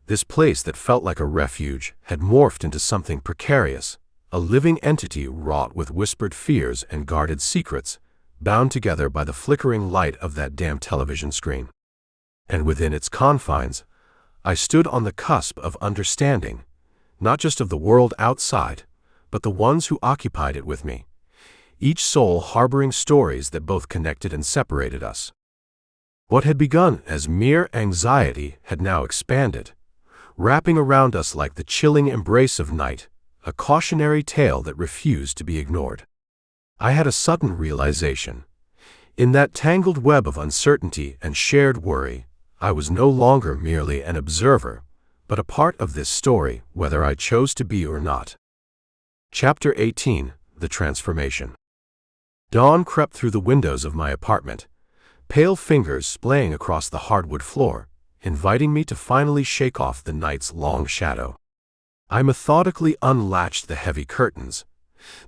this place that felt like a refuge, had morphed into something precarious, a living entity wrought with whispered fears and guarded secrets, bound together by the flickering light of that damn television screen. And within its confines, I stood on the cusp of understanding, not just of the world outside, but the ones who occupied it with me, each soul harboring stories that both connected and separated us. What had begun as mere anxiety had now expanded, wrapping around us like the chilling embrace of night, a cautionary tale that refused to be ignored. I had a sudden realization. In that tangled web of uncertainty and shared worry, I was no longer merely an observer, but a part of this story, whether I chose to be or not. Chapter 18: The Transformation. Dawn crept through the windows of my apartment, pale fingers splaying across the hardwood floor, inviting me to finally shake off the night's long shadow. I methodically unlatched the heavy curtains,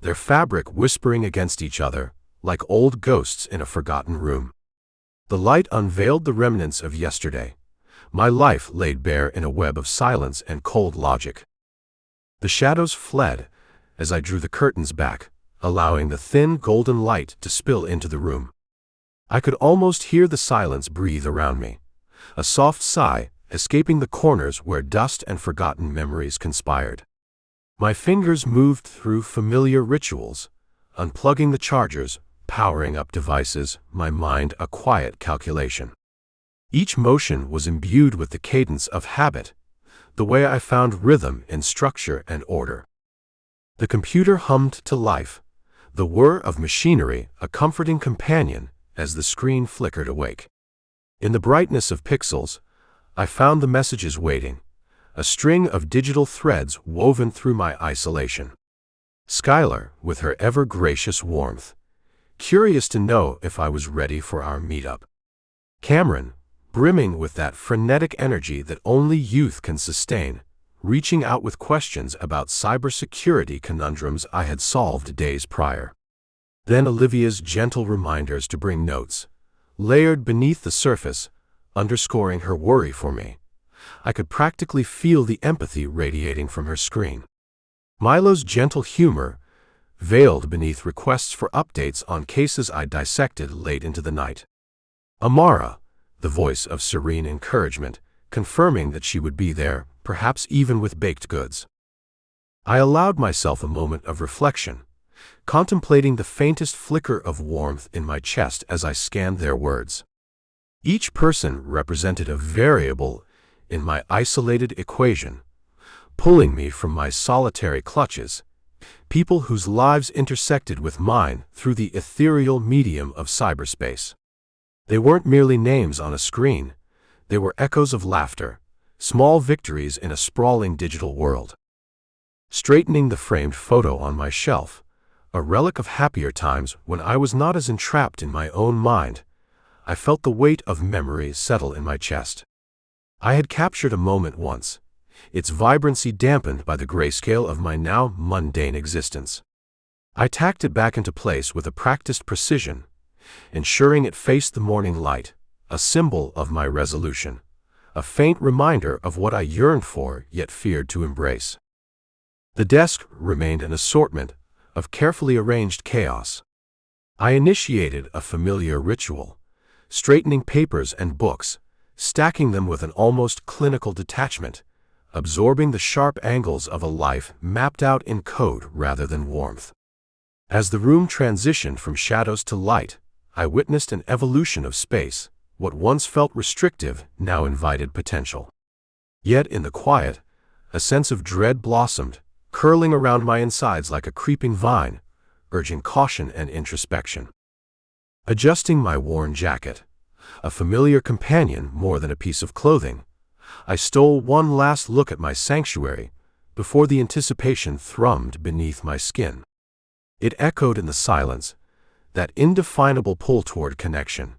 their fabric whispering against each other, like old ghosts in a forgotten room. The light unveiled the remnants of yesterday, my life laid bare in a web of silence and cold logic. The shadows fled as I drew the curtains back, allowing the thin golden light to spill into the room. I could almost hear the silence breathe around me, a soft sigh escaping the corners where dust and forgotten memories conspired. My fingers moved through familiar rituals, unplugging the chargers, powering up devices, my mind a quiet calculation. Each motion was imbued with the cadence of habit, the way I found rhythm in structure and order. The computer hummed to life, the whir of machinery a comforting companion as the screen flickered awake. In the brightness of pixels, I found the messages waiting, a string of digital threads woven through my isolation. Skylar, with her ever-gracious warmth, curious to know if I was ready for our meetup. Cameron, brimming with that frenetic energy that only youth can sustain, reaching out with questions about cybersecurity conundrums I had solved days prior. Then Olivia's gentle reminders to bring notes, layered beneath the surface, underscoring her worry for me. I could practically feel the empathy radiating from her screen. Milo's gentle humor, veiled beneath requests for updates on cases I dissected late into the night. Amara, the voice of serene encouragement, confirming that she would be there, perhaps even with baked goods. I allowed myself a moment of reflection, contemplating the faintest flicker of warmth in my chest as I scanned their words. Each person represented a variable in my isolated equation, pulling me from my solitary clutches, people whose lives intersected with mine through the ethereal medium of cyberspace. They weren't merely names on a screen, they were echoes of laughter, small victories in a sprawling digital world. Straightening the framed photo on my shelf, a relic of happier times when I was not as entrapped in my own mind, I felt the weight of memory settle in my chest. I had captured a moment once, its vibrancy dampened by the grayscale of my now mundane existence. I tacked it back into place with a practiced precision, ensuring it faced the morning light, a symbol of my resolution, a faint reminder of what I yearned for yet feared to embrace. The desk remained an assortment of carefully arranged chaos. I initiated a familiar ritual, straightening papers and books, stacking them with an almost clinical detachment, absorbing the sharp angles of a life mapped out in code rather than warmth. As the room transitioned from shadows to light, I witnessed an evolution of space. What once felt restrictive now invited potential. Yet in the quiet, a sense of dread blossomed, curling around my insides like a creeping vine, urging caution and introspection. Adjusting my worn jacket, a familiar companion more than a piece of clothing, I stole one last look at my sanctuary before the anticipation thrummed beneath my skin. It echoed in the silence, that indefinable pull toward connection,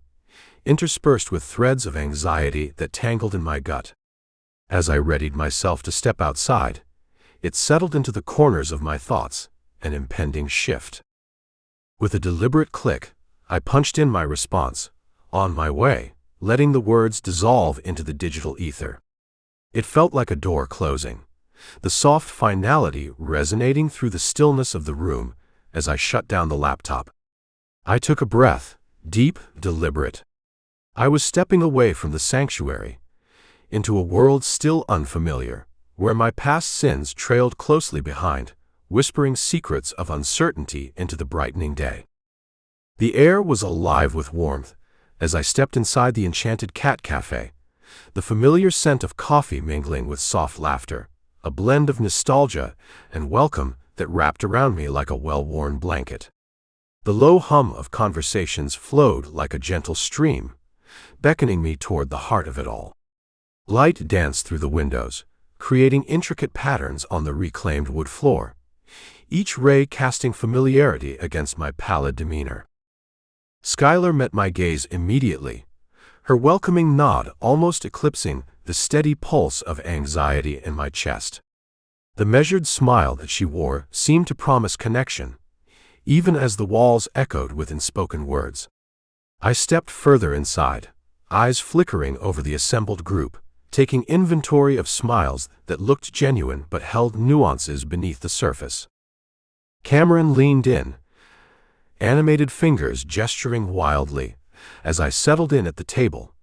interspersed with threads of anxiety that tangled in my gut. As I readied myself to step outside, it settled into the corners of my thoughts, an impending shift. With a deliberate click, I punched in my response, "On my way," letting the words dissolve into the digital ether. It felt like a door closing, the soft finality resonating through the stillness of the room as I shut down the laptop. I took a breath, deep, deliberate. I was stepping away from the sanctuary, into a world still unfamiliar, where my past sins trailed closely behind, whispering secrets of uncertainty into the brightening day. The air was alive with warmth as I stepped inside the Enchanted Cat Cafe, the familiar scent of coffee mingling with soft laughter, a blend of nostalgia and welcome that wrapped around me like a well-worn blanket. The low hum of conversations flowed like a gentle stream, beckoning me toward the heart of it all. Light danced through the windows, creating intricate patterns on the reclaimed wood floor, each ray casting familiarity against my pallid demeanor. Skylar met my gaze immediately, her welcoming nod almost eclipsing the steady pulse of anxiety in my chest. The measured smile that she wore seemed to promise connection, even as the walls echoed with unspoken words. I stepped further inside, eyes flickering over the assembled group, taking inventory of smiles that looked genuine but held nuances beneath the surface. Cameron leaned in, animated fingers gesturing wildly, as I settled in at the table,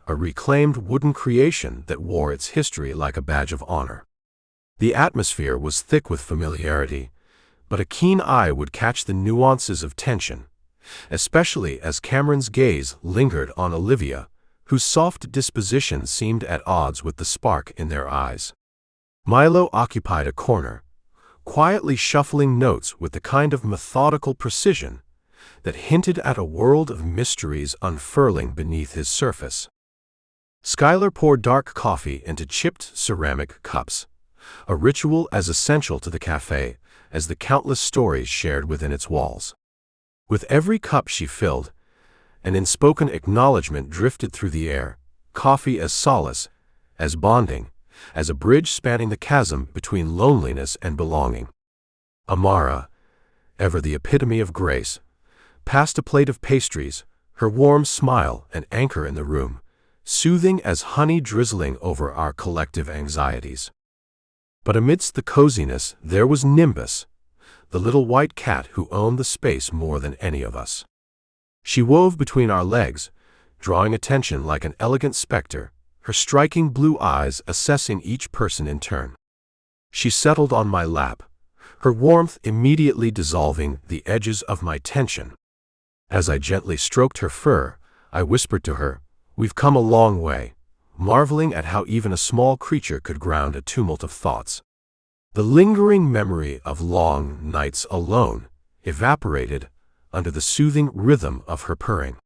a reclaimed wooden creation that wore its history like a badge of honor. The atmosphere was thick with familiarity, but a keen eye would catch the nuances of tension, especially as Cameron's gaze lingered on Olivia, whose soft disposition seemed at odds with the spark in their eyes. Milo occupied a corner, quietly shuffling notes with the kind of methodical precision that hinted at a world of mysteries unfurling beneath his surface. Skylar poured dark coffee into chipped ceramic cups, a ritual as essential to the cafe as the countless stories shared within its walls. With every cup she filled, an unspoken acknowledgement drifted through the air, coffee as solace, as bonding, as a bridge spanning the chasm between loneliness and belonging. Amara, ever the epitome of grace, passed a plate of pastries, her warm smile an anchor in the room, soothing as honey drizzling over our collective anxieties. But amidst the coziness there was Nimbus, the little white cat who owned the space more than any of us. She wove between our legs, drawing attention like an elegant specter, her striking blue eyes assessing each person in turn. She settled on my lap, her warmth immediately dissolving the edges of my tension. As I gently stroked her fur, I whispered to her, "We've come a long way," marveling at how even a small creature could ground a tumult of thoughts. The lingering memory of long nights alone evaporated under the soothing rhythm of her purring.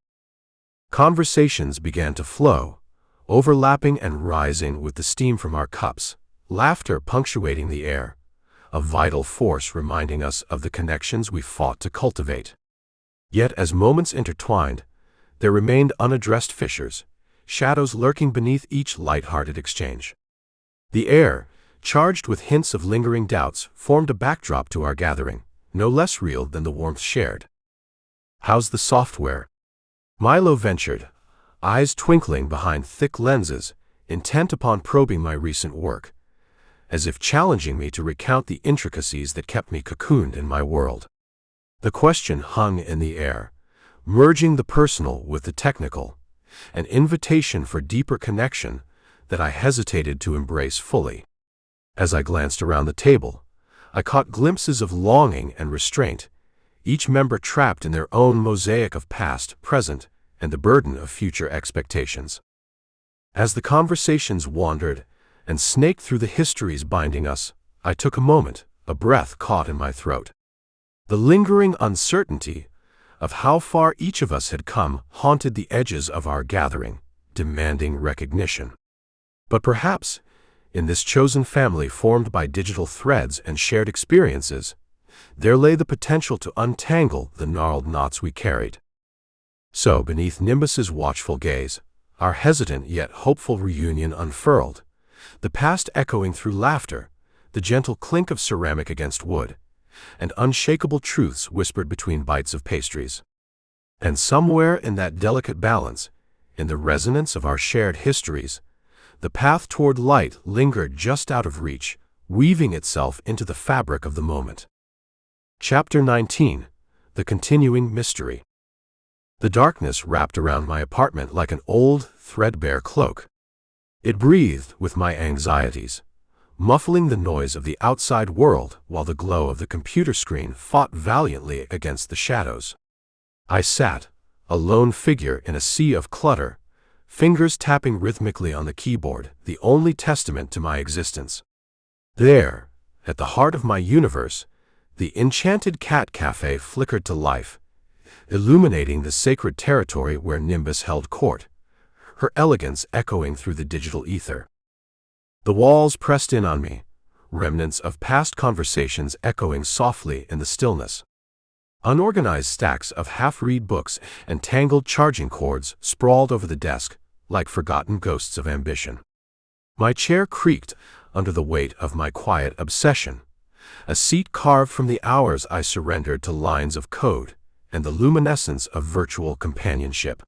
Conversations began to flow, overlapping and rising with the steam from our cups, laughter punctuating the air, a vital force reminding us of the connections we fought to cultivate. Yet as moments intertwined, there remained unaddressed fissures, shadows lurking beneath each light-hearted exchange. The air, charged with hints of lingering doubts, formed a backdrop to our gathering, no less real than the warmth shared. "How's the software?" Milo ventured, eyes twinkling behind thick lenses, intent upon probing my recent work, as if challenging me to recount the intricacies that kept me cocooned in my world. The question hung in the air, merging the personal with the technical, an invitation for deeper connection that I hesitated to embrace fully. As I glanced around the table, I caught glimpses of longing and restraint, each member trapped in their own mosaic of past, present, and the burden of future expectations. As the conversations wandered and snaked through the histories binding us, I took a moment, a breath caught in my throat. The lingering uncertainty of how far each of us had come haunted the edges of our gathering, demanding recognition. But perhaps, in this chosen family formed by digital threads and shared experiences, there lay the potential to untangle the gnarled knots we carried. So, beneath Nimbus's watchful gaze, our hesitant yet hopeful reunion unfurled, the past echoing through laughter, the gentle clink of ceramic against wood, and unshakable truths whispered between bites of pastries. And somewhere in that delicate balance, in the resonance of our shared histories, the path toward light lingered just out of reach, weaving itself into the fabric of the moment. Chapter 19. The Continuing Mystery. The darkness wrapped around my apartment like an old, threadbare cloak. It breathed with my anxieties, muffling the noise of the outside world while the glow of the computer screen fought valiantly against the shadows. I sat, a lone figure in a sea of clutter, fingers tapping rhythmically on the keyboard, the only testament to my existence. There, at the heart of my universe, the Enchanted Cat Cafe flickered to life, illuminating the sacred territory where Nimbus held court, her elegance echoing through the digital ether. The walls pressed in on me, remnants of past conversations echoing softly in the stillness. Unorganized stacks of half-read books and tangled charging cords sprawled over the desk, like forgotten ghosts of ambition. My chair creaked under the weight of my quiet obsession, a seat carved from the hours I surrendered to lines of code and the luminescence of virtual companionship.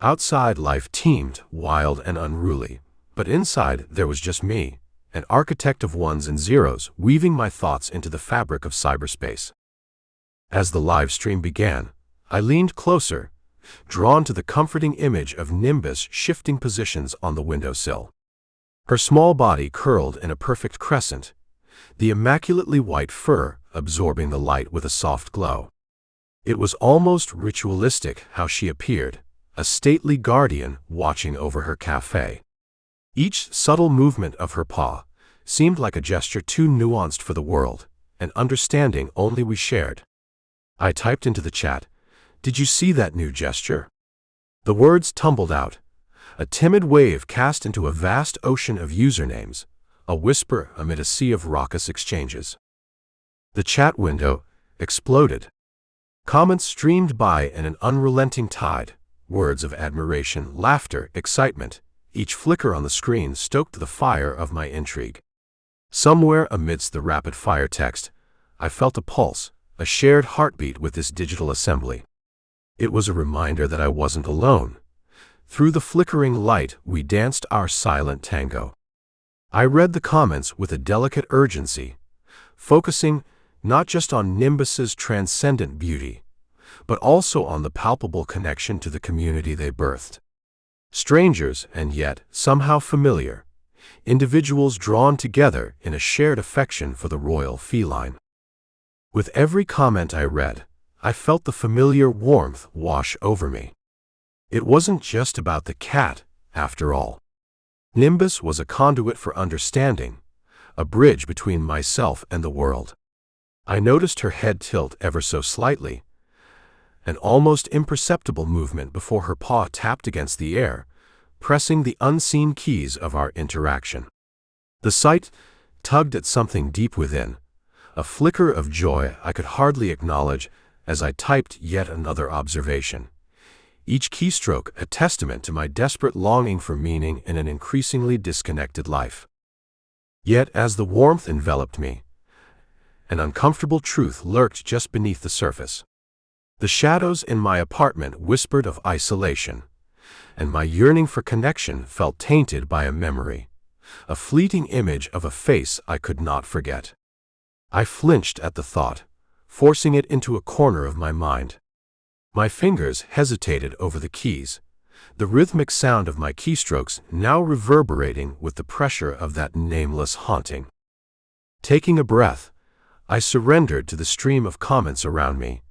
Outside life teemed, wild and unruly, but inside there was just me, an architect of ones and zeros, weaving my thoughts into the fabric of cyberspace. As the live stream began, I leaned closer, drawn to the comforting image of Nimbus shifting positions on the windowsill. Her small body curled in a perfect crescent, the immaculately white fur absorbing the light with a soft glow. It was almost ritualistic how she appeared, a stately guardian watching over her cafe. Each subtle movement of her paw seemed like a gesture too nuanced for the world, an understanding only we shared. I typed into the chat, "Did you see that new gesture?" The words tumbled out, a timid wave cast into a vast ocean of usernames, a whisper amid a sea of raucous exchanges. The chat window exploded. Comments streamed by in an unrelenting tide, words of admiration, laughter, excitement. Each flicker on the screen stoked the fire of my intrigue. Somewhere amidst the rapid-fire text, I felt a pulse, a shared heartbeat with this digital assembly. It was a reminder that I wasn't alone. Through the flickering light, we danced our silent tango. I read the comments with a delicate urgency, focusing not just on Nimbus's transcendent beauty, but also on the palpable connection to the community they birthed. Strangers, and yet somehow familiar, individuals drawn together in a shared affection for the royal feline. With every comment I read, I felt the familiar warmth wash over me. It wasn't just about the cat, after all. Nimbus was a conduit for understanding, a bridge between myself and the world. I noticed her head tilt ever so slightly, an almost imperceptible movement before her paw tapped against the air, pressing the unseen keys of our interaction. The sight tugged at something deep within, a flicker of joy I could hardly acknowledge as I typed yet another observation, each keystroke a testament to my desperate longing for meaning in an increasingly disconnected life. Yet as the warmth enveloped me, an uncomfortable truth lurked just beneath the surface. The shadows in my apartment whispered of isolation, and my yearning for connection felt tainted by a memory, a fleeting image of a face I could not forget. I flinched at the thought, forcing it into a corner of my mind. My fingers hesitated over the keys, the rhythmic sound of my keystrokes now reverberating with the pressure of that nameless haunting. Taking a breath, I surrendered to the stream of comments around me,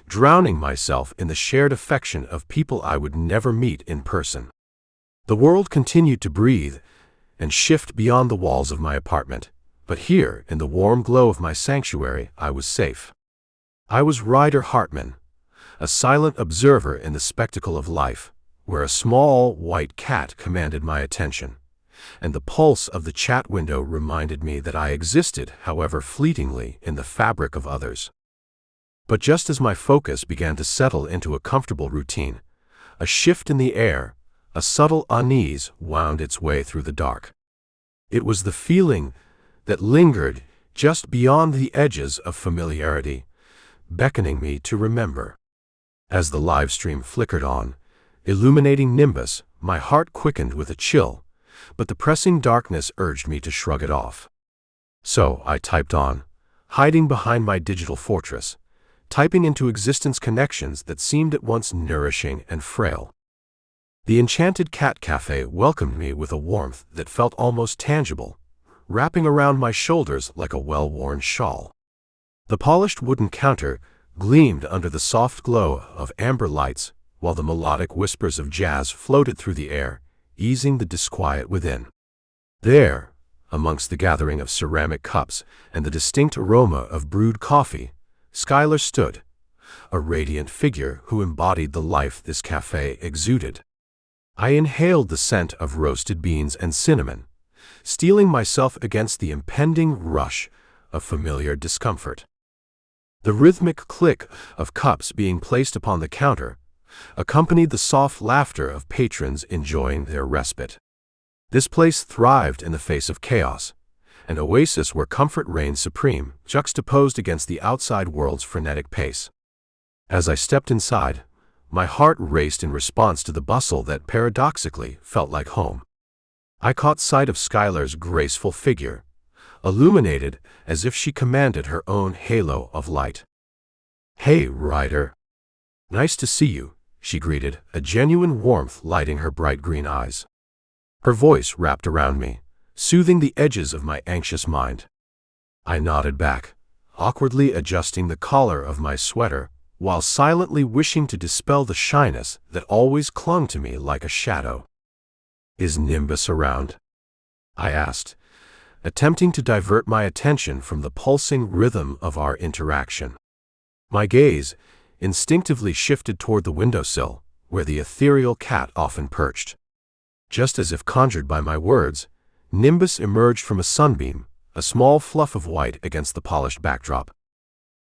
drowning myself in the shared affection of people I would never meet in person. The world continued to breathe and shift beyond the walls of my apartment, but here, in the warm glow of my sanctuary, I was safe. I was Ryder Hartman, a silent observer in the spectacle of life, where a small white cat commanded my attention, and the pulse of the chat window reminded me that I existed, however fleetingly, in the fabric of others. But just as my focus began to settle into a comfortable routine, a shift in the air, a subtle unease wound its way through the dark. It was the feeling that lingered just beyond the edges of familiarity, beckoning me to remember. As the live stream flickered on, illuminating Nimbus, my heart quickened with a chill, but the pressing darkness urged me to shrug it off. So I typed on, hiding behind my digital fortress, typing into existence connections that seemed at once nourishing and frail. The Enchanted Cat Cafe welcomed me with a warmth that felt almost tangible, wrapping around my shoulders like a well-worn shawl. The polished wooden counter gleamed under the soft glow of amber lights, while the melodic whispers of jazz floated through the air, easing the disquiet within. There, amongst the gathering of ceramic cups and the distinct aroma of brewed coffee, Skylar stood, a radiant figure who embodied the life this cafe exuded. I inhaled the scent of roasted beans and cinnamon, steeling myself against the impending rush of familiar discomfort. The rhythmic click of cups being placed upon the counter accompanied the soft laughter of patrons enjoying their respite. This place thrived in the face of chaos, an oasis where comfort reigned supreme, juxtaposed against the outside world's frenetic pace. As I stepped inside, my heart raced in response to the bustle that paradoxically felt like home. I caught sight of Skylar's graceful figure, illuminated as if she commanded her own halo of light. "Hey, Ryder. Nice to see you," she greeted, a genuine warmth lighting her bright green eyes. Her voice wrapped around me, soothing the edges of my anxious mind. I nodded back, awkwardly adjusting the collar of my sweater, while silently wishing to dispel the shyness that always clung to me like a shadow. "Is Nimbus around?" I asked, attempting to divert my attention from the pulsing rhythm of our interaction. My gaze instinctively shifted toward the windowsill, where the ethereal cat often perched. Just as if conjured by my words, Nimbus emerged from a sunbeam, a small fluff of white against the polished backdrop.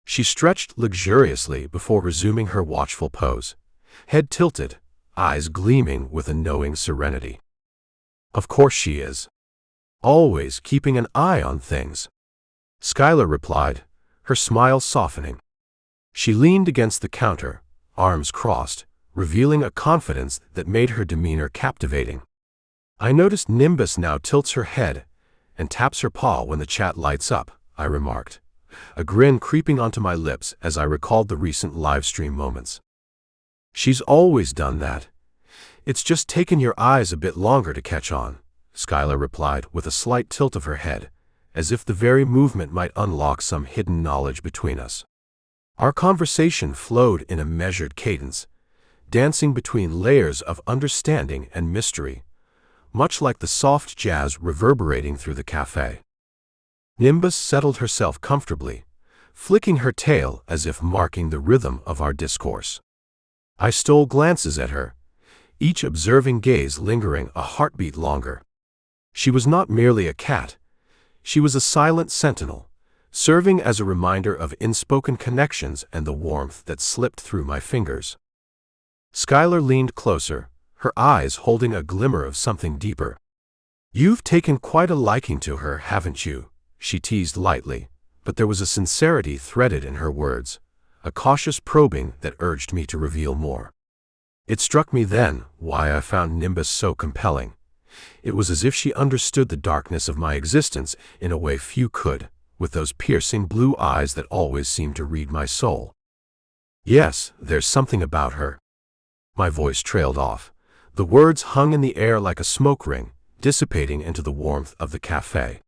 She stretched luxuriously before resuming her watchful pose, head tilted, eyes gleaming with a knowing serenity. "Of course she is. Always keeping an eye on things," Skylar replied, her smile softening. She leaned against the counter, arms crossed, revealing a confidence that made her demeanor captivating. I noticed Nimbus now tilts her head and taps her paw when the chat lights up, I remarked, a grin creeping onto my lips as I recalled the recent livestream moments. "She's always done that. It's just taken your eyes a bit longer to catch on," Skylar replied with a slight tilt of her head, as if the very movement might unlock some hidden knowledge between us. Our conversation flowed in a measured cadence, dancing between layers of understanding and mystery, much like the soft jazz reverberating through the cafe. Nimbus settled herself comfortably, flicking her tail as if marking the rhythm of our discourse. I stole glances at her, each observing gaze lingering a heartbeat longer. She was not merely a cat. She was a silent sentinel, serving as a reminder of unspoken connections and the warmth that slipped through my fingers. Skylar leaned closer, her eyes holding a glimmer of something deeper. "You've taken quite a liking to her, haven't you?" she teased lightly, but there was a sincerity threaded in her words, a cautious probing that urged me to reveal more. It struck me then why I found Nimbus so compelling. It was as if she understood the darkness of my existence in a way few could, with those piercing blue eyes that always seemed to read my soul. "Yes, there's something about her." My voice trailed off. The words hung in the air like a smoke ring, dissipating into the warmth of the cafe.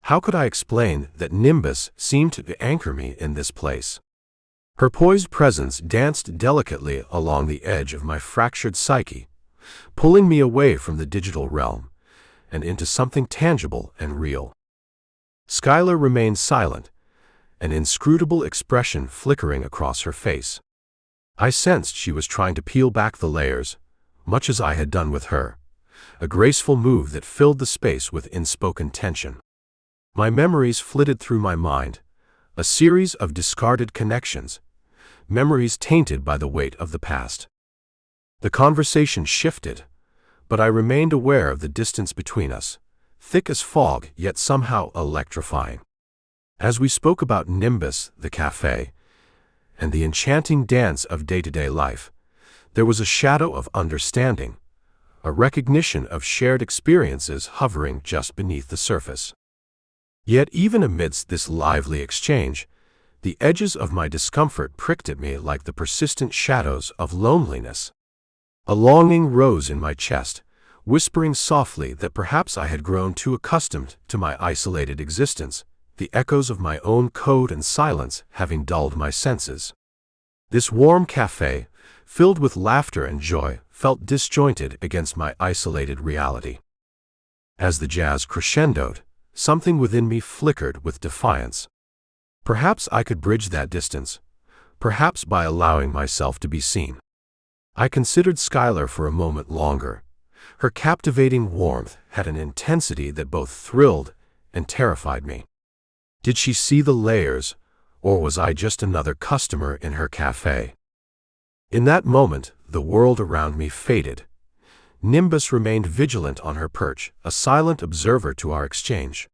How could I explain that Nimbus seemed to anchor me in this place? Her poised presence danced delicately along the edge of my fractured psyche, pulling me away from the digital realm and into something tangible and real. Skylar remained silent, an inscrutable expression flickering across her face. I sensed she was trying to peel back the layers, much as I had done with her, a graceful move that filled the space with unspoken tension. My memories flitted through my mind, a series of discarded connections, memories tainted by the weight of the past. The conversation shifted, but I remained aware of the distance between us, thick as fog yet somehow electrifying. As we spoke about Nimbus, the cafe, and the enchanting dance of day-to-day life, there was a shadow of understanding, a recognition of shared experiences hovering just beneath the surface. Yet even amidst this lively exchange, the edges of my discomfort pricked at me like the persistent shadows of loneliness. A longing rose in my chest, whispering softly that perhaps I had grown too accustomed to my isolated existence, the echoes of my own code and silence having dulled my senses. This warm cafe, filled with laughter and joy, felt disjointed against my isolated reality. As the jazz crescendoed, something within me flickered with defiance. Perhaps I could bridge that distance, perhaps by allowing myself to be seen. I considered Skylar for a moment longer. Her captivating warmth had an intensity that both thrilled and terrified me. Did she see the layers, or was I just another customer in her cafe? In that moment, the world around me faded. Nimbus remained vigilant on her perch, a silent observer to our exchange.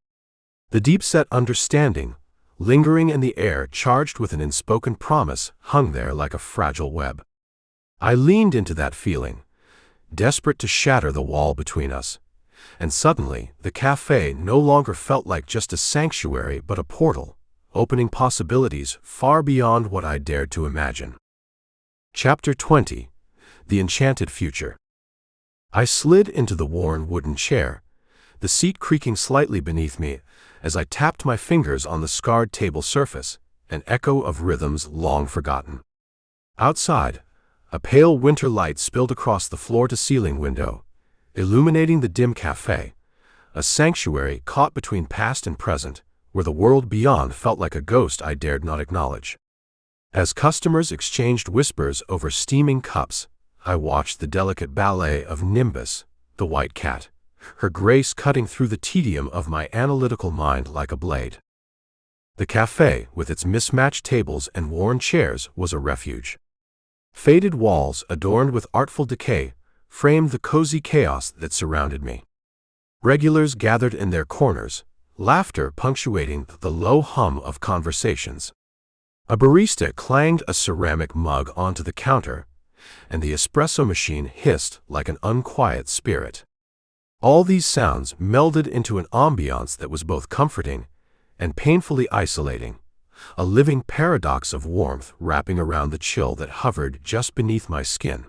The deep-set understanding, lingering in the air charged with an unspoken promise, hung there like a fragile web. I leaned into that feeling, desperate to shatter the wall between us, and suddenly the cafe no longer felt like just a sanctuary but a portal, opening possibilities far beyond what I dared to imagine. Chapter 20. The Enchanted Future. I slid into the worn wooden chair, the seat creaking slightly beneath me as I tapped my fingers on the scarred table surface, an echo of rhythms long forgotten. Outside, a pale winter light spilled across the floor-to-ceiling window, illuminating the dim cafe, a sanctuary caught between past and present, where the world beyond felt like a ghost I dared not acknowledge. As customers exchanged whispers over steaming cups, I watched the delicate ballet of Nimbus, the white cat, her grace cutting through the tedium of my analytical mind like a blade. The cafe, with its mismatched tables and worn chairs, was a refuge. Faded walls, adorned with artful decay, framed the cozy chaos that surrounded me. Regulars gathered in their corners, laughter punctuating the low hum of conversations. A barista clanged a ceramic mug onto the counter, and the espresso machine hissed like an unquiet spirit. All these sounds melded into an ambiance that was both comforting and painfully isolating, a living paradox of warmth wrapping around the chill that hovered just beneath my skin.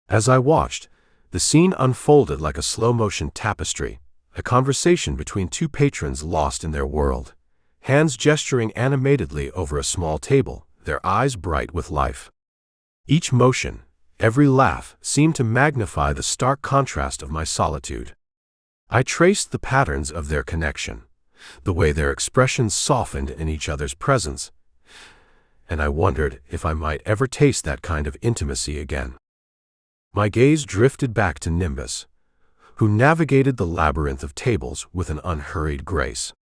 As I watched, the scene unfolded like a slow-motion tapestry, a conversation between two patrons lost in their world, hands gesturing animatedly over a small table, their eyes bright with life. Each motion, every laugh, seemed to magnify the stark contrast of my solitude. I traced the patterns of their connection, the way their expressions softened in each other's presence, and I wondered if I might ever taste that kind of intimacy again. My gaze drifted back to Nimbus, who navigated the labyrinth of tables with an unhurried grace.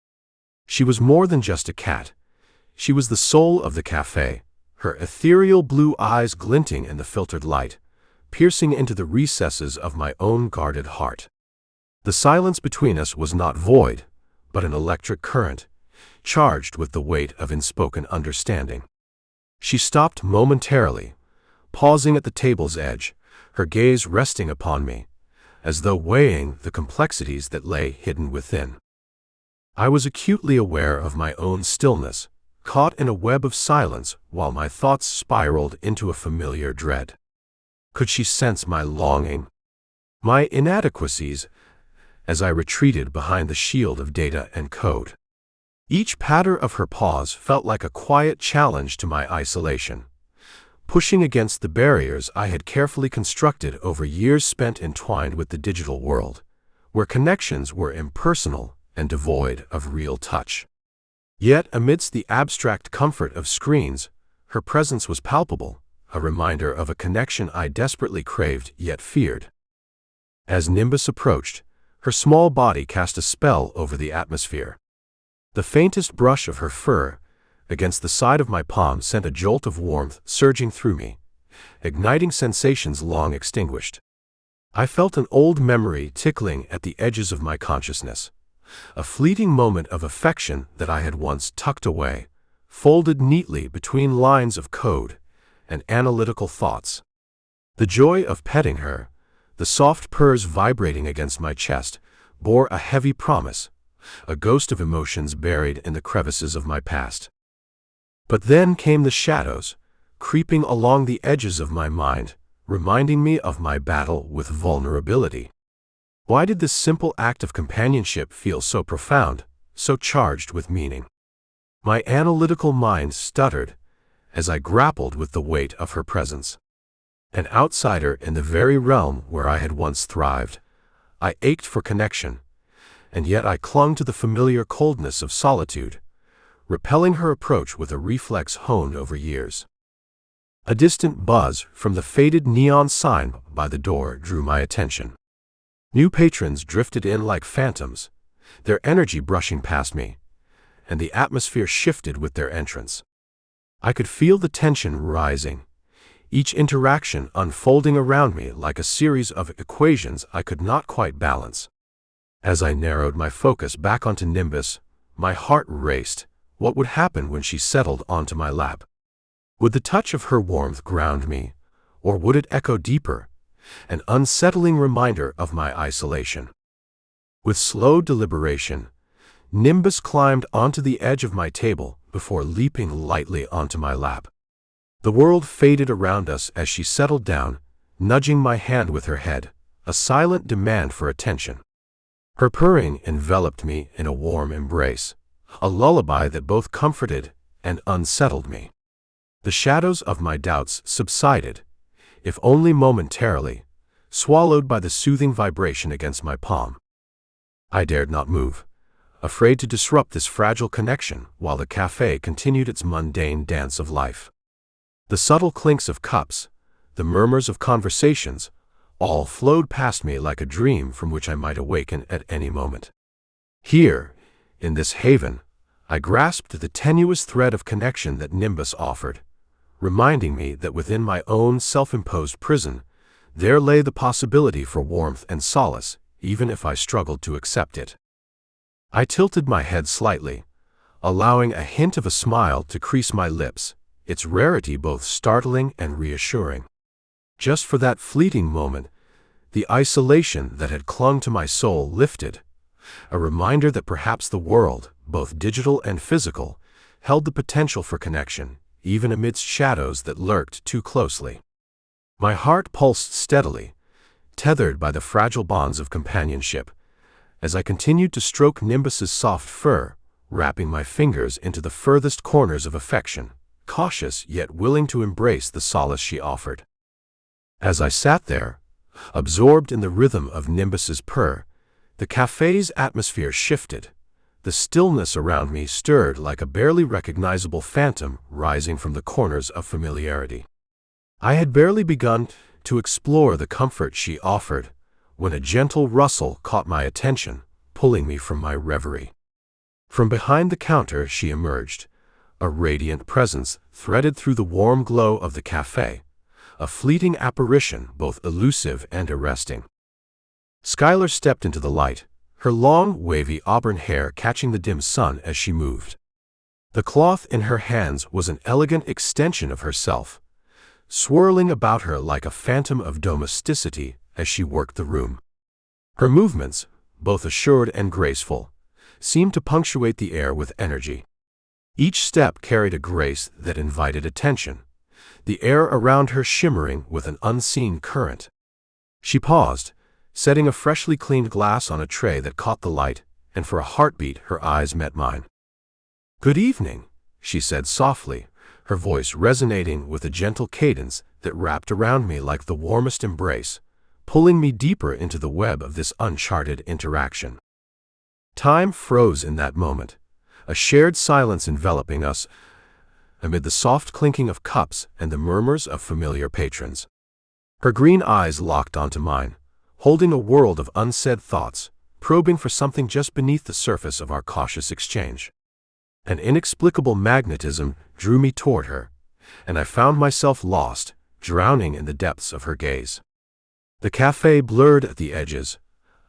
She was more than just a cat. She was the soul of the cafe, her ethereal blue eyes glinting in the filtered light, piercing into the recesses of my own guarded heart. The silence between us was not void, but an electric current, charged with the weight of unspoken understanding. She stopped momentarily, pausing at the table's edge, her gaze resting upon me, as though weighing the complexities that lay hidden within. I was acutely aware of my own stillness, caught in a web of silence while my thoughts spiraled into a familiar dread. Could she sense my longing, my inadequacies, as I retreated behind the shield of data and code? Each patter of her paws felt like a quiet challenge to my isolation, pushing against the barriers I had carefully constructed over years spent entwined with the digital world, where connections were impersonal and devoid of real touch. Yet, amidst the abstract comfort of screens, her presence was palpable, a reminder of a connection I desperately craved yet feared. As Nimbus approached, her small body cast a spell over the atmosphere. The faintest brush of her fur against the side of my palm sent a jolt of warmth surging through me, igniting sensations long extinguished. I felt an old memory tickling at the edges of my consciousness, a fleeting moment of affection that I had once tucked away, folded neatly between lines of code and analytical thoughts. The joy of petting her, the soft purrs vibrating against my chest, bore a heavy promise, a ghost of emotions buried in the crevices of my past. But then came the shadows, creeping along the edges of my mind, reminding me of my battle with vulnerability. Why did this simple act of companionship feel so profound, so charged with meaning? My analytical mind stuttered as I grappled with the weight of her presence. An outsider in the very realm where I had once thrived, I ached for connection, and yet I clung to the familiar coldness of solitude, repelling her approach with a reflex honed over years. A distant buzz from the faded neon sign by the door drew my attention. New patrons drifted in like phantoms, their energy brushing past me, and the atmosphere shifted with their entrance. I could feel the tension rising, each interaction unfolding around me like a series of equations I could not quite balance. As I narrowed my focus back onto Nimbus, my heart raced. What would happen when she settled onto my lap? Would the touch of her warmth ground me, or would it echo deeper, an unsettling reminder of my isolation? With slow deliberation, Nimbus climbed onto the edge of my table before leaping lightly onto my lap. The world faded around us as she settled down, nudging my hand with her head, a silent demand for attention. Her purring enveloped me in a warm embrace, a lullaby that both comforted and unsettled me. The shadows of my doubts subsided, if only momentarily, swallowed by the soothing vibration against my palm. I dared not move, afraid to disrupt this fragile connection while the cafe continued its mundane dance of life. The subtle clinks of cups, the murmurs of conversations, all flowed past me like a dream from which I might awaken at any moment. Here, in this haven, I grasped the tenuous thread of connection that Nimbus offered, reminding me that within my own self-imposed prison, there lay the possibility for warmth and solace, even if I struggled to accept it. I tilted my head slightly, allowing a hint of a smile to crease my lips, its rarity both startling and reassuring. Just for that fleeting moment, the isolation that had clung to my soul lifted, a reminder that perhaps the world, both digital and physical, held the potential for connection, even amidst shadows that lurked too closely. My heart pulsed steadily, tethered by the fragile bonds of companionship, as I continued to stroke Nimbus's soft fur, wrapping my fingers into the furthest corners of affection, cautious yet willing to embrace the solace she offered. As I sat there, absorbed in the rhythm of Nimbus's purr, the cafe's atmosphere shifted. The stillness around me stirred like a barely recognizable phantom rising from the corners of familiarity. I had barely begun to explore the comfort she offered when a gentle rustle caught my attention, pulling me from my reverie. From behind the counter she emerged, a radiant presence threaded through the warm glow of the cafe, a fleeting apparition both elusive and arresting. Skylar stepped into the light, her long, wavy auburn hair catching the dim sun as she moved. The cloth in her hands was an elegant extension of herself, swirling about her like a phantom of domesticity as she worked the room. Her movements, both assured and graceful, seemed to punctuate the air with energy. Each step carried a grace that invited attention, the air around her shimmering with an unseen current. She paused, setting a freshly cleaned glass on a tray that caught the light, and for a heartbeat her eyes met mine. "Good evening," she said softly, her voice resonating with a gentle cadence that wrapped around me like the warmest embrace, pulling me deeper into the web of this uncharted interaction. Time froze in that moment, a shared silence enveloping us amid the soft clinking of cups and the murmurs of familiar patrons. Her green eyes locked onto mine, holding a world of unsaid thoughts, probing for something just beneath the surface of our cautious exchange. An inexplicable magnetism drew me toward her, and I found myself lost, drowning in the depths of her gaze. The cafe blurred at the edges,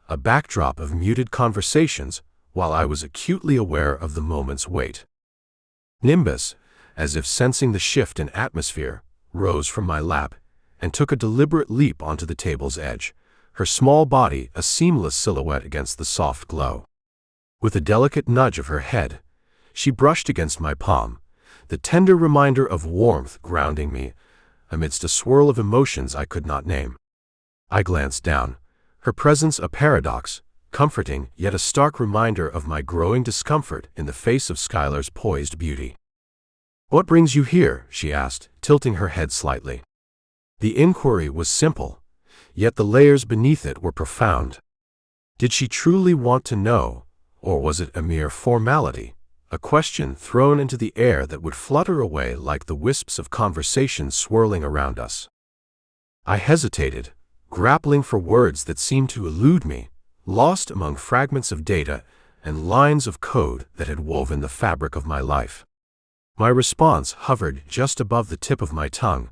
a backdrop of muted conversations, while I was acutely aware of the moment's weight. Nimbus, as if sensing the shift in atmosphere, rose from my lap and took a deliberate leap onto the table's edge, her small body a seamless silhouette against the soft glow. With a delicate nudge of her head, she brushed against my palm, the tender reminder of warmth grounding me amidst a swirl of emotions I could not name. I glanced down, her presence a paradox, comforting yet a stark reminder of my growing discomfort in the face of Skylar's poised beauty. "What brings you here?" she asked, tilting her head slightly. The inquiry was simple, yet the layers beneath it were profound. Did she truly want to know, or was it a mere formality, a question thrown into the air that would flutter away like the wisps of conversation swirling around us? I hesitated, grappling for words that seemed to elude me, lost among fragments of data and lines of code that had woven the fabric of my life. My response hovered just above the tip of my tongue,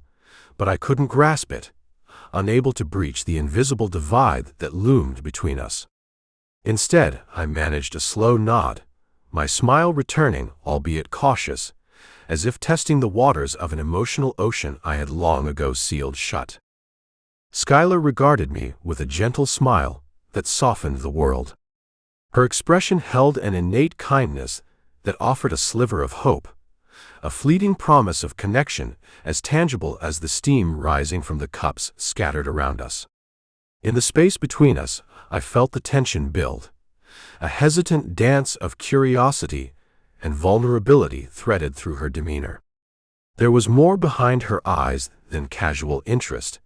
but I couldn't grasp it, unable to breach the invisible divide that loomed between us. Instead, I managed a slow nod, my smile returning, albeit cautious, as if testing the waters of an emotional ocean I had long ago sealed shut. Skylar regarded me with a gentle smile that softened the world. Her expression held an innate kindness that offered a sliver of hope, a fleeting promise of connection as tangible as the steam rising from the cups scattered around us. In the space between us, I felt the tension build, a hesitant dance of curiosity and vulnerability threaded through her demeanor. There was more behind her eyes than casual interest.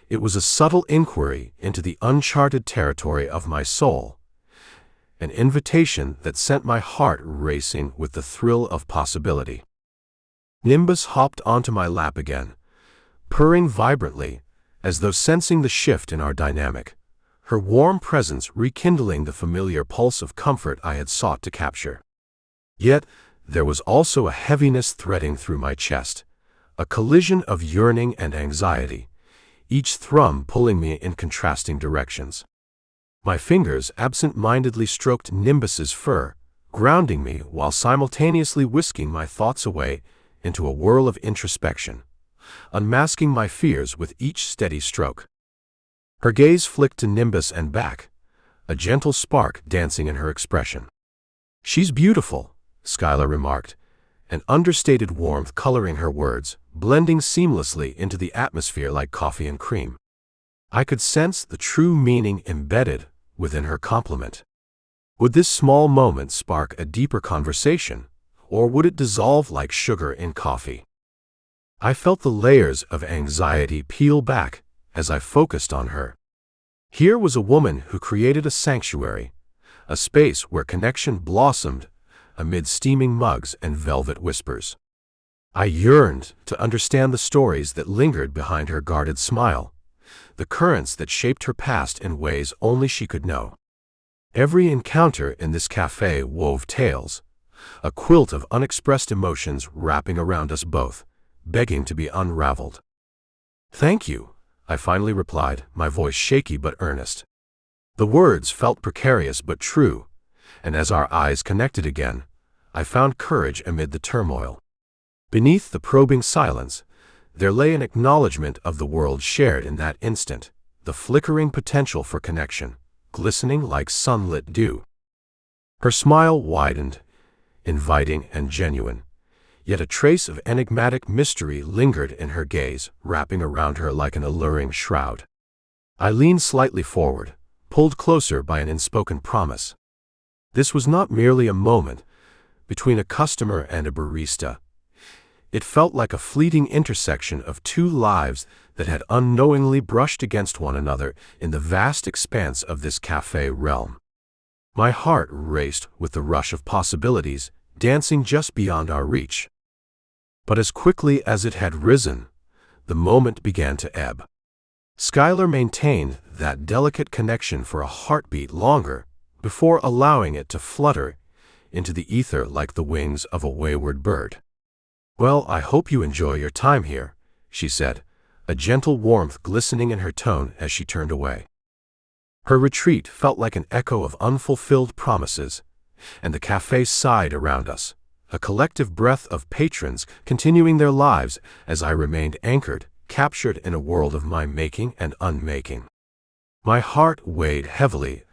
It was a subtle inquiry into the uncharted territory of my soul, an invitation that sent my heart racing with the thrill of possibility. Nimbus hopped onto my lap again, purring vibrantly, as though sensing the shift in our dynamic, her warm presence rekindling the familiar pulse of comfort I had sought to capture. Yet, there was also a heaviness threading through my chest, a collision of yearning and anxiety, each thrum pulling me in contrasting directions. My fingers absent-mindedly stroked Nimbus's fur, grounding me while simultaneously whisking my thoughts away into a whirl of introspection, unmasking my fears with each steady stroke. Her gaze flicked to Nimbus and back, a gentle spark dancing in her expression. "She's beautiful," Skylar remarked, an understated warmth coloring her words, blending seamlessly into the atmosphere like coffee and cream. I could sense the true meaning embedded within her compliment. Would this small moment spark a deeper conversation, or would it dissolve like sugar in coffee? I felt the layers of anxiety peel back as I focused on her. Here was a woman who created a sanctuary, a space where connection blossomed amid steaming mugs and velvet whispers. I yearned to understand the stories that lingered behind her guarded smile, the currents that shaped her past in ways only she could know. Every encounter in this cafe wove tales, a quilt of unexpressed emotions wrapping around us both, begging to be unraveled. "Thank you," I finally replied, my voice shaky but earnest. The words felt precarious but true, and as our eyes connected again, I found courage amid the turmoil. Beneath the probing silence, there lay an acknowledgement of the world shared in that instant, the flickering potential for connection, glistening like sunlit dew. Her smile widened, inviting and genuine, yet a trace of enigmatic mystery lingered in her gaze, wrapping around her like an alluring shroud. I leaned slightly forward, pulled closer by an unspoken promise. This was not merely a moment, between a customer and a barista. It felt like a fleeting intersection of two lives that had unknowingly brushed against one another in the vast expanse of this cafe realm. My heart raced with the rush of possibilities, dancing just beyond our reach. But as quickly as it had risen, the moment began to ebb. Skylar maintained that delicate connection for a heartbeat longer before allowing it to flutter into the ether like the wings of a wayward bird. "Well, I hope you enjoy your time here," she said, a gentle warmth glistening in her tone as she turned away. Her retreat felt like an echo of unfulfilled promises, and the cafe sighed around us, a collective breath of patrons continuing their lives as I remained anchored, captured in a world of my making and unmaking. My heart weighed heavily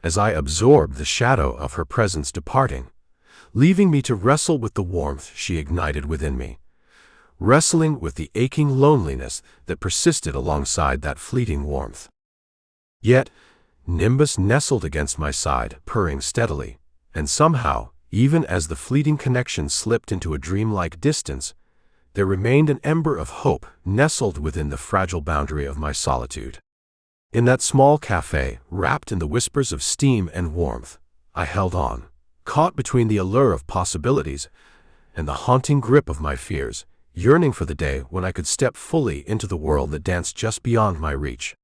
as I absorbed the shadow of her presence departing, leaving me to wrestle with the warmth she ignited within me, wrestling with the aching loneliness that persisted alongside that fleeting warmth. Yet, Nimbus nestled against my side, purring steadily, and somehow, even as the fleeting connection slipped into a dreamlike distance, there remained an ember of hope nestled within the fragile boundary of my solitude. In that small cafe, wrapped in the whispers of steam and warmth, I held on, caught between the allure of possibilities and the haunting grip of my fears, yearning for the day when I could step fully into the world that danced just beyond my reach.